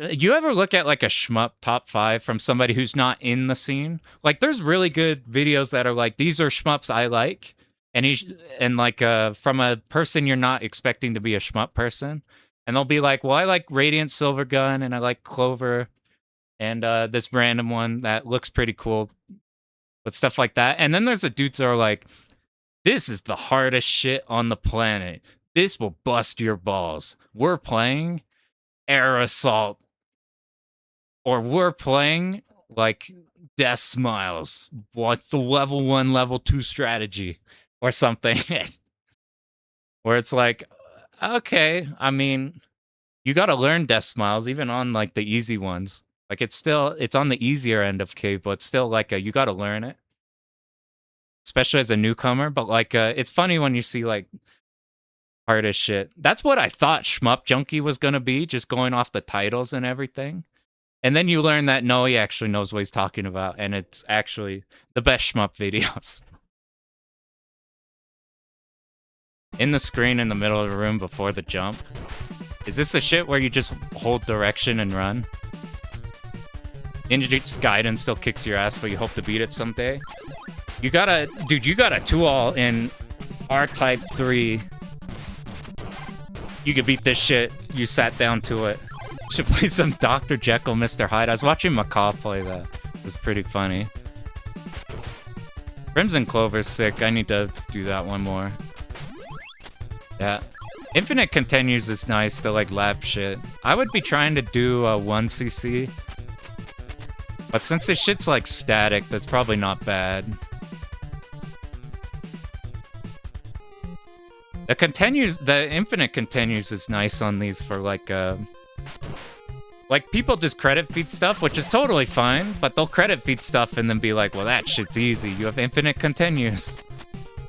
you ever look at, like, a shmup top 5 from somebody who's not in the scene? Like, there's really good videos that are like, these are shmups I like. And like, from a person you're not expecting to be a shmup person. And they'll be like, well, I like Radiant Silvergun, and I like Clover, and this random one that looks pretty cool. But stuff like that. And then there's the dudes that are like, this is the hardest shit on the planet. This will bust your balls. We're playing Air Assault. Or we're playing, like, Death Smiles. What the level 1, level 2 strategy. Or something. Where it's like, okay, I mean, you gotta learn Death Smiles, even on, like, the easy ones. Like, it's on the easier end of K, but it's still, like, you gotta learn it. Especially as a newcomer, but, like, it's funny when you see, like, hardest shit. That's what I thought Shmup Junkie was gonna be, just going off the titles and everything. And then you learn that, no, he actually knows what he's talking about, and it's actually the best shmup videos. In the screen in the middle of the room before the jump. Is this the shit where you just hold direction and run? Ninja's Gaiden still kicks your ass, but you hope to beat it someday. You gotta... Dude, you got a Touhou in R-Type 3. You could beat this shit. You sat down to it. Should play some Dr. Jekyll, Mr. Hyde. I was watching Macaw play that. It was pretty funny. Crimson Clover's sick. I need to do that one more. Yeah. Infinite Continues is nice to, like, lap shit. I would be trying to do 1cc. But since this shit's, like, static, that's probably not bad. The Infinite Continues is nice on these for, like, people just credit feed stuff, which is totally fine, but they'll credit feed stuff and then be like, well, that shit's easy. You have Infinite Continues.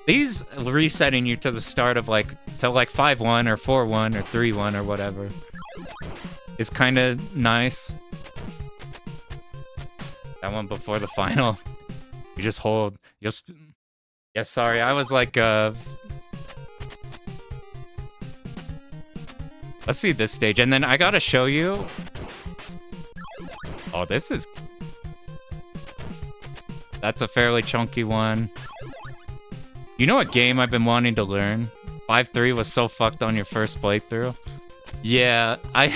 These resetting you to the start of, like, to, like, 5-1 or 4-1 or 3-1 or whatever is kind of nice. That one before the final. You just hold. Yeah, sorry, I was like, let's see this stage, and then I gotta show you... Oh, this is... That's a fairly chunky one. You know what game I've been wanting to learn? 5-3 was so fucked on your first playthrough. Yeah, I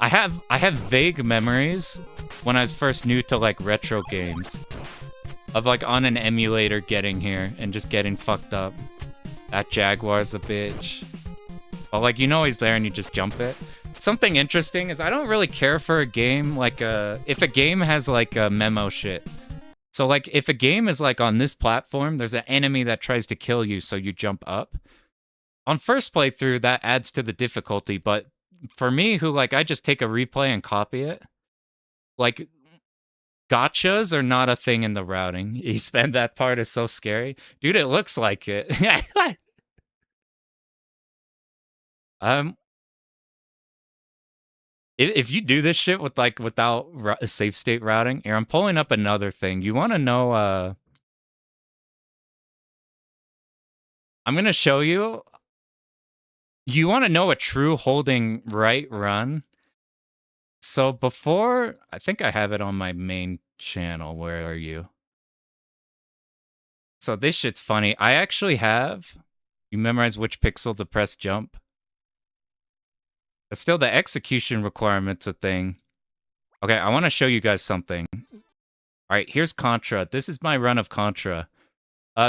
have vague memories when I was first new to, like, retro games. Of, like, on an emulator getting here and just getting fucked up. That Jaguar's a bitch. But, like, you know he's there and you just jump it. Something interesting is I don't really care for a game, like, if a game has, like, memo shit. So, like, if a game is, like, on this platform, there's an enemy that tries to kill you, so you jump up. On first playthrough, that adds to the difficulty, but for me, who, like, I just take a replay and copy it, like, gotchas are not a thing in the routing. You spend that part is so scary. Dude, it looks like it. If you do this shit with, like, without safe state routing, here, I'm pulling up another thing. You want to know, I'm going to show you. You want to know a true holding right run? So before, I think I have it on my main channel. Where are you? So this shit's funny. I actually have, you memorize which pixel to press jump. But still, the execution requirement's a thing. Okay, I want to show you guys something. All right, here's Contra. This is my run of Contra.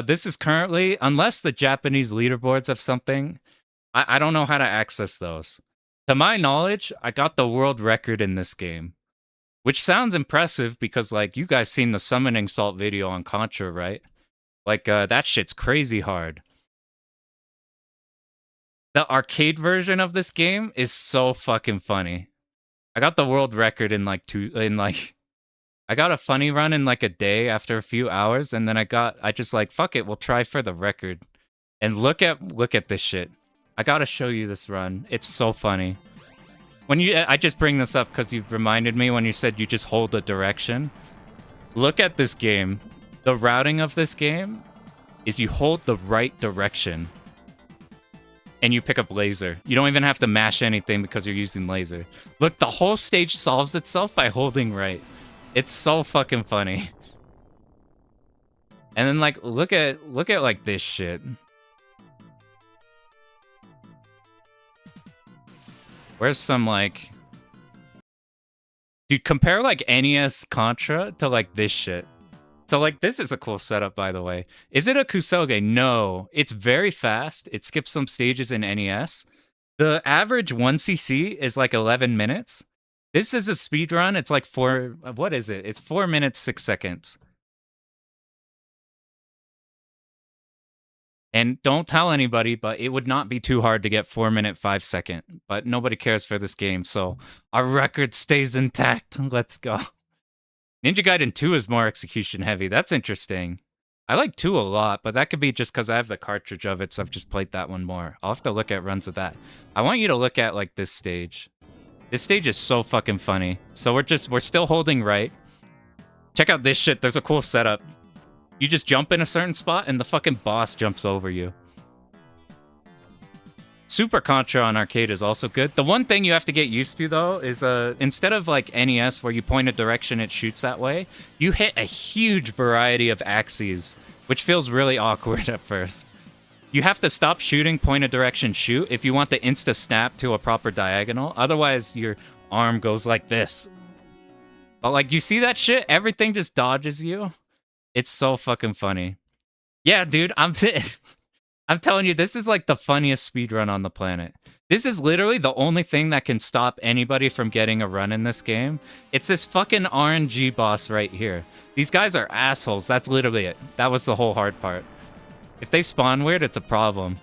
This is currently, unless the Japanese leaderboards have something, I don't know how to access those. To my knowledge, I got the world record in this game. Which sounds impressive because, like, you guys seen the Summoning Salt video on Contra, right? Like, that shit's crazy hard. The arcade version of this game is so fucking funny. I got the world record in, like, I got a funny run in like a day after a few hours, and then I just like fuck it, we'll try for the record. And look at this shit. I gotta show you this run. It's so funny. I just bring this up because you reminded me when you said you just hold the direction. Look at this game. The routing of this game is you hold the right direction and you pick up laser. You don't even have to mash anything because you're using laser. Look, the whole stage solves itself by holding right. It's so fucking funny. And then like look at like this shit. Where's some like dude, compare like NES Contra to like this shit. So like this is a cool setup, by the way. Is it a Kusoge? No. It's very fast. It skips some stages in NES. The average 1cc is like 11 minutes. This is a speed run. It's like what is it? It's 4 minutes, 6 seconds. And don't tell anybody, but it would not be too hard to get 4 minute, 5 second. But nobody cares for this game, so our record stays intact. Let's go. Ninja Gaiden 2 is more execution heavy. That's interesting. I like 2 a lot, but that could be just because I have the cartridge of it, so I've just played that one more. I'll have to look at runs of that. I want you to look at like this stage. This stage is so fucking funny. So we're still holding right. Check out this shit. There's a cool setup. You just jump in a certain spot and the fucking boss jumps over you. Super Contra on arcade is also good. The one thing you have to get used to, though, is instead of like NES where you point a direction, it shoots that way, you hit a huge variety of axes, which feels really awkward at first. You have to stop shooting, point a direction, shoot, if you want the insta-snap to a proper diagonal. Otherwise, your arm goes like this. But like, you see that shit? Everything just dodges you. It's so fucking funny. Yeah, dude, I'm telling you, this is like the funniest speedrun on the planet. This is literally the only thing that can stop anybody from getting a run in this game. It's this fucking RNG boss right here. These guys are assholes. That's literally it. That was the whole hard part. If they spawn weird, it's a problem.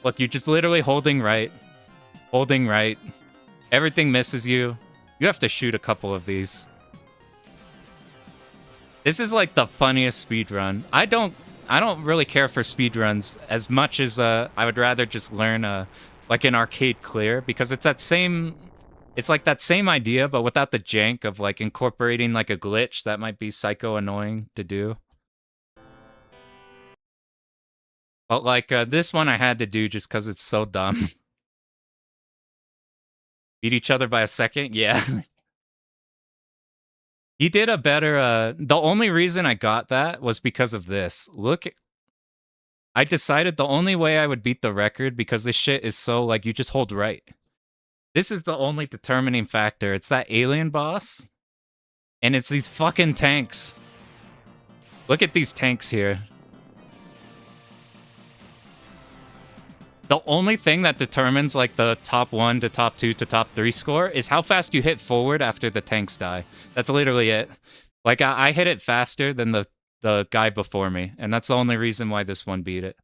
Look, you're just literally holding right. Holding right. Everything misses you. You have to shoot a couple of these. This is like the funniest speedrun. I don't really care for speedruns as much as I would rather just learn like an arcade clear, because it's like that same idea but without the jank of like incorporating like a glitch that might be psycho annoying to do. But like this one I had to do just because it's so dumb. Beat each other by a second? Yeah. He did a better, the only reason I got that was because of this. Look, I decided the only way I would beat the record, because this shit is so, like, you just hold right. This is the only determining factor. It's that alien boss, and it's these fucking tanks. Look at these tanks here. The only thing that determines, like, the top 1 to top 2 to top 3 score is how fast you hit forward after the tanks die. That's literally it. Like, I hit it faster than the guy before me, and that's the only reason why this one beat it.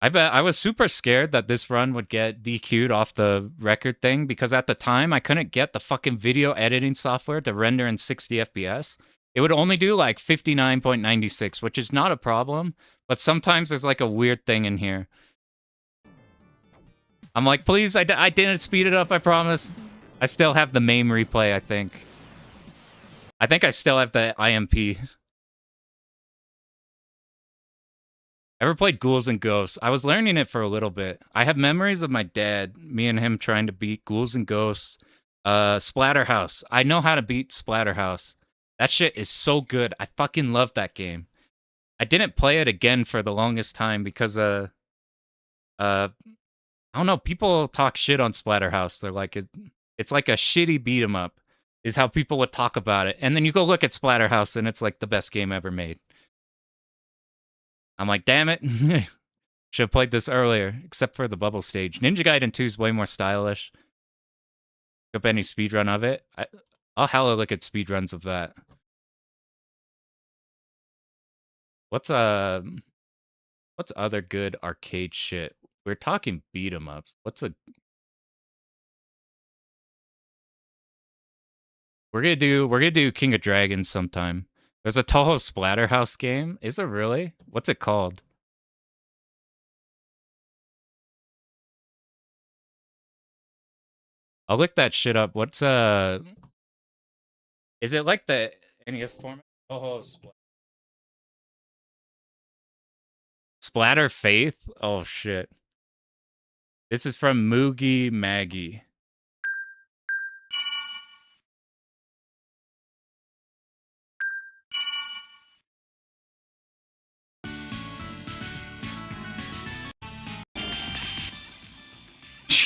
I was super scared that this run would get DQ'd off the record thing, because at the time, I couldn't get the fucking video editing software to render in 60 FPS. It would only do like 59.96, which is not a problem, but sometimes there's like a weird thing in here. I'm like, please, I didn't speed it up, I promise. I still have the MAME replay, I think. I think I still have the IMP. Ever played Ghouls and Ghosts? I was learning it for a little bit. I have memories of my dad, me and him trying to beat Ghouls and Ghosts. Splatterhouse. I know how to beat Splatterhouse. That shit is so good. I fucking love that game. I didn't play it again for the longest time because I don't know, people talk shit on Splatterhouse. They're like, it's like a shitty beat 'em up, is how people would talk about it. And then you go look at Splatterhouse and it's like the best game ever made. I'm like, damn it. Should have played this earlier, except for the bubble stage. Ninja Gaiden 2 is way more stylish. Look up any speedrun of it. I'll hella look at speedruns of that. What's other good arcade shit? We're talking beat 'em ups. We're gonna do King of Dragons sometime. There's a Touhou Splatterhouse game. Is there really? What's it called? I'll look that shit up. What's Is it like the NES format? Touhou Splatter Faith? Oh shit. This is from Moogie Maggie.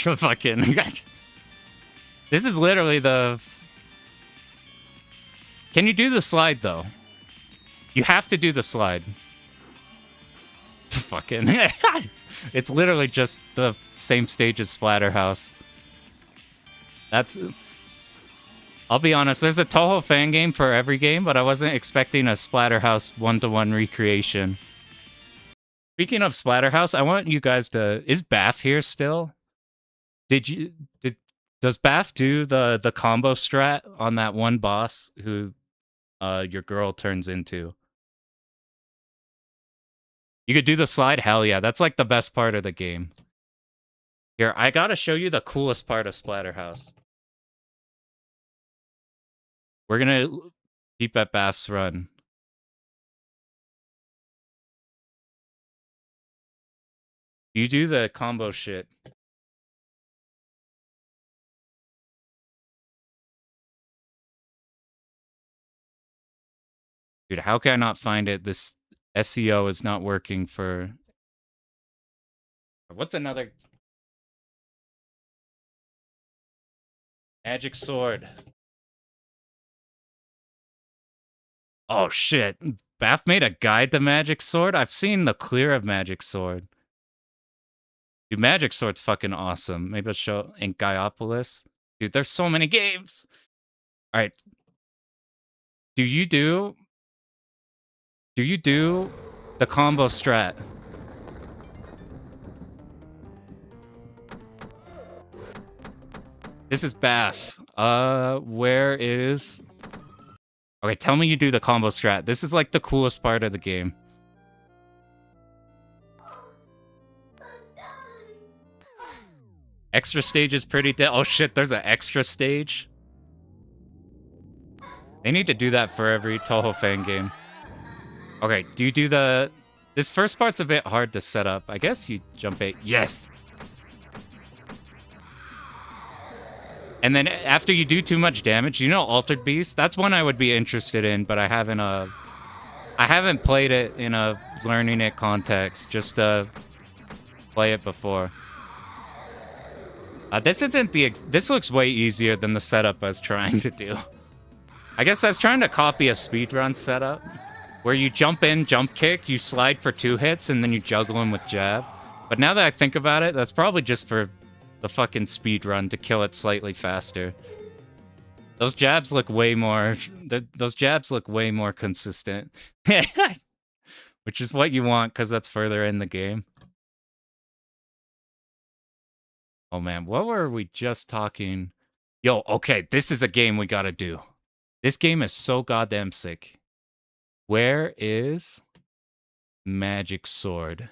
Fucking. This is literally the. Can you do the slide though? You have to do the slide. Fucking. It's literally just the same stage as Splatterhouse. That's. I'll be honest, there's a Touhou fan game for every game, but I wasn't expecting a Splatterhouse one-to-one recreation. Speaking of Splatterhouse, I want you guys to. Is Baff here still? Does Baff do the combo strat on that one boss who your girl turns into? You could do the slide? Hell yeah, that's like the best part of the game. Here, I gotta show you the coolest part of Splatterhouse. We're gonna keep at Baff's run. You do the combo shit. Dude, how can I not find it? This SEO is not working for... What's another... Magic Sword. Oh, shit. Baff made a guide to Magic Sword? I've seen the clear of Magic Sword. Dude, Magic Sword's fucking awesome. Maybe I'll show in Gaiopolis. Dude, there's so many games. All right. Do you do the combo strat? This is Baff. Where is... Okay, tell me you do the combo strat. This is like the coolest part of the game. Extra stage is pretty oh shit, there's an extra stage? They need to do that for every Touhou fan game. Okay, do you do the... This first part's a bit hard to set up. I guess you jump it. Yes! And then after you do too much damage, you know Altered Beast? That's one I would be interested in, but I haven't played it in a learning it context, just to play it before. This looks way easier than the setup I was trying to do. I guess I was trying to copy a speedrun setup, where you jump in, jump kick, you slide for 2 hits, and then you juggle them with jab. But now that I think about it, that's probably just for the fucking speedrun to kill it slightly faster. Those jabs look way more... Those jabs look way more consistent. Which is what you want, because that's further in the game. Oh man, what were we just talking? Yo, okay, this is a game we gotta do. This game is so goddamn sick. Where is Magic Sword?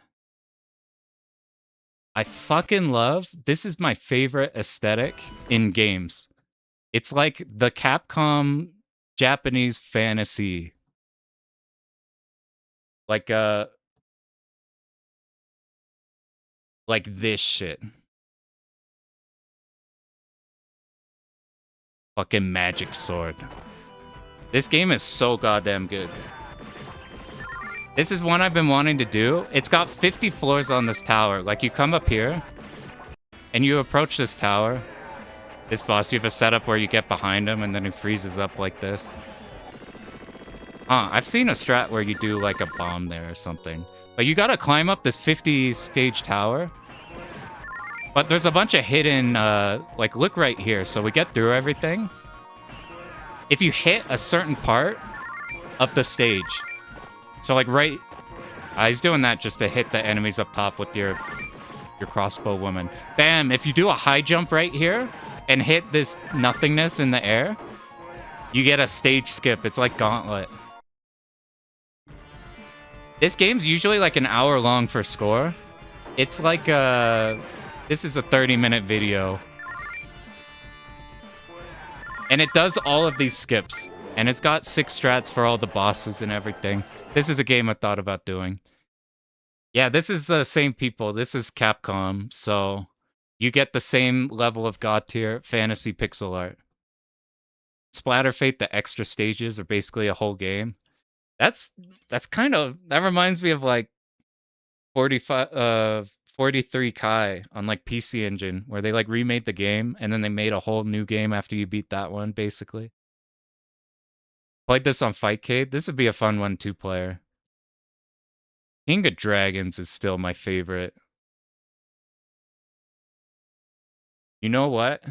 I fucking love... This is my favorite aesthetic in games. It's like the Capcom Japanese fantasy. Like this shit. Fucking Magic Sword. This game is so goddamn good. This is one I've been wanting to do. It's got 50 floors on this tower. Like, you come up here, and you approach this tower. This boss, you have a setup where you get behind him, and then he freezes up like this. I've seen a strat where you do, like, a bomb there or something. But you gotta climb up this 50-stage tower. But there's a bunch of hidden, like, look right here. So we get through everything. If you hit a certain part of the stage... So, like, right... he's doing that just to hit the enemies up top with your crossbow woman. Bam! If you do a high jump right here and hit this nothingness in the air, You get a stage skip. It's like Gauntlet. This game's usually like an hour long for score. It's like this is a 30-minute video. And it does all of these skips. And it's got 6 strats for all the bosses and everything. This is a game I thought about doing. Yeah, this is the same people. This is Capcom. So you get the same level of God tier fantasy pixel art. Splatterfate, the extra stages are basically a whole game. That's kind of, that reminds me of like 43 Kai on like PC Engine, where they like remade the game and then they made a whole new game after you beat that one, basically. Played this on Fightcade. This would be a fun one, 2-player. King of Dragons is still my favorite. You know what?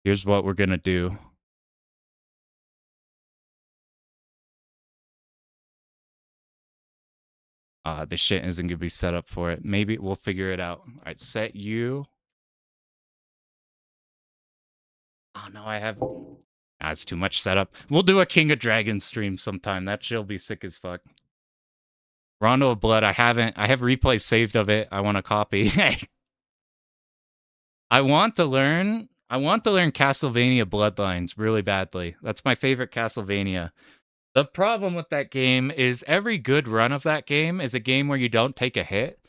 Here's what we're gonna do. This shit isn't gonna be set up for it. Maybe we'll figure it out. All right, set you. Oh no, I have. That's too much setup. We'll do a King of Dragons stream sometime. That shit'll be sick as fuck. Rondo of Blood. I have replays saved of it. I want to copy. I want to learn Castlevania Bloodlines really badly. That's my favorite Castlevania. The problem with that game is every good run of that game is a game where you don't take a hit,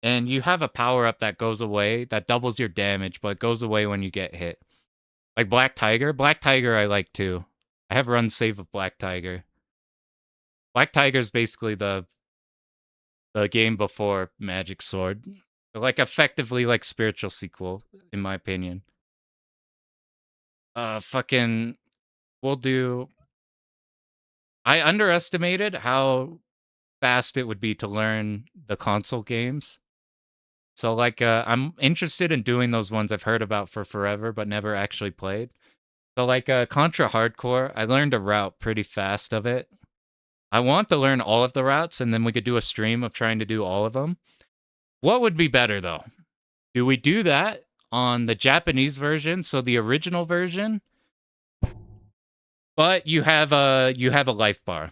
and you have a power-up that goes away, that doubles your damage, but it goes away when you get hit. Like Black Tiger. Black Tiger I like too. I have run save of Black Tiger. Black Tiger is basically the game before Magic Sword. Like effectively like spiritual sequel, in my opinion. Fucking we'll do. I underestimated how fast it would be to learn the console games. So like I'm interested in doing those ones I've heard about for forever but never actually played. So like Contra Hardcore, I learned a route pretty fast of it. I want to learn all of the routes and then we could do a stream of trying to do all of them. What would be better though? Do we do that on the Japanese version, so the original version, but you have a life bar?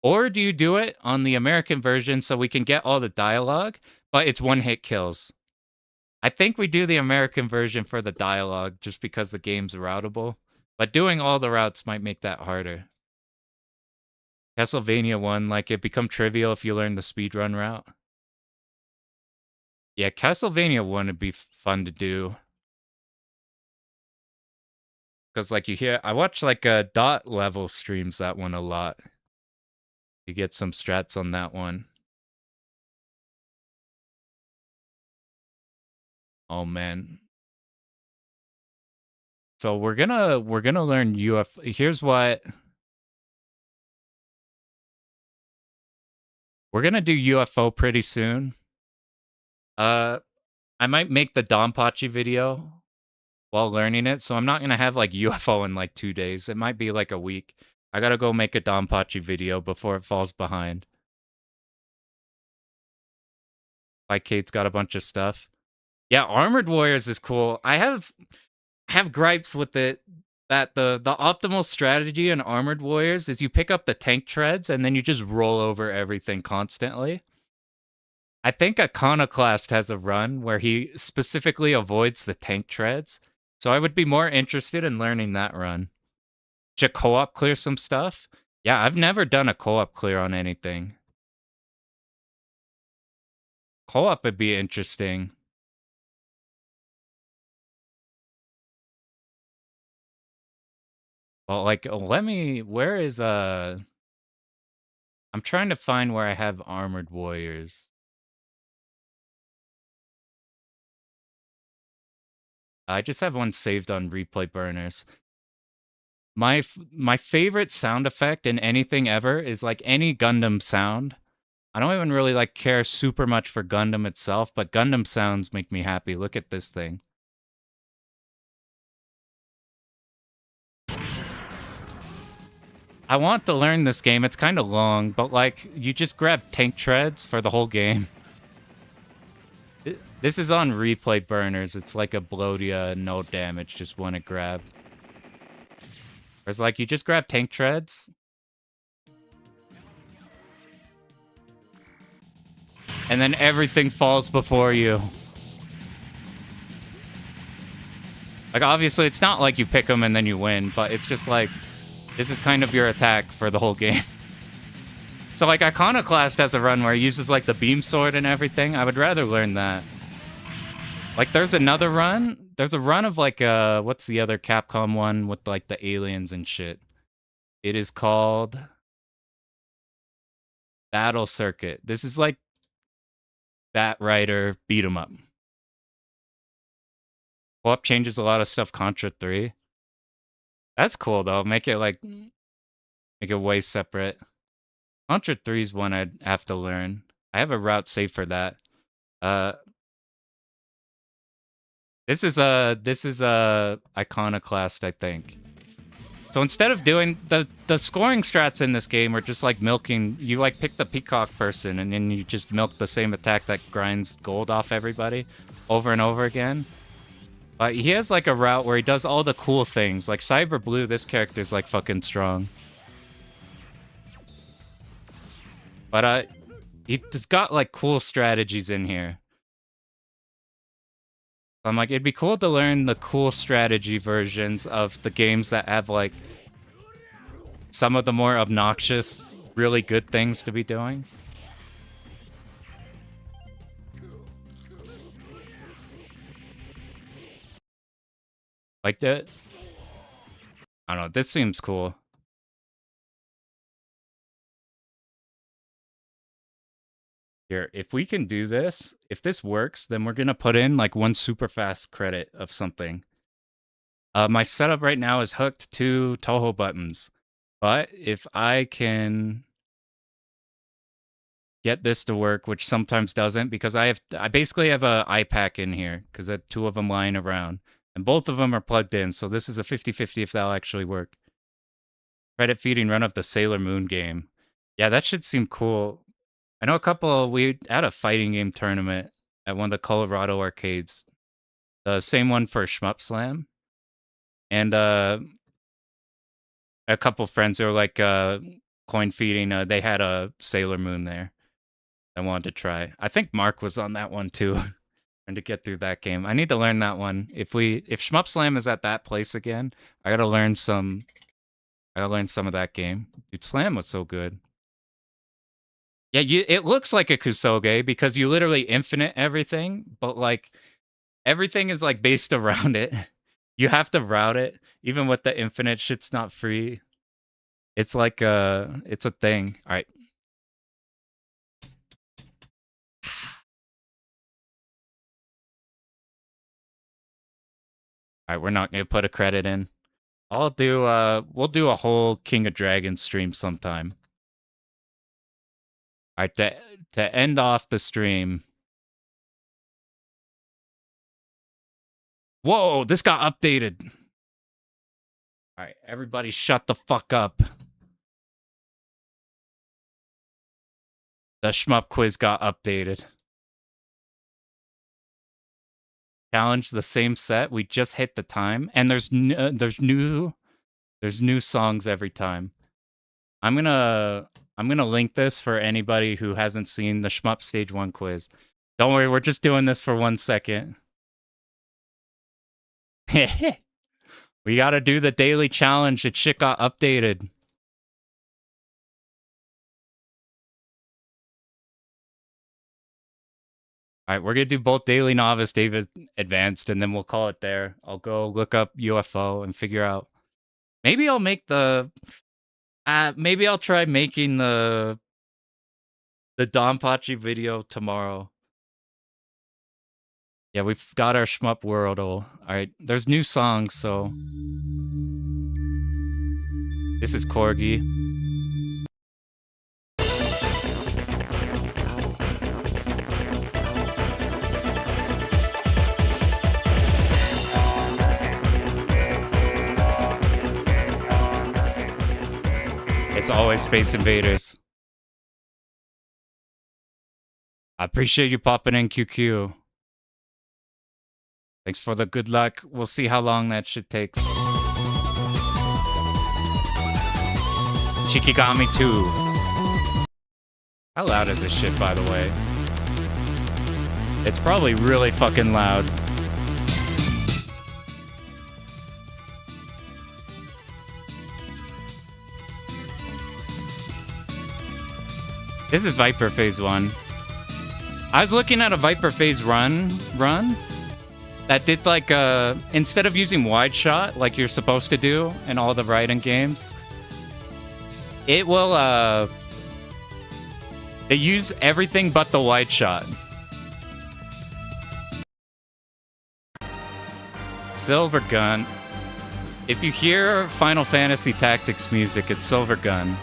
Or do you do it on the American version so we can get all the dialogue, but it's one-hit kills? I think we do the American version for the dialogue just because the game's routable, but doing all the routes might make that harder. Castlevania 1, like, it become trivial if you learn the speedrun route. Yeah, Castlevania 1 would be fun to do. Because, like, you hear... I watch, like, Dot Level streams that one a lot. You get some strats on that one. Oh, man. So we're gonna learn UFO. Here's what... We're gonna do UFO pretty soon. I might make the Donpachi video while learning it, so I'm not gonna have like UFO in like 2 days. It might be like a week. I gotta go make a Donpachi video before it falls behind. Like Kate's got a bunch of stuff. Yeah, Armored Warriors is cool. I have gripes with it. That the optimal strategy in Armored Warriors is you pick up the tank treads and then you just roll over everything constantly. I think Iconoclast has a run where he specifically avoids the tank treads, so I would be more interested in learning that run. Should co-op clear some stuff? Yeah, I've never done a co-op clear on anything. Co-op would be interesting. Well, like, where is, I'm trying to find where I have Armored Warriors. I just have one saved on replay burners. My favorite sound effect in anything ever is like any Gundam sound. I don't even really like care super much for Gundam itself, but Gundam sounds make me happy. Look at this thing. I want to learn this game. It's kind of long, but like you just grab tank treads for the whole game. This is on replay burners. It's like a Blodia, no damage, just one to grab. Whereas like you just grab tank treads. And then everything falls before you. Like obviously it's not like you pick them and then you win, but it's just like, this is kind of your attack for the whole game. So like Iconoclast has a run where he uses like the beam sword and everything. I would rather learn that. Like there's another run. There's a run of like what's the other Capcom one with like the aliens and shit. It is called Battle Circuit. This is like Bat Rider beat 'em up. Co-op changes a lot of stuff. Contra 3. That's cool though. Make it way separate. Contra 3 is one I'd have to learn. I have a route saved for that. This is Iconoclast, I think. So instead of doing the scoring strats in this game are just like milking, you like pick the peacock person and then you just milk the same attack that grinds gold off everybody over and over again. But he has like a route where he does all the cool things. Like Cyber Blue, this character's like fucking strong. But he's got like cool strategies in here. I'm like, it'd be cool to learn the cool strategy versions of the games that have like some of the more obnoxious, really good things to be doing. Like that. I don't know, this seems cool. Here, if we can do this, if this works, then we're gonna put in like one super fast credit of something. My setup right now is hooked to Touhou buttons, but if I can get this to work, which sometimes doesn't, because I basically have a iPack in here, because I have 2 of them lying around, and both of them are plugged in, so this is a 50-50 if that'll actually work. Credit feeding run of the Sailor Moon game. Yeah, that should seem cool. I know we had a fighting game tournament at one of the Colorado arcades. The same one for Shmup Slam. And a couple friends who were like coin feeding, they had a Sailor Moon there. I wanted to try. I think Mark was on that one too. And to get through that game. I need to learn that one. If Shmup Slam is at that place again, I gotta learn some of that game. Dude, Slam was so good. Yeah, it looks like a Kusoge because you literally infinite everything, but like everything is like based around it. You have to route it. Even with the infinite shit's not free. It's like it's a thing. All right. All right, we're not going to put a credit in. We'll do a whole King of Dragons stream sometime. All right, to end off the stream. Whoa, this got updated. All right, everybody shut the fuck up. The Shmup quiz got updated. Challenge the same set. We just hit the time, and there's new songs every time. I'm gonna link this for anybody who hasn't seen the Shmup Stage 1 quiz. Don't worry, we're just doing this for 1 second. We gotta do the daily challenge. The shit got updated. All right, we're gonna do both daily novice, David advanced, and then we'll call it there. I'll go look up UFO and figure out. Maybe I'll make the. Maybe I'll try making the Donpachi video tomorrow. Yeah, we've got our Shmup World. All right, there's new songs, so this is Corgi. It's always Space Invaders. I appreciate you popping in, QQ. Thanks for the good luck. We'll see how long that shit takes. Shikigami 2. How loud is this shit, by the way? It's probably really fucking loud. This is Viper Phase 1. I was looking at a Viper Phase run that did like instead of using wide shot like you're supposed to do in all the Raiden games, it will they use everything but the wide shot. Silver Gun. If you hear Final Fantasy Tactics music, it's Silver Gun.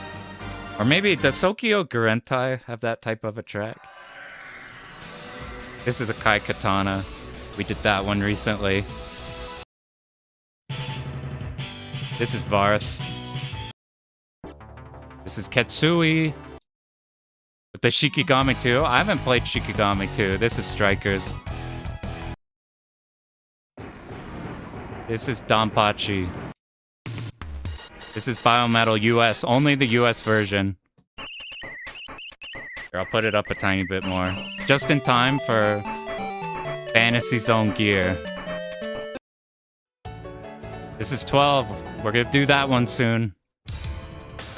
Or maybe, does Sokyo Gurentai have that type of a track? This is a Kai Katana. We did that one recently. This is Varth. This is Ketsui. With the Shikigami 2. I haven't played Shikigami 2. This is Strikers. This is Danpachi. This is Biometal US, only the US version. Here, I'll put it up a tiny bit more. Just in time for Fantasy Zone gear. This is 12. We're gonna do that one soon.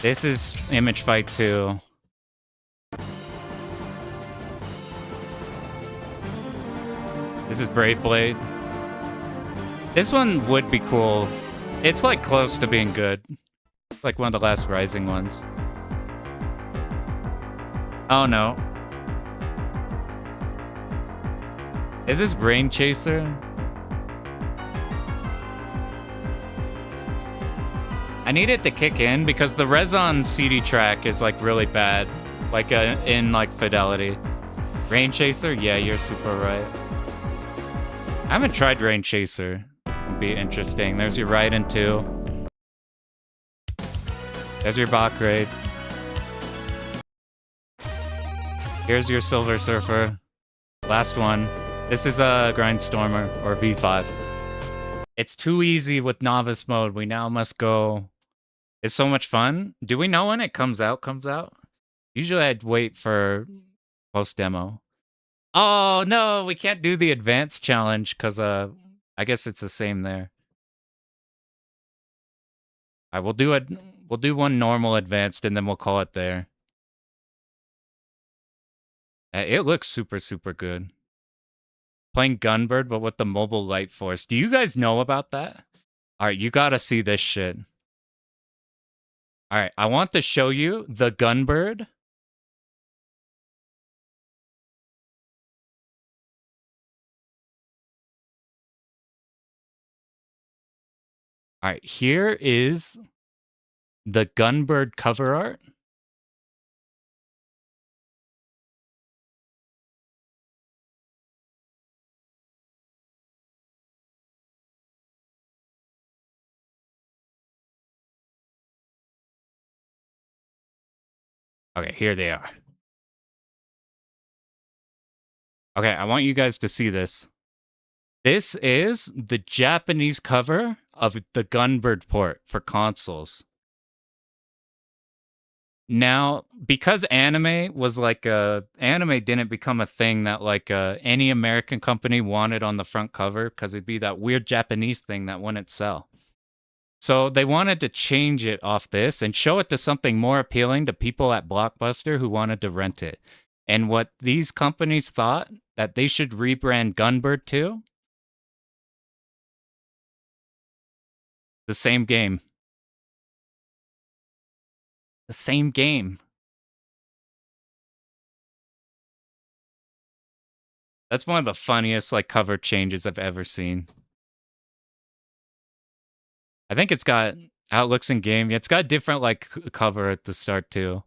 This is Image Fight 2. This is Brave Blade. This one would be cool. It's like close to being good. Like one of the last Rising ones. Oh no. Is this Brain Chaser? I need it to kick in because the Rezon CD track is like really bad. Like in like fidelity. Rain Chaser? Yeah, you're super right. I haven't tried Rain Chaser. It'd be interesting. There's your Raiden 2. There's your Bach Raid. Here's your Silver Surfer. Last one. This is a Grindstormer, or V5. It's too easy with Novice Mode. We now must go. It's so much fun. Do we know when it comes out? Usually I'd wait for post-demo. Oh, no, we can't do the Advanced Challenge, because I guess it's the same there. All right, we'll do one normal Advanced, and then we'll call it there. It looks super, super good. Playing Gunbird, but with the Mobile Light Force. Do you guys know about that? All right, you gotta see this shit. All right, I want to show you the Gunbird. All right, here is the Gunbird cover art. Okay, here they are. Okay, I want you guys to see this. This is the Japanese cover of the Gunbird port for consoles. Now, because anime was like anime didn't become a thing that like any American company wanted on the front cover because it'd be that weird Japanese thing that wouldn't sell. So they wanted to change it off this and show it to something more appealing to people at Blockbuster who wanted to rent it. And what these companies thought that they should rebrand Gunbird to? The same game. The same game. That's one of the funniest like cover changes I've ever seen. I think it's got how it looks in game. Yeah, it's got a different like cover at the start too.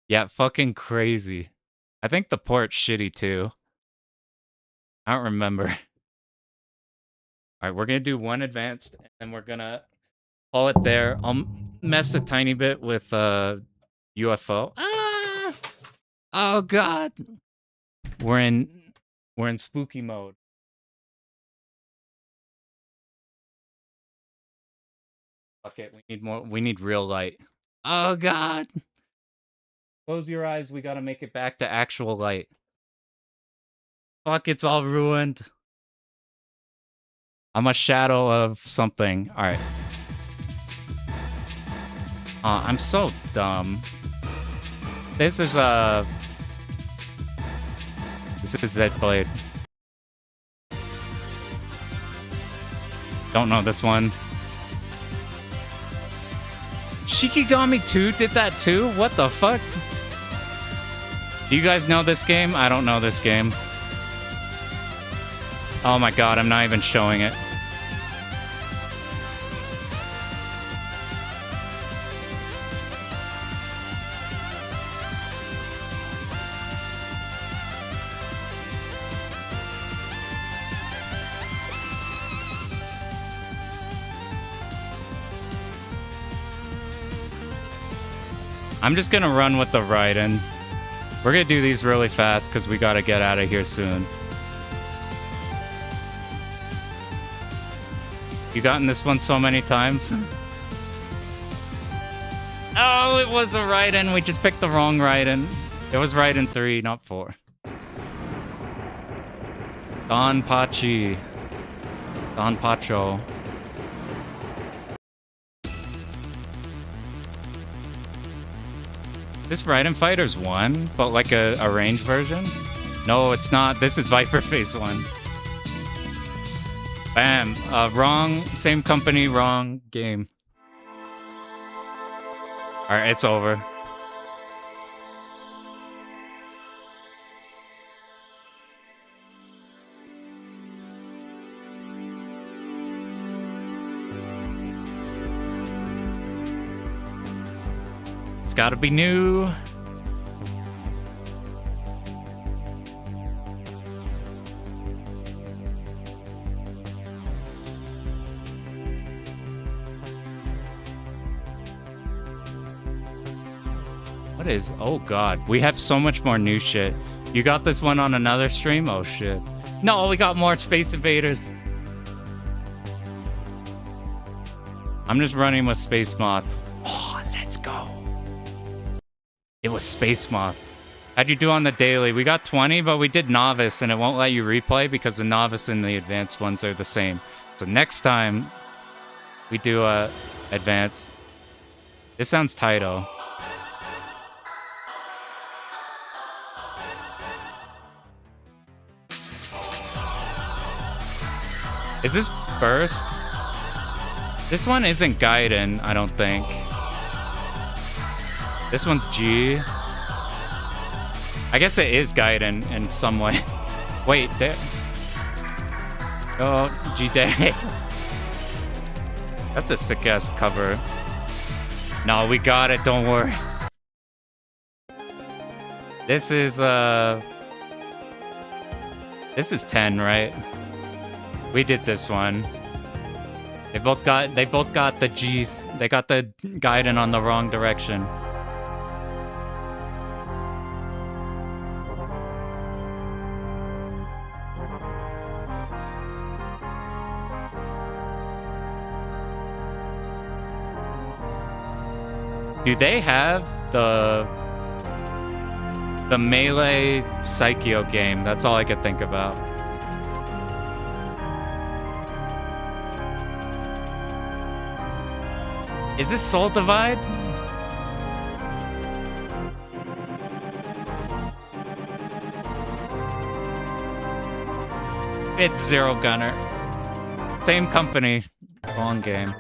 Yeah, fucking crazy. I think the port's shitty too. I don't remember. All right, we're gonna do one advanced, and then we're gonna call it there. I'll mess a tiny bit with UFO. Ah! Oh god. We're in spooky mode. Okay, we need more. We need real light. Oh God! Close your eyes. We gotta make it back to actual light. Fuck! It's all ruined. I'm a shadow of something. All right. I'm so dumb. This is Zblade. Don't know this one. Shikigami 2 did that too? What the fuck? Do you guys know this game? I don't know this game. Oh my god, I'm not even showing it. I'm just gonna run with the Raiden. We're gonna do these really fast because we gotta get out of here soon. You gotten this one so many times? Oh, it was a Raiden. We just picked the wrong Raiden. It was Raiden 3, not 4. Don Pachi. Don Pacho. This Raiden Fighter's 1, but like a ranged version? No, it's not. This is Viper Face 1. Bam. Wrong. Same company, wrong game. Alright, it's over. It's gotta be new. What is... Oh god, we have so much more new shit. You got this one on another stream? Oh shit. No, we got more Space Invaders. I'm just running with Space Moth. Oh, let's go. It was Space Moth. How'd you do on the daily? We got 20, but we did Novice, and it won't let you replay because the Novice and the Advanced ones are the same. So next time, we do Advanced. This sounds title. Is this Burst? This one isn't Gaiden, I don't think. This one's G. I guess it is Gaiden in some way. Wait, oh, G-Day. That's a sick-ass cover. No, we got it, don't worry. This is 10, right? We did this one. They both got the G's. They got the Gaiden on the wrong direction. Do they have the Melee Psycho game? That's all I could think about. Is this Soul Divide? It's Zero Gunner. Same company. Wrong game.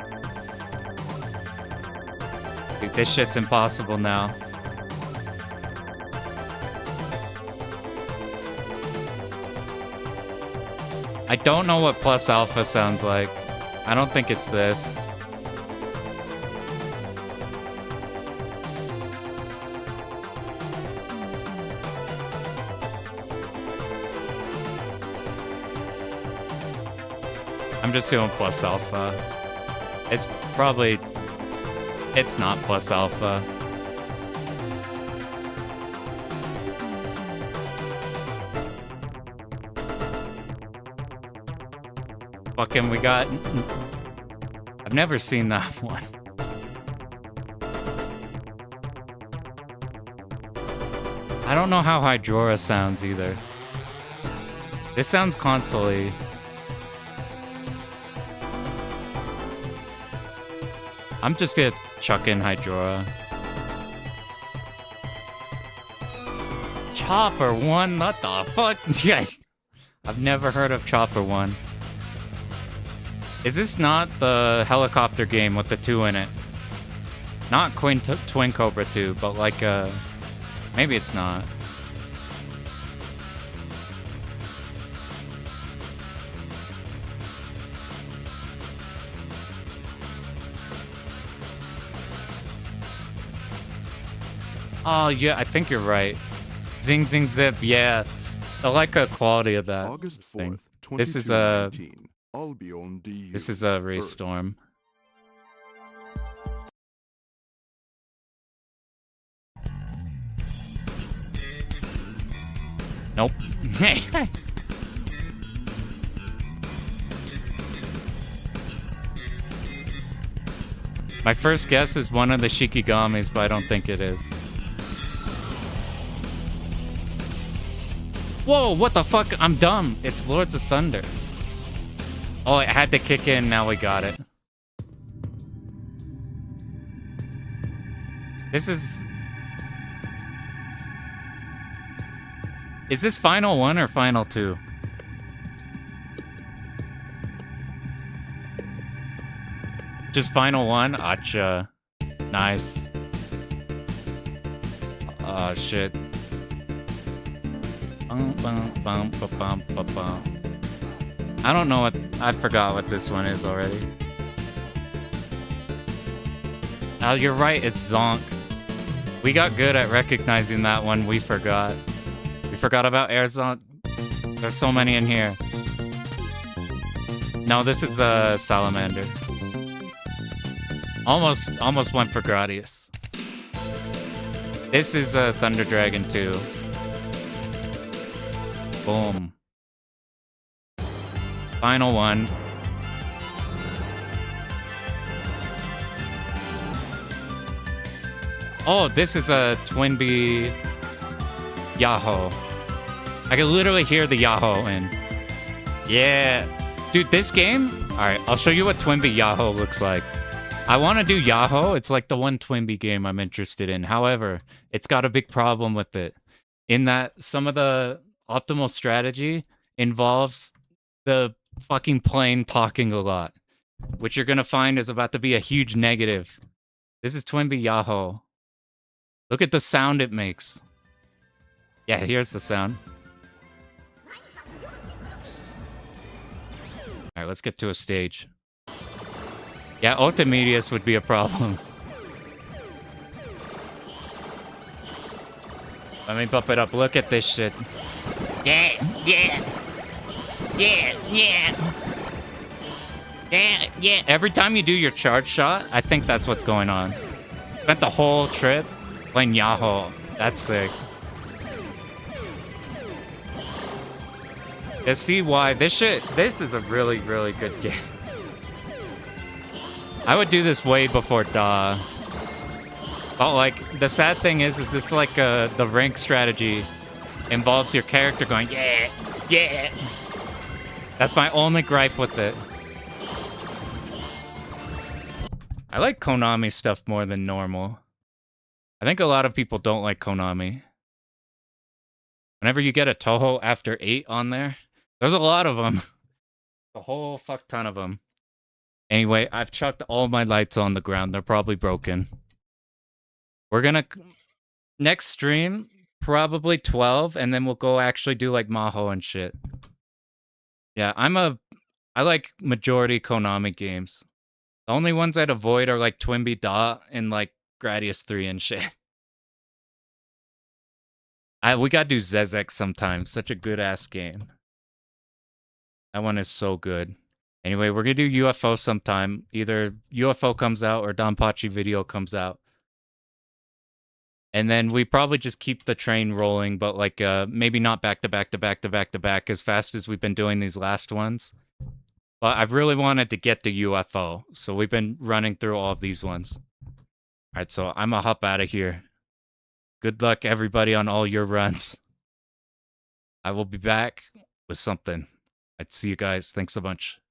Dude, this shit's impossible now. I don't know what Plus Alpha sounds like. I don't think it's this. I'm just doing Plus Alpha. It's probably... It's not Plus Alpha. Fucking, we got... I've never seen that one. I don't know how Hydrora sounds either. This sounds console-y. I'm just gonna chuck in Hydrora. Chopper 1? What the fuck? Yes. I've never heard of Chopper 1. Is this not the helicopter game with the 2 in it? Not Twin Cobra 2, but like maybe it's not. Oh yeah, I think you're right. Zing Zing Zip, yeah. I like the quality of that August 4th, thing. This is a Raystorm. Nope. My first guess is one of the Shikigamis, but I don't think it is. Whoa, what the fuck? I'm dumb. It's Lords of Thunder. Oh, it had to kick in. Now we got it. This is... Is this Final 1 or Final 2? Just Final 1? Acha. Nice. Oh, shit. I don't know what... I forgot what this one is already. Oh, you're right. It's Zonk. We got good at recognizing that one. We forgot. We forgot about Air Zonk. There's so many in here. No, this is a Salamander. Almost went for Gradius. This is a Thunder Dragon 2. Boom. Final one. Oh, this is a Twinbee Yahoo. I can literally hear the Yahoo in. Yeah. Dude, this game... Alright, I'll show you what Twinbee Yahoo looks like. I want to do Yahoo. It's like the one Twinbee game I'm interested in. However, it's got a big problem with it. In that some of the optimal strategy involves the fucking plane talking a lot. Which you're going to find is about to be a huge negative. This is Twinbee Yahoo. Look at the sound it makes. Yeah, here's the sound. Alright, let's get to a stage. Yeah, Ultimedius would be a problem. Let me bump it up. Look at this shit. Yeah, yeah. Yeah, yeah. Yeah, yeah. Every time you do your charge shot, I think that's what's going on. Spent the whole trip playing Yahoo. That's sick. You see why this is a really, really good game. I would do this way before Da. But like, the sad thing is this like the rank strategy involves your character going, yeah, yeah. That's my only gripe with it. I like Konami stuff more than normal. I think a lot of people don't like Konami. Whenever you get a Touhou after 8 on there, there's a lot of them. A whole fuck ton of them. Anyway, I've chucked all my lights on the ground. They're probably broken. We're gonna... Next stream, probably 12, and then we'll go actually do like Maho and shit. Yeah, I like majority Konami games. The only ones I'd avoid are like Twinbee Da and like Gradius 3 and shit. We gotta do Zezek sometime. Such a good-ass game. That one is so good. Anyway, we're gonna do UFO sometime. Either UFO comes out or Donpachi video comes out. And then we probably just keep the train rolling, but like maybe not back to back to back to back to back as fast as we've been doing these last ones. But I've really wanted to get the UFO, so we've been running through all of these ones. All right, so I'm gonna hop out of here. Good luck, everybody, on all your runs. I will be back with something. I'd see you guys. Thanks so much.